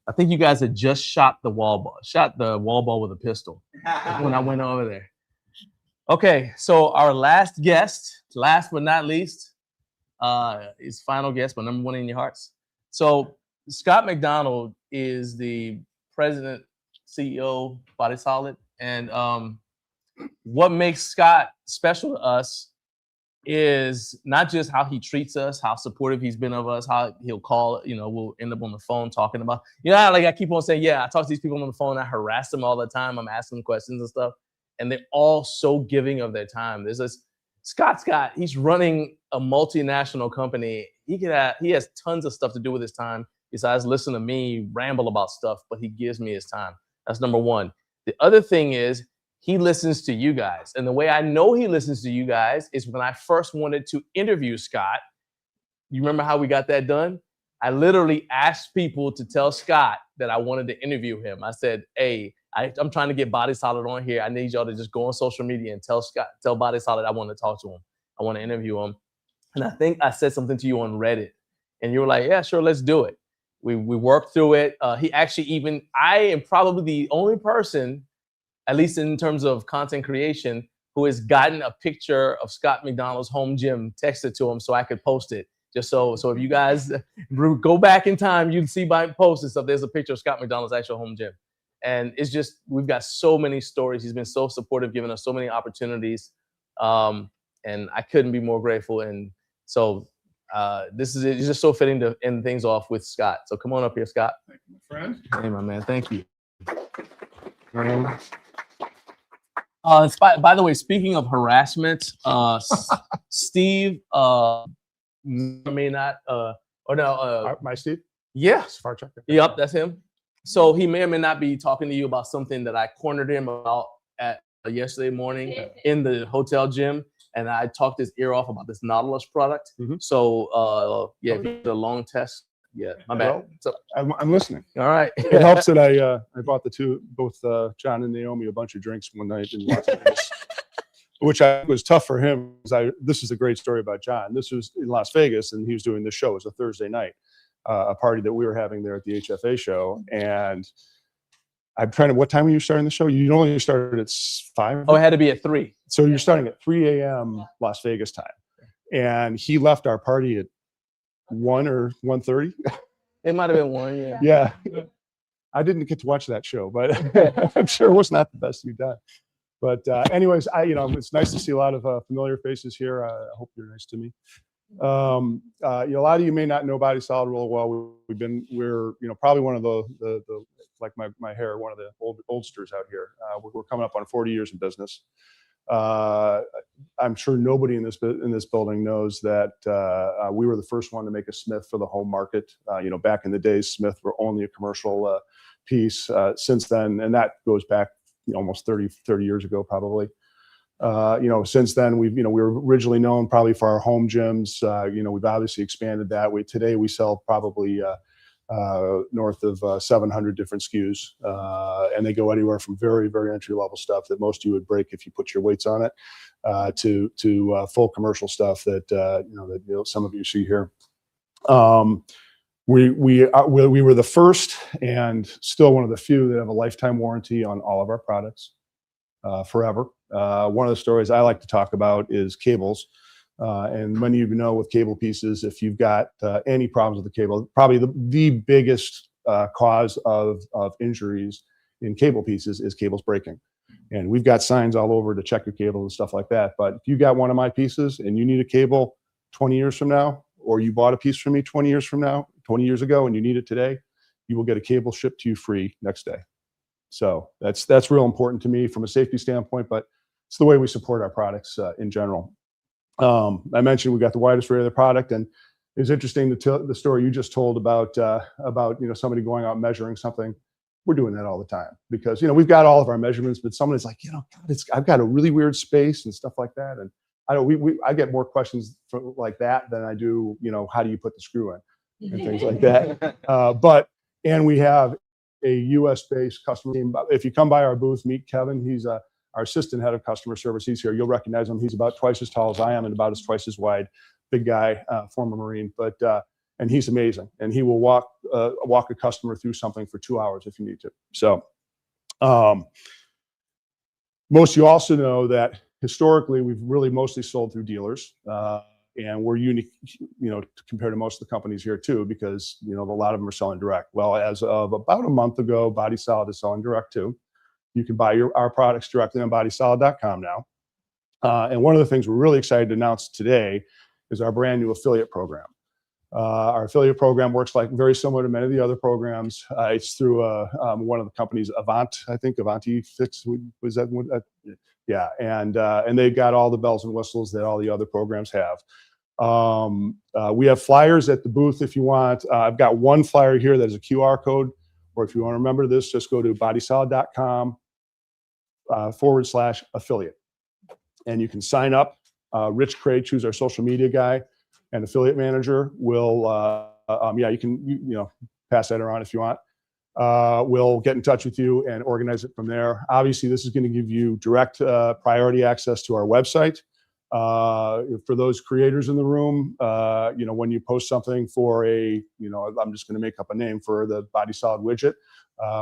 I think you guys had just shot the wall ball with a pistol when I went over there. Okay, so our last guest, last but not least, is final guest, but number one in your hearts. So Scott McDonald is the president, CEO, Body Solid. And what makes Scott special to us is not just how he treats us, how supportive he's been of us, how he'll call, we'll end up on the phone talking about, like I keep on saying, yeah, I talk to these people on the phone, I harass them all the time, I'm asking them questions and stuff, and they're all so giving of their time. There's this Scott, he's running a multinational company. He has tons of stuff to do with his time besides listen to me ramble about stuff, but he gives me his time. That's number one. The other thing is, he listens to you guys. And the way I know he listens to you guys is when I first wanted to interview Scott. You remember how we got that done? I literally asked people to tell Scott that I wanted to interview him. I said, hey, I'm trying to get Body Solid on here. I need y'all to just go on social media and tell Body Solid I want to talk to him. I want to interview him. And I think I said something to you on Reddit. And you were like, yeah, sure, let's do it. We worked through it. I am probably the only person, at least in terms of content creation, who has gotten a picture of Scott McDonald's home gym texted to him so I could post it. Just so if you guys go back in time, you'd see my post and stuff. There's a picture of Scott McDonald's actual home gym. And it's just, we've got so many stories. He's been so supportive, giving us so many opportunities. And I couldn't be more grateful. And so it's just so fitting to end things off with Scott. So come on up here, Scott. Thank you, my friend. Hey, my man. Thank you. By the way, speaking of harassment, Steve may not, my Steve? Yeah. Farchuk. Yep, that's him. So he may or may not be talking to you about something that I cornered him about at yesterday morning in the hotel gym. And I talked his ear off about this Nautilus product. So yeah, if you did a long test, yeah, my bad. So, I'm listening. All right. It helps that I bought both John and Naomi a bunch of drinks one night in Las Vegas, which was tough for him. This is a great story about John. This was in Las Vegas, and he was doing this show. It was a Thursday night, a party that we were having there at the HFA show. And I'm trying to, what time were you starting the show? You only started at 5? Oh, it had to be at 3. So you're starting at 3 a.m. Las Vegas time. And he left our party at 1 or 1:30. It might have been 1, yeah. Yeah. I didn't get to watch that show, but I'm sure it was not the best you've done. But anyways, it's nice to see a lot of familiar faces here. I hope you're nice to me. A lot of you may not know Body Solid real well. We're probably one of the like my hair, one of the oldsters out here. We're coming up on 40 years in business. I'm sure nobody in this building knows that we were the first one to make a Smith for the home market. Back in the days, Smith were only a commercial piece. Since then, and that goes back almost 30 years ago, probably. Since then we were originally known probably for our home gyms. We've obviously expanded that. Today we sell probably north of 700 different SKUs, and they go anywhere from very, very entry level stuff that most of you would break if you put your weights on it, to full commercial stuff that some of you see here. We were the first and still one of the few that have a lifetime warranty on all of our products, forever. One of the stories I like to talk about is cables. And many of you know with cable pieces, if you've got any problems with the cable, probably the biggest cause of injuries in cable pieces is cables breaking. And we've got signs all over to check your cable and stuff like that. But if you got one of my pieces and you need a cable 20 years from now, or you bought a piece from me 20 years ago, and you need it today, you will get a cable shipped to you free next day. So that's real important to me from a safety standpoint, but it's the way we support our products in general. I mentioned we got the widest array of the product, and it was interesting the story you just told about somebody going out and measuring something. We're doing that all the time because we've got all of our measurements, but somebody's like, God, I've got a really weird space and stuff like that, and I get more questions like that than I do, how do you put the screw in and things like that. And we have a US-based customer team. If you come by our booth, meet Kevin. He's our assistant head of customer service. He's here. You'll recognize him. He's about twice as tall as I am and about twice as wide. Big guy, former Marine, and he's amazing. And he will walk a customer through something for 2 hours if you need to. So most of you also know that historically we've really mostly sold through dealers. And we're unique, compared to most of the companies here too, because a lot of them are selling direct. Well, as of about a month ago, Body Solid is selling direct too. You can buy our products directly on bodysolid.com now. And one of the things we're really excited to announce today is our brand new affiliate program. Our affiliate program works very similar to many of the other programs. It's through one of the companies, ANTI-PIRACY. Was that one? Yeah, and they've got all the bells and whistles that all the other programs have. We have flyers at the booth if you want. I've got one flyer here that is a QR code, or if you want to remember this, just go to bodysolid.com /affiliate. And you can sign up. Rich Craig, who's our social media guy and affiliate manager, will, you can pass that around if you want. We'll get in touch with you and organize it from there. Obviously, this is going to give you direct priority access to our website. For those creators in the room, when you post something for I'm just going to make up a name for the Body Solid widget,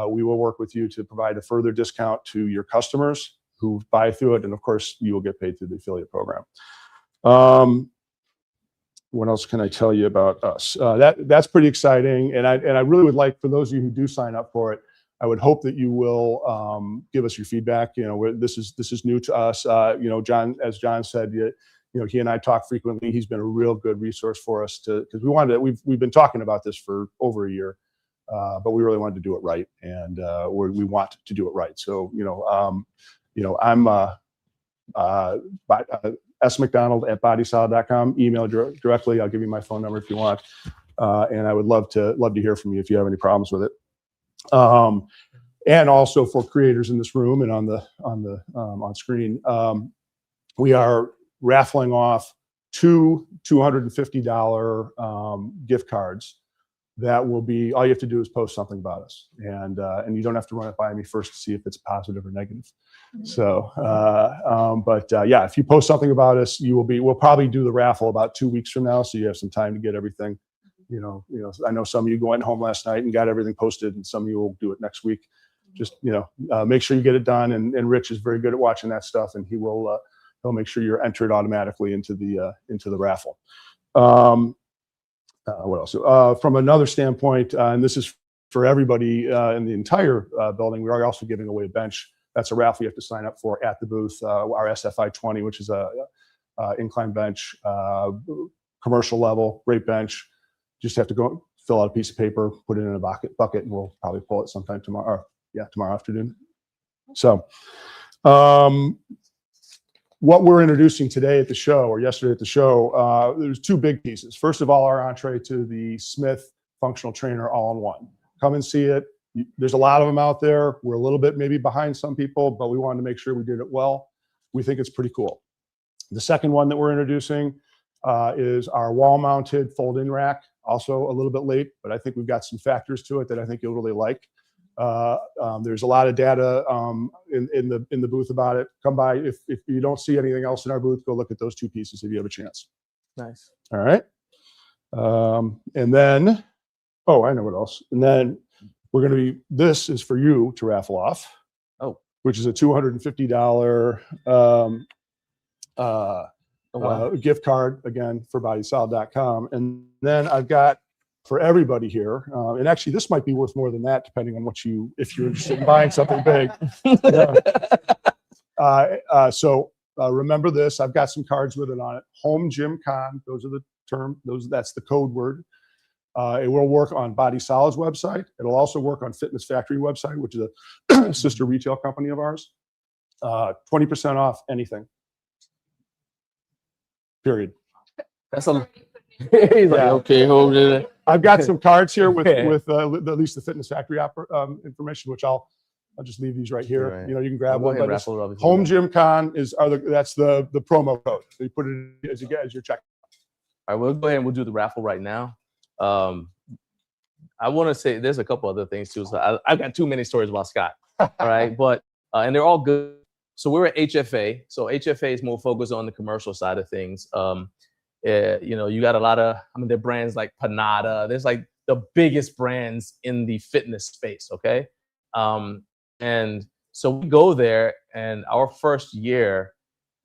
we will work with you to provide a further discount to your customers who buy through it. And of course, you will get paid through the affiliate program. What else can I tell you about us? That's pretty exciting. And I really would like, for those of you who do sign up for it, I would hope that you will give us your feedback. This is new to us. John, as John said, he and I talk frequently. He's been a real good resource for us because we've been talking about this for over a year, but we really wanted to do it right, and we want to do it right. So I'm smcdonald@bodysolid.com. Email directly. I'll give you my phone number if you want, and I would love to hear from you if you have any problems with it. And also for creators in this room and on screen, we are raffling off two $250 gift cards. That will be, all you have to do is post something about us, and you don't have to run it by me first to see if it's positive or negative. So, yeah, if you post something about us, we'll probably do the raffle about 2 weeks from now, so you have some time to get everything. I know some of you went home last night and got everything posted, and some of you will do it next week. Just make sure you get it done, and Rich is very good at watching that stuff, and he'll make sure you're entered automatically into the raffle. What else? From another standpoint, and this is for everybody in the entire building, we are also giving away a bench. That's a raffle you have to sign up for at the booth. Our SFI 20, which is a incline bench, commercial level, great bench. Just have to go fill out a piece of paper, put it in a bucket, and we'll probably pull it sometime tomorrow. Tomorrow afternoon. So, what we're introducing today at the show, or yesterday at the show, there's two big pieces. First of all, our entree to the Smith Functional Trainer All-in-One. Come and see it. There's a lot of them out there. We're a little bit maybe behind some people, but we wanted to make sure we did it well. We think it's pretty cool. The second one that we're introducing is our wall-mounted fold-in rack. Also a little bit late, but I think we've got some factors to it that I think you'll really like. There's a lot of data in the booth about it. Come by. If you don't see anything else in our booth, go look at those two pieces if you have a chance. Nice. All right. And then, oh, I know what else. And then we're going to be, this is for you to raffle off. Oh. Which is a $250 gift card, again, for bodysolid.com. And then I've got for everybody here, and actually this might be worth more than that, depending on if you're interested in buying something big. So remember this, I've got some cards with it on it. HomeGymCon, that's the code word. It will work on Body Solid's website. It'll also work on Fitness Factory website, which is a sister retail company of ours. 20% off anything. Period. That's a. He's like, okay, hold it. I've got some cards here with at least the Fitness Factory information, which I'll just leave these right here. Right. You know, you can grab one. But HomeGymCon that's the promo code. So you put it as your check. All right, we'll go ahead and we'll do the raffle right now. I want to say there's a couple other things too. So I've got too many stories about Scott. All right, but and they're all good. So we're at HFA. So HFA is more focused on the commercial side of things. You know, you got a lot of, they're brands like Panada. There's like the biggest brands in the fitness space, okay? And so we go there, and our first year,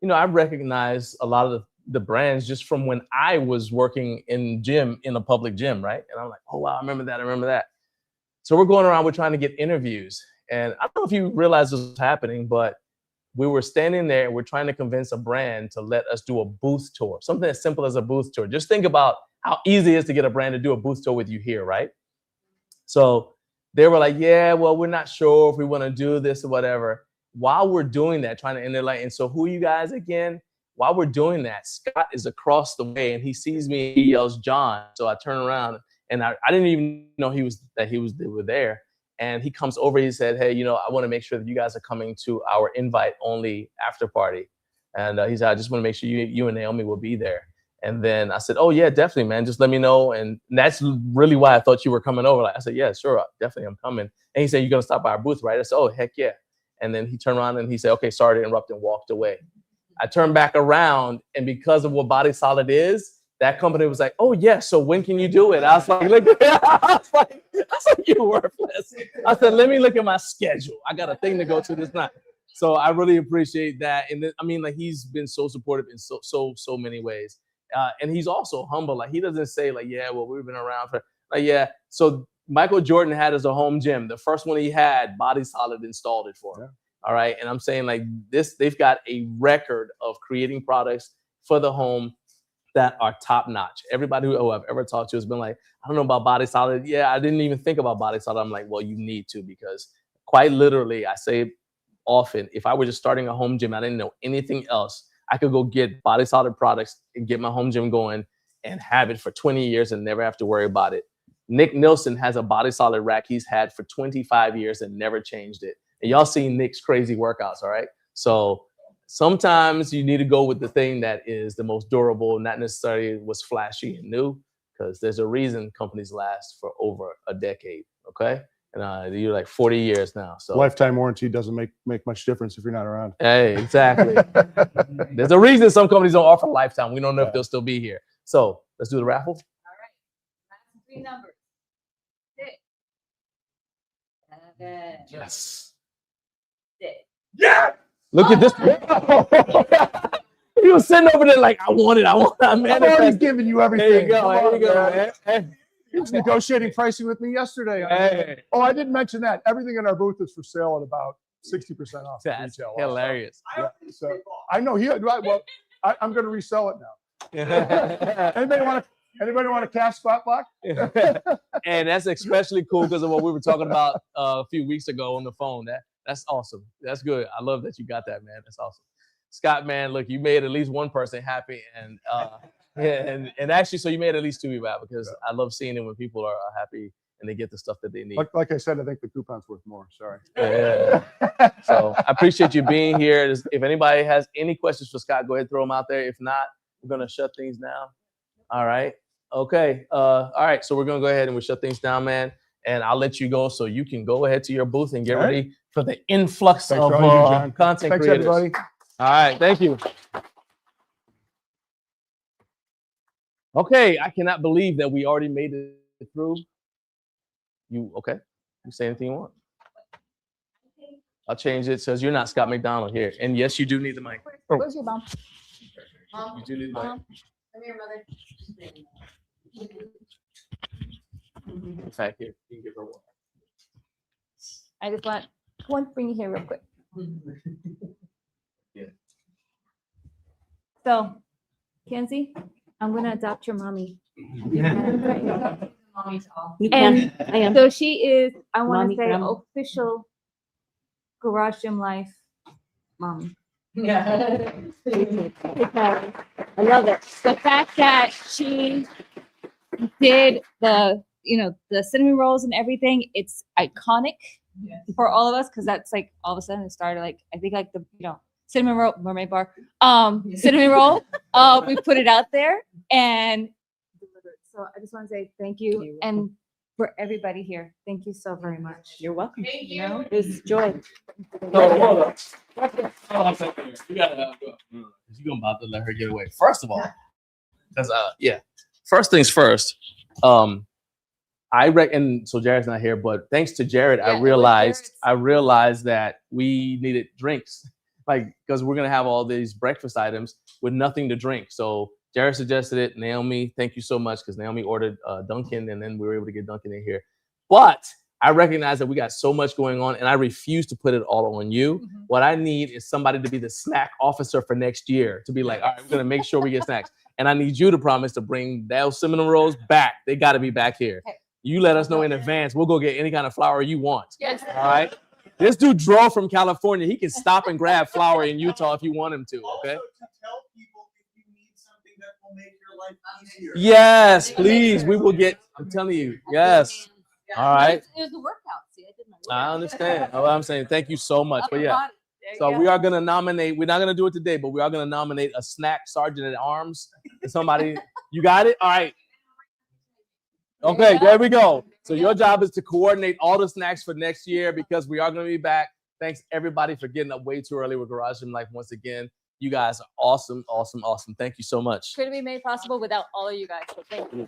you know, I recognize a lot of the brands just from when I was working in a public gym, right? And I'm like, oh, wow, I remember that. So we're going around, we're trying to get interviews. And I don't know if you realize this was happening, but we were standing there and we're trying to convince a brand to let us do a booth tour, something as simple as a booth tour. Just think about how easy it is to get a brand to do a booth tour with you here, right? So they were like, yeah, well, we're not sure if we want to do this or whatever. While we're doing that, and they're like, and so who are you guys again? While we're doing that, Scott is across the way and he sees me, he yells, John. So I turn around and I didn't even know they were there. And he comes over, he said, hey, you know, I want to make sure that you guys are coming to our invite only after party. And he said, I just want to make sure you and Naomi will be there. And then I said, oh yeah, definitely, man. Just let me know. And that's really why I thought you were coming over. Like, I said, yeah, sure, definitely, I'm coming. And he said, you're going to stop by our booth, right? I said, oh, heck yeah. And then he turned around and he said, okay, sorry to interrupt, and walked away. I turned back around, and because of what Body Solid is, that company was like, oh yeah, so when can you do it? I was like, look, I was like, you're worthless. I said, let me look at my schedule. I got a thing to go to this night. So I really appreciate that. And like, he's been so supportive in so many ways. And he's also humble. Like, he doesn't say like, yeah, well, we've been around for, like, yeah. So Michael Jordan had his home gym. The first one he had, Body Solid installed it for him. Yeah. All right. And I'm saying, like, they've got a record of creating products for the home that are top notch. Everybody who I've ever talked to has been like, I don't know about Body Solid. Yeah, I didn't even think about Body Solid. I'm like, well, you need to, because quite literally, I say often, if I were just starting a home gym, I didn't know anything else, I could go get Body Solid products and get my home gym going and have it for 20 years and never have to worry about it. Nick Nilsson has a Body Solid rack he's had for 25 years and never changed it. And y'all seen Nick's crazy workouts, all right? So sometimes you need to go with the thing that is the most durable, not necessarily what's flashy and new, because there's a reason companies last for over a decade, okay? And you're like 40 years now. So lifetime warranty doesn't make much difference if you're not around. Hey, exactly. There's a reason some companies don't offer lifetime. We don't know if they'll still be here. So let's do the raffle. All right. Last three numbers. 6, 7. Yes. 6. Yeah. Look at this. He was sitting over there like, I want it. I'm always giving you everything. There you go. There you go. Hey. He was negotiating pricing with me yesterday. Hey. Oh, I didn't mention that. Everything in our booth is for sale at about 60% off. That's retail. hilarious. Yeah, so I know well, I'm going to resell it now. Anybody want a cash spot block? And that's especially cool because of what we were talking about a few weeks ago on the phone. That's awesome. That's good. I love that you got that, man. That's awesome. Scott, man, look, you made at least one person happy, and yeah, and actually, so you made at least two people happy, because I love seeing it when people are happy and they get the stuff that they need. Like I said, I think the coupon's worth more. Sorry. Yeah. So I appreciate you being here. If anybody has any questions for Scott, go ahead and throw them out there. If not, we're gonna shut things down. All right. Okay. All right. So we're gonna go ahead and we'll shut things down, man. And I'll let you go so you can go ahead to your booth and get All right. ready for the influx Thanks of for all you do, John. content Thanks, creators. everybody. All right. Thank you. Okay. I cannot believe that we already made it through. You okay? You say anything you want. I'll change it. Says you're not Scott McDonald here. And yes, you do need the mic. Where's your mom? You do need the mic. Mom, come here, mother. In fact, here, you can give her one. I just want one bring you here real quick. Yeah. So, Kenzie, I'm gonna adopt your mommy. And I am. so she is, I want Mommy to say, grandma. official Garage Gym Life mommy. Yeah. Because I love it. The fact that she did the, the cinnamon rolls and everything, it's iconic for all of us, because that's like all of a sudden it started like, I think like the, cinnamon roll, mermaid bar, cinnamon roll, we put it out there and delivered. So I just want to say thank you. And for everybody here, thank you so very much. You're welcome. Thank you. It's joy. Hold on. You gotta you're about to let her get away. First of all, because first things first. I reckon so Jared's not here, but thanks to Jared, I realized that we needed drinks, like because we're gonna have all these breakfast items with nothing to drink. So Jared suggested it. Naomi, thank you so much, because Naomi ordered Dunkin', and then we were able to get Dunkin' in here. But I recognize that we got so much going on, and I refuse to put it all on you. Mm-hmm. What I need is somebody to be the snack officer for next year, to be like, all right, we're gonna make sure we get snacks. And I need you to promise to bring those cinnamon rolls back. They got to be back here. Okay. You let us know in advance. We'll go get any kind of flour you want. Yes. All right. This dude drove from California. He can stop and grab flour in Utah if you want him to. Okay. To tell people if you need something that will make your life easier. Yes, please. We will get. I'm telling you. Yes. All right. It was a workout. See, I did my workout. I understand. Oh, I'm saying thank you so much. But yeah. There you So go. we are gonna nominate. We're not gonna do it today, but we are gonna nominate a snack sergeant at arms. Somebody. You got it. All right. Okay, there we go. So your job is to coordinate all the snacks for next year, because we are going to be back. Thanks everybody for getting up way too early with Garage Gym Life once again. You guys are awesome, awesome, awesome. Thank you so much. Couldn't be made possible without all of you guys. So thank you.